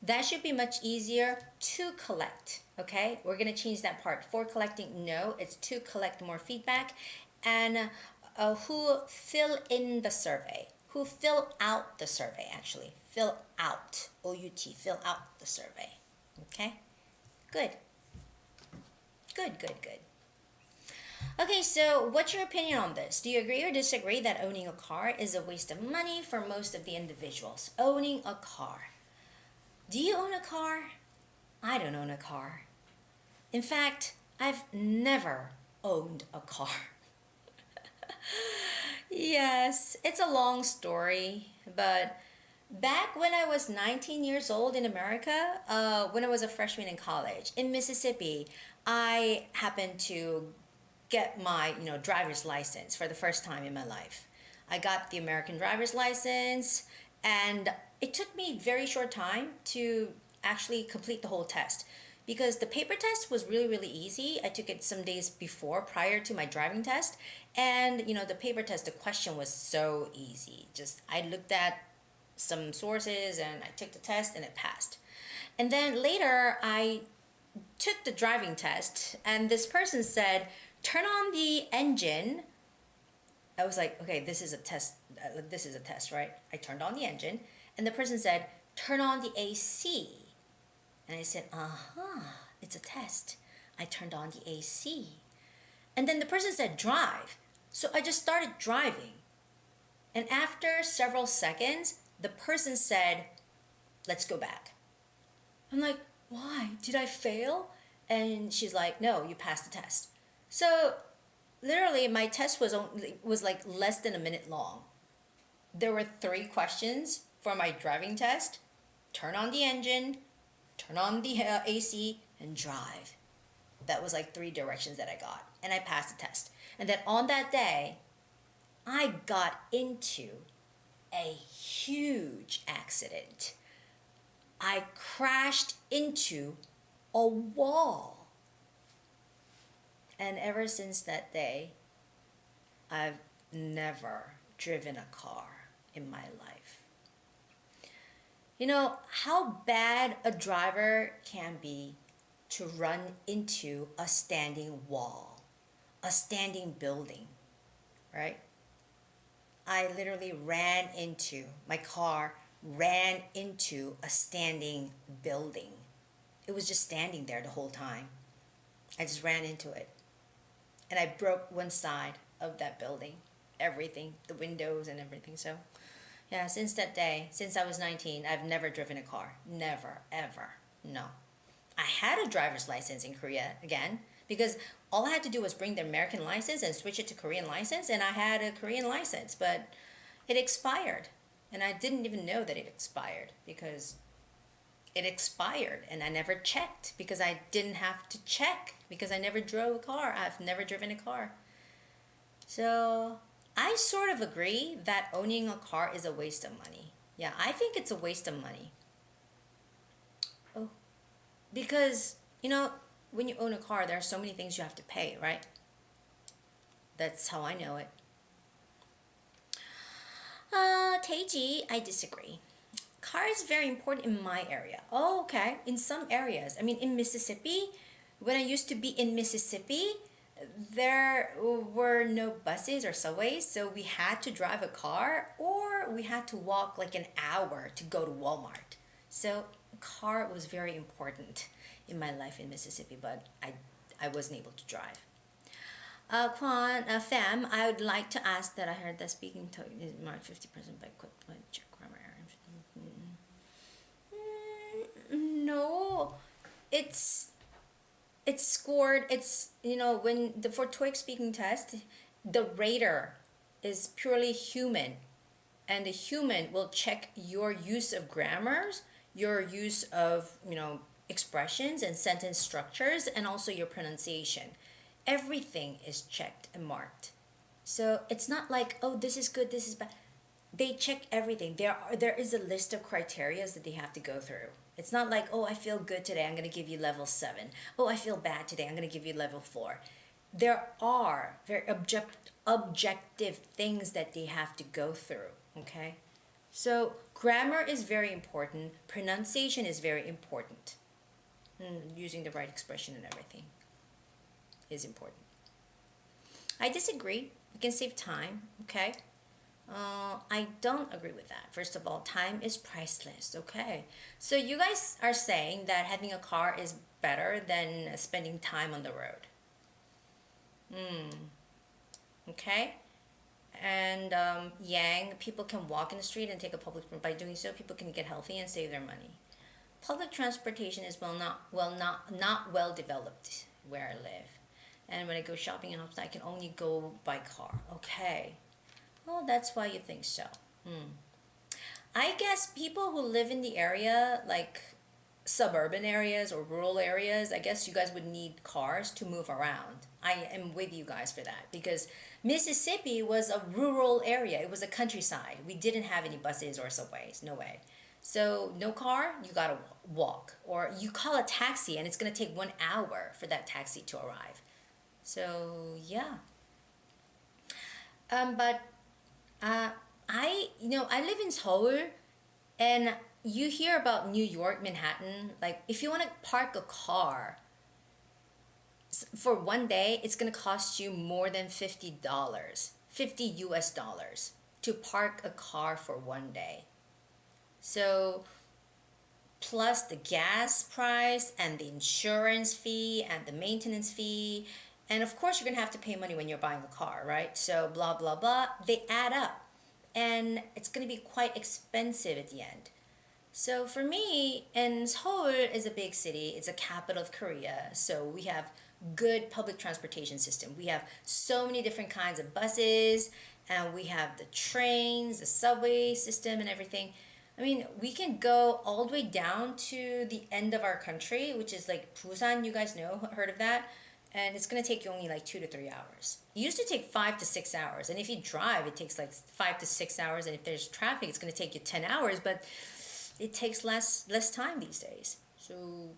that should be much easier to collect, okay? We're gonna change that part. For collecting, no, it's to collect more feedback. And who fill in the survey, who fill out the survey actually. Fill out, O-U-T, fill out the survey, okay? Good. Good, good, good. Okay, so what's your opinion on this? Do you agree or disagree that owning a car is a waste of money for most of the individuals? Owning a car. Do you own a car? I don't own a car. In fact, I've never owned a car. Yes, it's a long story, but back when I was 19 years old in America, when I was a freshman in college, in Mississippi, I happened to get my driver's license for the first time in my life. I got the American driver's license, and it took me a very short time to actually complete the whole test because the paper test was really, really easy. I took it some days prior to my driving test, and the paper test, the question was so easy. Just I looked at some sources and I took the test and it passed. And then later I took the driving test and this person said, turn on the engine. I was like, okay, this is a test, right? I turned on the engine and the person said, turn on the AC. And I said, it's a test. I turned on the AC. And then the person said, drive. So I just started driving. And after several seconds, the person said, let's go back. I'm like, why? Did I fail? And she's like, no, you passed the test. So literally my test was like less than a minute long. There were 3 questions for my driving test. Turn on the engine, turn on the AC, and drive. That was like 3 directions that I got. And I passed the test. And then on that day, I got into a huge accident. I crashed into a wall. And ever since that day, I've never driven a car in my life. You know how bad a driver can be to run into a standing wall, a standing building, right? I literally my car ran into a standing building. It was just standing there the whole time. I just ran into it. And I broke one side of that building, everything, the windows and everything. So yeah, since that day, since I was 19, I've never driven a car. Never, ever, no. I had a driver's license in Korea again, because all I had to do was bring the American license and switch it to Korean license, and I had a Korean license, but it expired. And I didn't even know that it expired because it expired and I never checked because I didn't have to check because I never drove a car. I've never driven a car. So I sort of agree that owning a car is a waste of money. Yeah, I think it's a waste of money. Oh, because, when you own a car, there are so many things you have to pay, right? That's how I know it. Taiji, I disagree. Car is very important in my area. Oh, okay. In some areas. I mean, in Mississippi, when I used to be in Mississippi, there were no buses or subways, so we had to drive a car or we had to walk like an hour to go to Walmart. So car was very important in my life in Mississippi, but I wasn't able to drive. Fam, I would like to ask that I heard that speaking TOEIC is marked 50% by quick check grammar error. No, it's scored. It's for TOEIC speaking test, the rater is purely human, and the human will check your use of grammars, your use of expressions and sentence structures, and also your pronunciation. Everything is checked and marked. So it's not like, oh, this is good, this is bad. They check everything. There is a list of criteria that they have to go through. It's not like, oh, I feel good today, I'm going to give you level 7. Oh, I feel bad today, I'm going to give you level 4. There are very objective things that they have to go through, okay? So grammar is very important. Pronunciation is very important. Using the right expression and everything is important. I disagree. We can save time, okay? I don't agree with that. First of all, time is priceless, okay? So you guys are saying that having a car is better than spending time on the road. Okay? And Yang, people can walk in the street and take a public transport. By doing so, people can get healthy and save their money. Public transportation is not well developed where I live. And when I go shopping and I can only go by car. Okay. Well, that's why you think so. I guess people who live in the area, like suburban areas or rural areas, I guess you guys would need cars to move around. I am with you guys for that because Mississippi was a rural area. It was a countryside. We didn't have any buses or subways. No way. So no car, you gotta walk. Or you call a taxi and it's gonna take 1 hour for that taxi to arrive. So yeah. But I live in Seoul, and you hear about New York, Manhattan. Like if you want to park a car for 1 day, it's gonna cost you more than $50, $50 to park a car for 1 day. So plus the gas price and the insurance fee and the maintenance fee. And of course, you're gonna have to pay money when you're buying a car, right? So blah, blah, blah, they add up. And it's gonna be quite expensive at the end. So for me, and Seoul is a big city, it's a capital of Korea. So we have good public transportation system. We have so many different kinds of buses, and we have the trains, the subway system and everything. I mean, we can go all the way down to the end of our country, which is like Busan, you guys know, heard of that? And it's gonna take you only like 2 to 3 hours. It used to take 5 to 6 hours. And if you drive, it takes like 5 to 6 hours. And if there's traffic, it's gonna take you 10 hours, but it takes less time these days. So,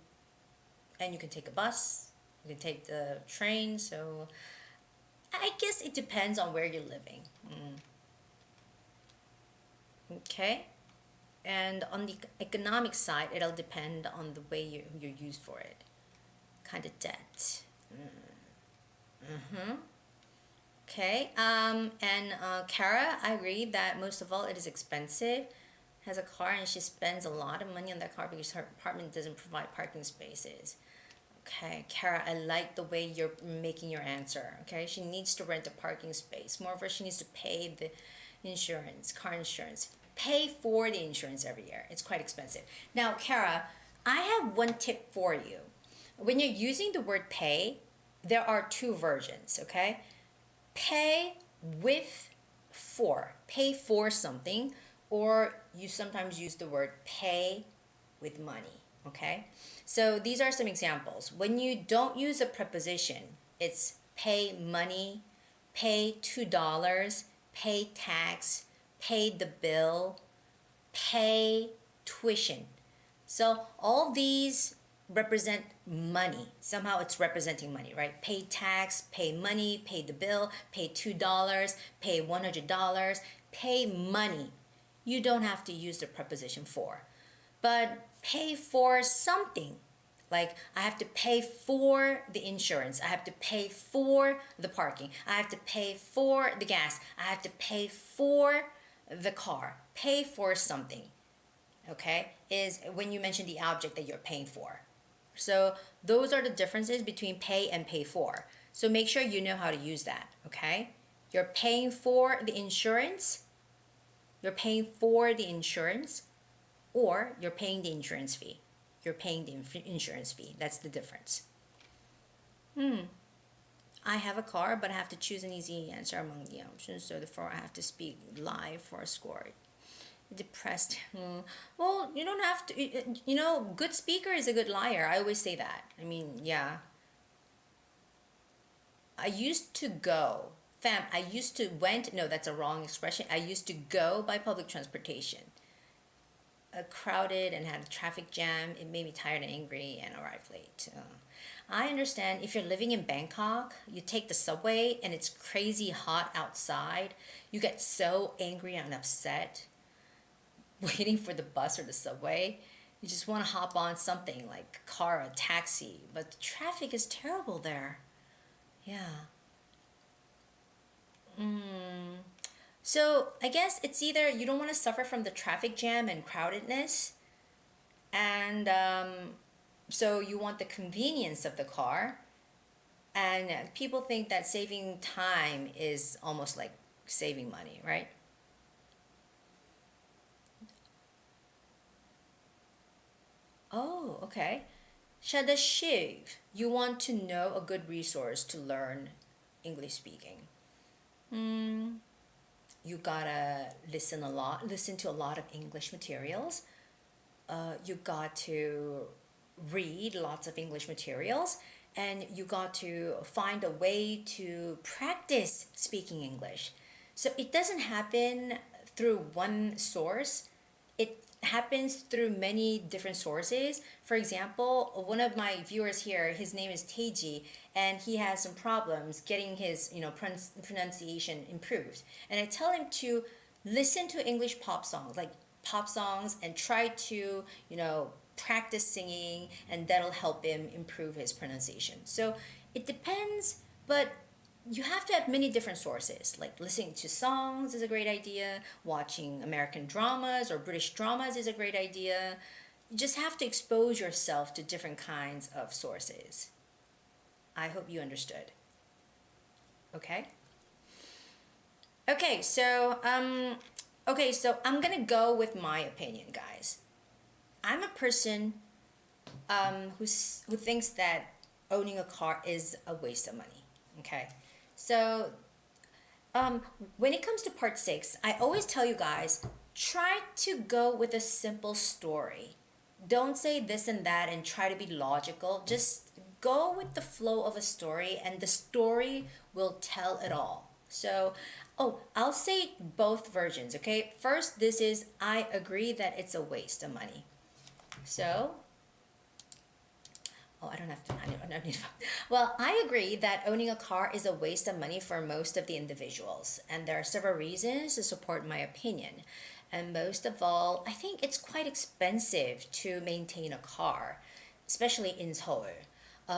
and you can take a bus, you can take the train. So I guess it depends on where you're living. Okay. And on the economic side, it'll depend on the way you're used for it. Kind of debt. Okay. And Kara, I agree that most of all it is expensive. Has a car and she spends a lot of money on that car because her apartment doesn't provide parking spaces. Okay, Kara, I like the way you're making your answer. Okay, she needs to rent a parking space. Moreover, she needs to pay the insurance, car insurance. Pay for the insurance every year. It's quite expensive. Now, Kara, I have one tip for you. When you're using the word pay, there are 2 versions, okay? Pay with for. Pay for something, or you sometimes use the word pay with money, okay? So these are some examples. When you don't use a preposition, it's pay money, pay $2, pay tax, pay the bill, pay tuition. So all these represent money. Somehow it's representing money, right? Pay tax, pay money, pay the bill, pay $2, pay $100, pay money. You don't have to use the preposition for. But pay for something. Like I have to pay for the insurance. I have to pay for the parking. I have to pay for the gas. I have to pay for the car. Pay for something, okay, is when you mention the object that you're paying for. So those are the differences between pay and pay for. So make sure you know how to use that, okay? You're paying for the insurance. You're paying for the insurance, or you're paying the insurance fee. You're paying the insurance fee. That's the difference. I have a car, but I have to choose an easy answer among the options. So therefore, I have to speak live for a score. Depressed. Well, you don't have to. Good speaker is a good liar. I always say that. I mean, yeah. I used to go. No, that's a wrong expression. I used to go by public transportation. Crowded and had a traffic jam. It made me tired and angry and arrived late. I understand if you're living in Bangkok, you take the subway and it's crazy hot outside. You get so angry and upset. waiting for the bus or the subway. You just want to hop on something like a car, a taxi, but the traffic is terrible there. Yeah. So I guess it's either you don't want to suffer from the traffic jam and crowdedness, and so you want the convenience of the car, and people think that saving time is almost like saving money, right? Oh, okay. Shadashiv, you want to know a good resource to learn English speaking. You gotta listen to a lot of English materials. You got to read lots of English materials, and you got to find a way to practice speaking English. So it doesn't happen through one source. It happens through many different sources. For example, one of my viewers here, his name is Teji, and he has some problems getting his pronunciation improved. And I tell him to listen to English pop songs, like pop songs, and try to practice singing, and that'll help him improve his pronunciation. So it depends, but you have to have many different sources. Like listening to songs is a great idea, watching American dramas or British dramas is a great idea. You just have to expose yourself to different kinds of sources. I hope you understood. Okay? Okay, so I'm gonna go with my opinion, guys. I'm a person who thinks that owning a car is a waste of money. Okay, so when it comes to part 6, I always tell you guys, try to go with a simple story. Don't say this and that and try to be logical. Just go with the flow of a story, and the story will tell it all. So, I'll say both versions, okay? First, this is, I agree that it's a waste of money. So, I don't have to. I don't need to. Well, I agree that owning a car is a waste of money for most of the individuals, and there are several reasons to support my opinion. And most of all, I think it's quite expensive to maintain a car, especially in Seoul.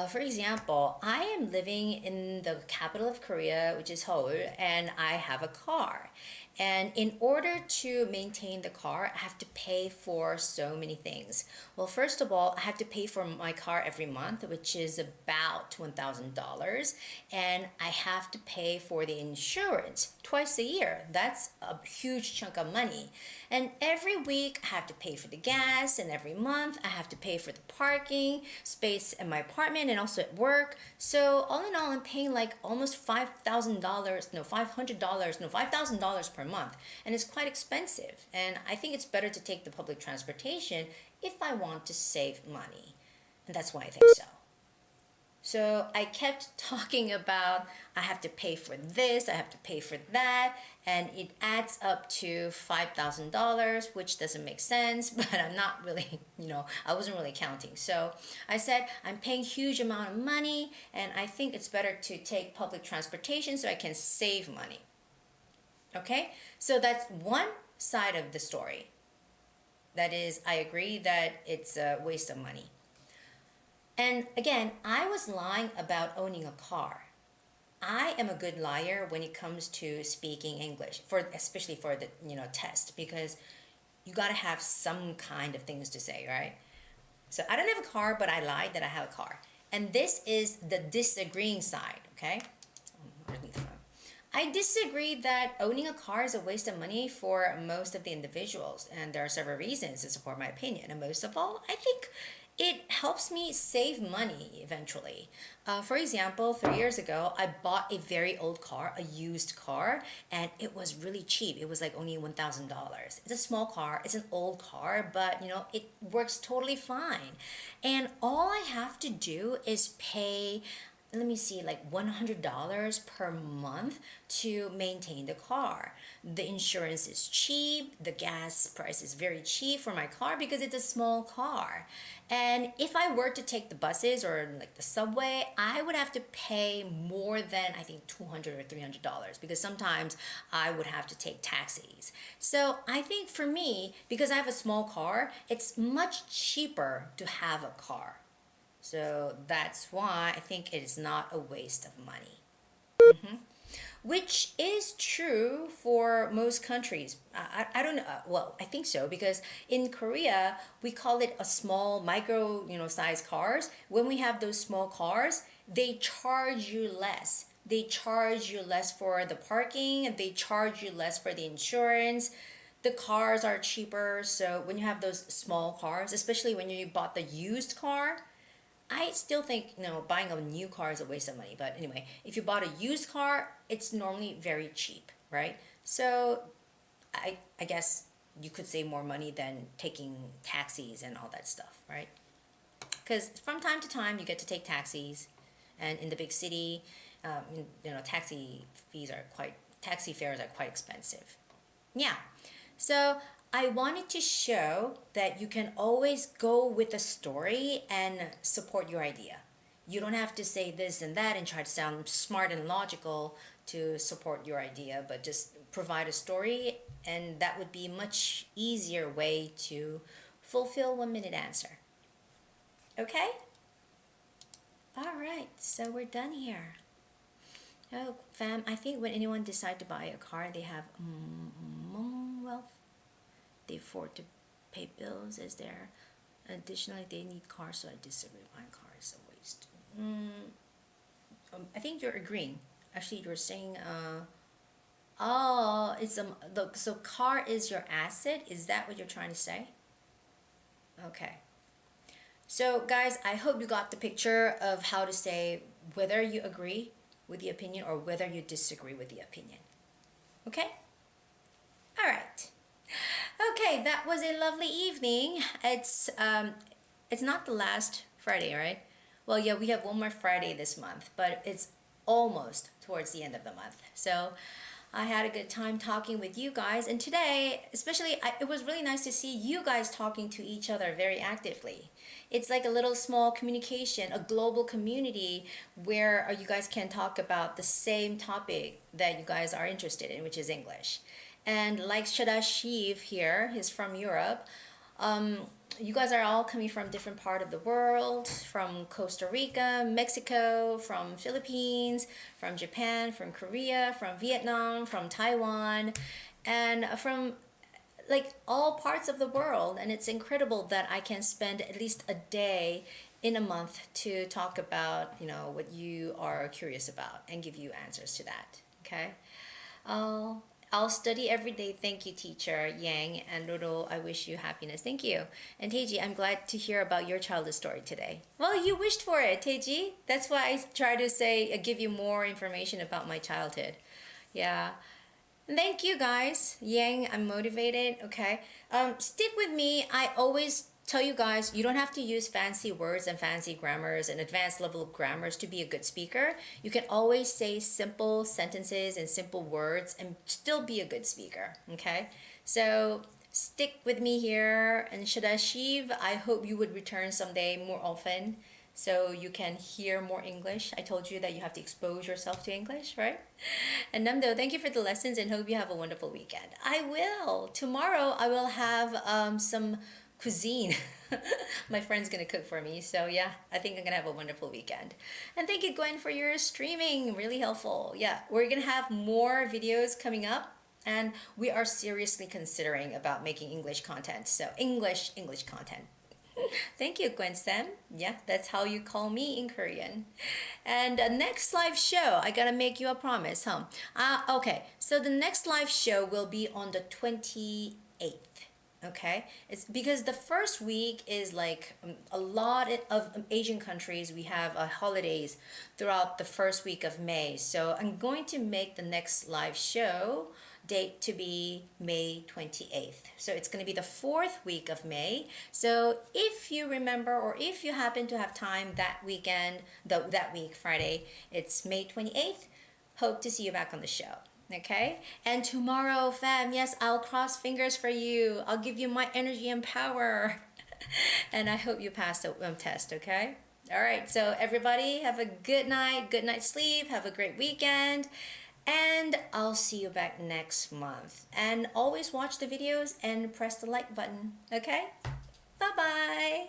For example, I am living in the capital of Korea, which is Seoul, and I have a car. And in order to maintain the car, I have to pay for so many things. Well, first of all, I have to pay for my car every month, which is about $1,000. And I have to pay for the insurance twice a year. That's a huge chunk of money. And every week, I have to pay for the gas. And every month, I have to pay for the parking space in my apartment and also at work. So all in all, I'm paying like almost $5,000 per month, and it's quite expensive. And I think it's better to take the public transportation if I want to save money, and that's why I think so. So I kept talking about I have to pay for this, I have to pay for that, and it adds up to $5,000, which doesn't make sense, but I'm not really, I wasn't really counting. So I said I'm paying huge amount of money, and I think it's better to take public transportation so I can save money. Okay, so that's one side of the story. That is, I agree that it's a waste of money. And again, I was lying about owning a car. I am a good liar when it comes to speaking English, especially for the test, because you gotta have some kind of things to say, right? So I don't have a car, but I lied that I have a car. And this is the disagreeing side, okay? I disagree that owning a car is a waste of money for most of the individuals, and there are several reasons to support my opinion. And most of all, I think it helps me save money eventually. For example, 3 years ago, I bought a very old car, a used car, and it was really cheap. It was like only $1,000. It's a small car, it's an old car, but it works totally fine. And all I have to do is pay let me see, like $100 per month to maintain the car. The insurance is cheap, the gas price is very cheap for my car because it's a small car. And if I were to take the buses or like the subway, I would have to pay more than I think $200 or $300 because sometimes I would have to take taxis. So I think for me, because I have a small car, it's much cheaper to have a car. So that's why I think it is not a waste of money. Which is true for most countries. I don't know. Well, I think so because in Korea we call it a small micro, size cars. When we have those small cars, they charge you less. They charge you less for the parking, and they charge you less for the insurance. The cars are cheaper. So when you have those small cars, especially when you bought the used car, I still think buying a new car is a waste of money. But anyway, if you bought a used car, it's normally very cheap, right? So I guess you could save more money than taking taxis and all that stuff, right? Because from time to time you get to take taxis, and in the big city, taxi fares are quite expensive. Yeah. So I wanted to show that you can always go with a story and support your idea. You don't have to say this and that and try to sound smart and logical to support your idea, but just provide a story, and that would be a much easier way to fulfill 1 minute answer. Okay? All right, so we're done here. Oh, fam, I think when anyone decides to buy a car, they have wealth. They afford to pay bills as there. Additionally, they need cars, so I disagree. Buying car is a waste. I think you're agreeing. Actually, you're saying, so car is your asset. Is that what you're trying to say? Okay. So guys, I hope you got the picture of how to say whether you agree with the opinion or whether you disagree with the opinion. Okay? All right. Okay, that was a lovely evening. It's not the last Friday, right? Well, yeah, we have one more Friday this month, but it's almost towards the end of the month. So I had a good time talking with you guys, and today, especially, it was really nice to see you guys talking to each other very actively. It's like a little small communication, a global community where you guys can talk about the same topic that you guys are interested in, which is English. And like Shadashiv here, he's from Europe. You guys are all coming from different part of the world, from Costa Rica, Mexico, from Philippines, from Japan, from Korea, from Vietnam, from Taiwan, and from like all parts of the world. And it's incredible that I can spend at least a day in a month to talk about, what you are curious about and give you answers to that. Okay. I'll study every day. Thank you, teacher Yang. And Roro, I wish you happiness. Thank you. And Teji, I'm glad to hear about your childhood story today. Well, you wished for it, Teji. That's why I try to give you more information about my childhood. Yeah. Thank you, guys. Yang, I'm motivated. Okay. Stick with me. I always tell you guys, you don't have to use fancy words and fancy grammars and advanced level of grammars to be a good speaker. You can always say simple sentences and simple words and still be a good speaker, okay? So stick with me here. And Shadashiv, I hope you would return someday more often so you can hear more English. I told you that you have to expose yourself to English, right? And Namdo, thank you for the lessons and hope you have a wonderful weekend. I will. Tomorrow I will have some cuisine. My friend's gonna cook for me, so yeah, I think I'm gonna have a wonderful weekend. And thank you, Gwen, for your streaming. Really helpful. Yeah, we're gonna have more videos coming up, and we are seriously considering about making English content. So English content. Thank you, Gwen Sam. Yeah, that's how you call me in Korean. And next live show, I gotta make you a promise, huh? Okay, so the next live show will be on the 28th. Okay, it's because the first week is like a lot of Asian countries, we have holidays throughout the first week of May. So I'm going to make the next live show date to be May 28th. So it's going to be the 4th week of May. So if you remember, or if you happen to have time that weekend, that week, Friday, it's May 28th. Hope to see you back on the show. Okay? And tomorrow, fam, yes, I'll cross fingers for you. I'll give you my energy and power. And I hope you pass the test, okay? All right, so everybody have a good night's sleep, have a great weekend, and I'll see you back next month. And always watch the videos and press the like button, okay? Bye-bye.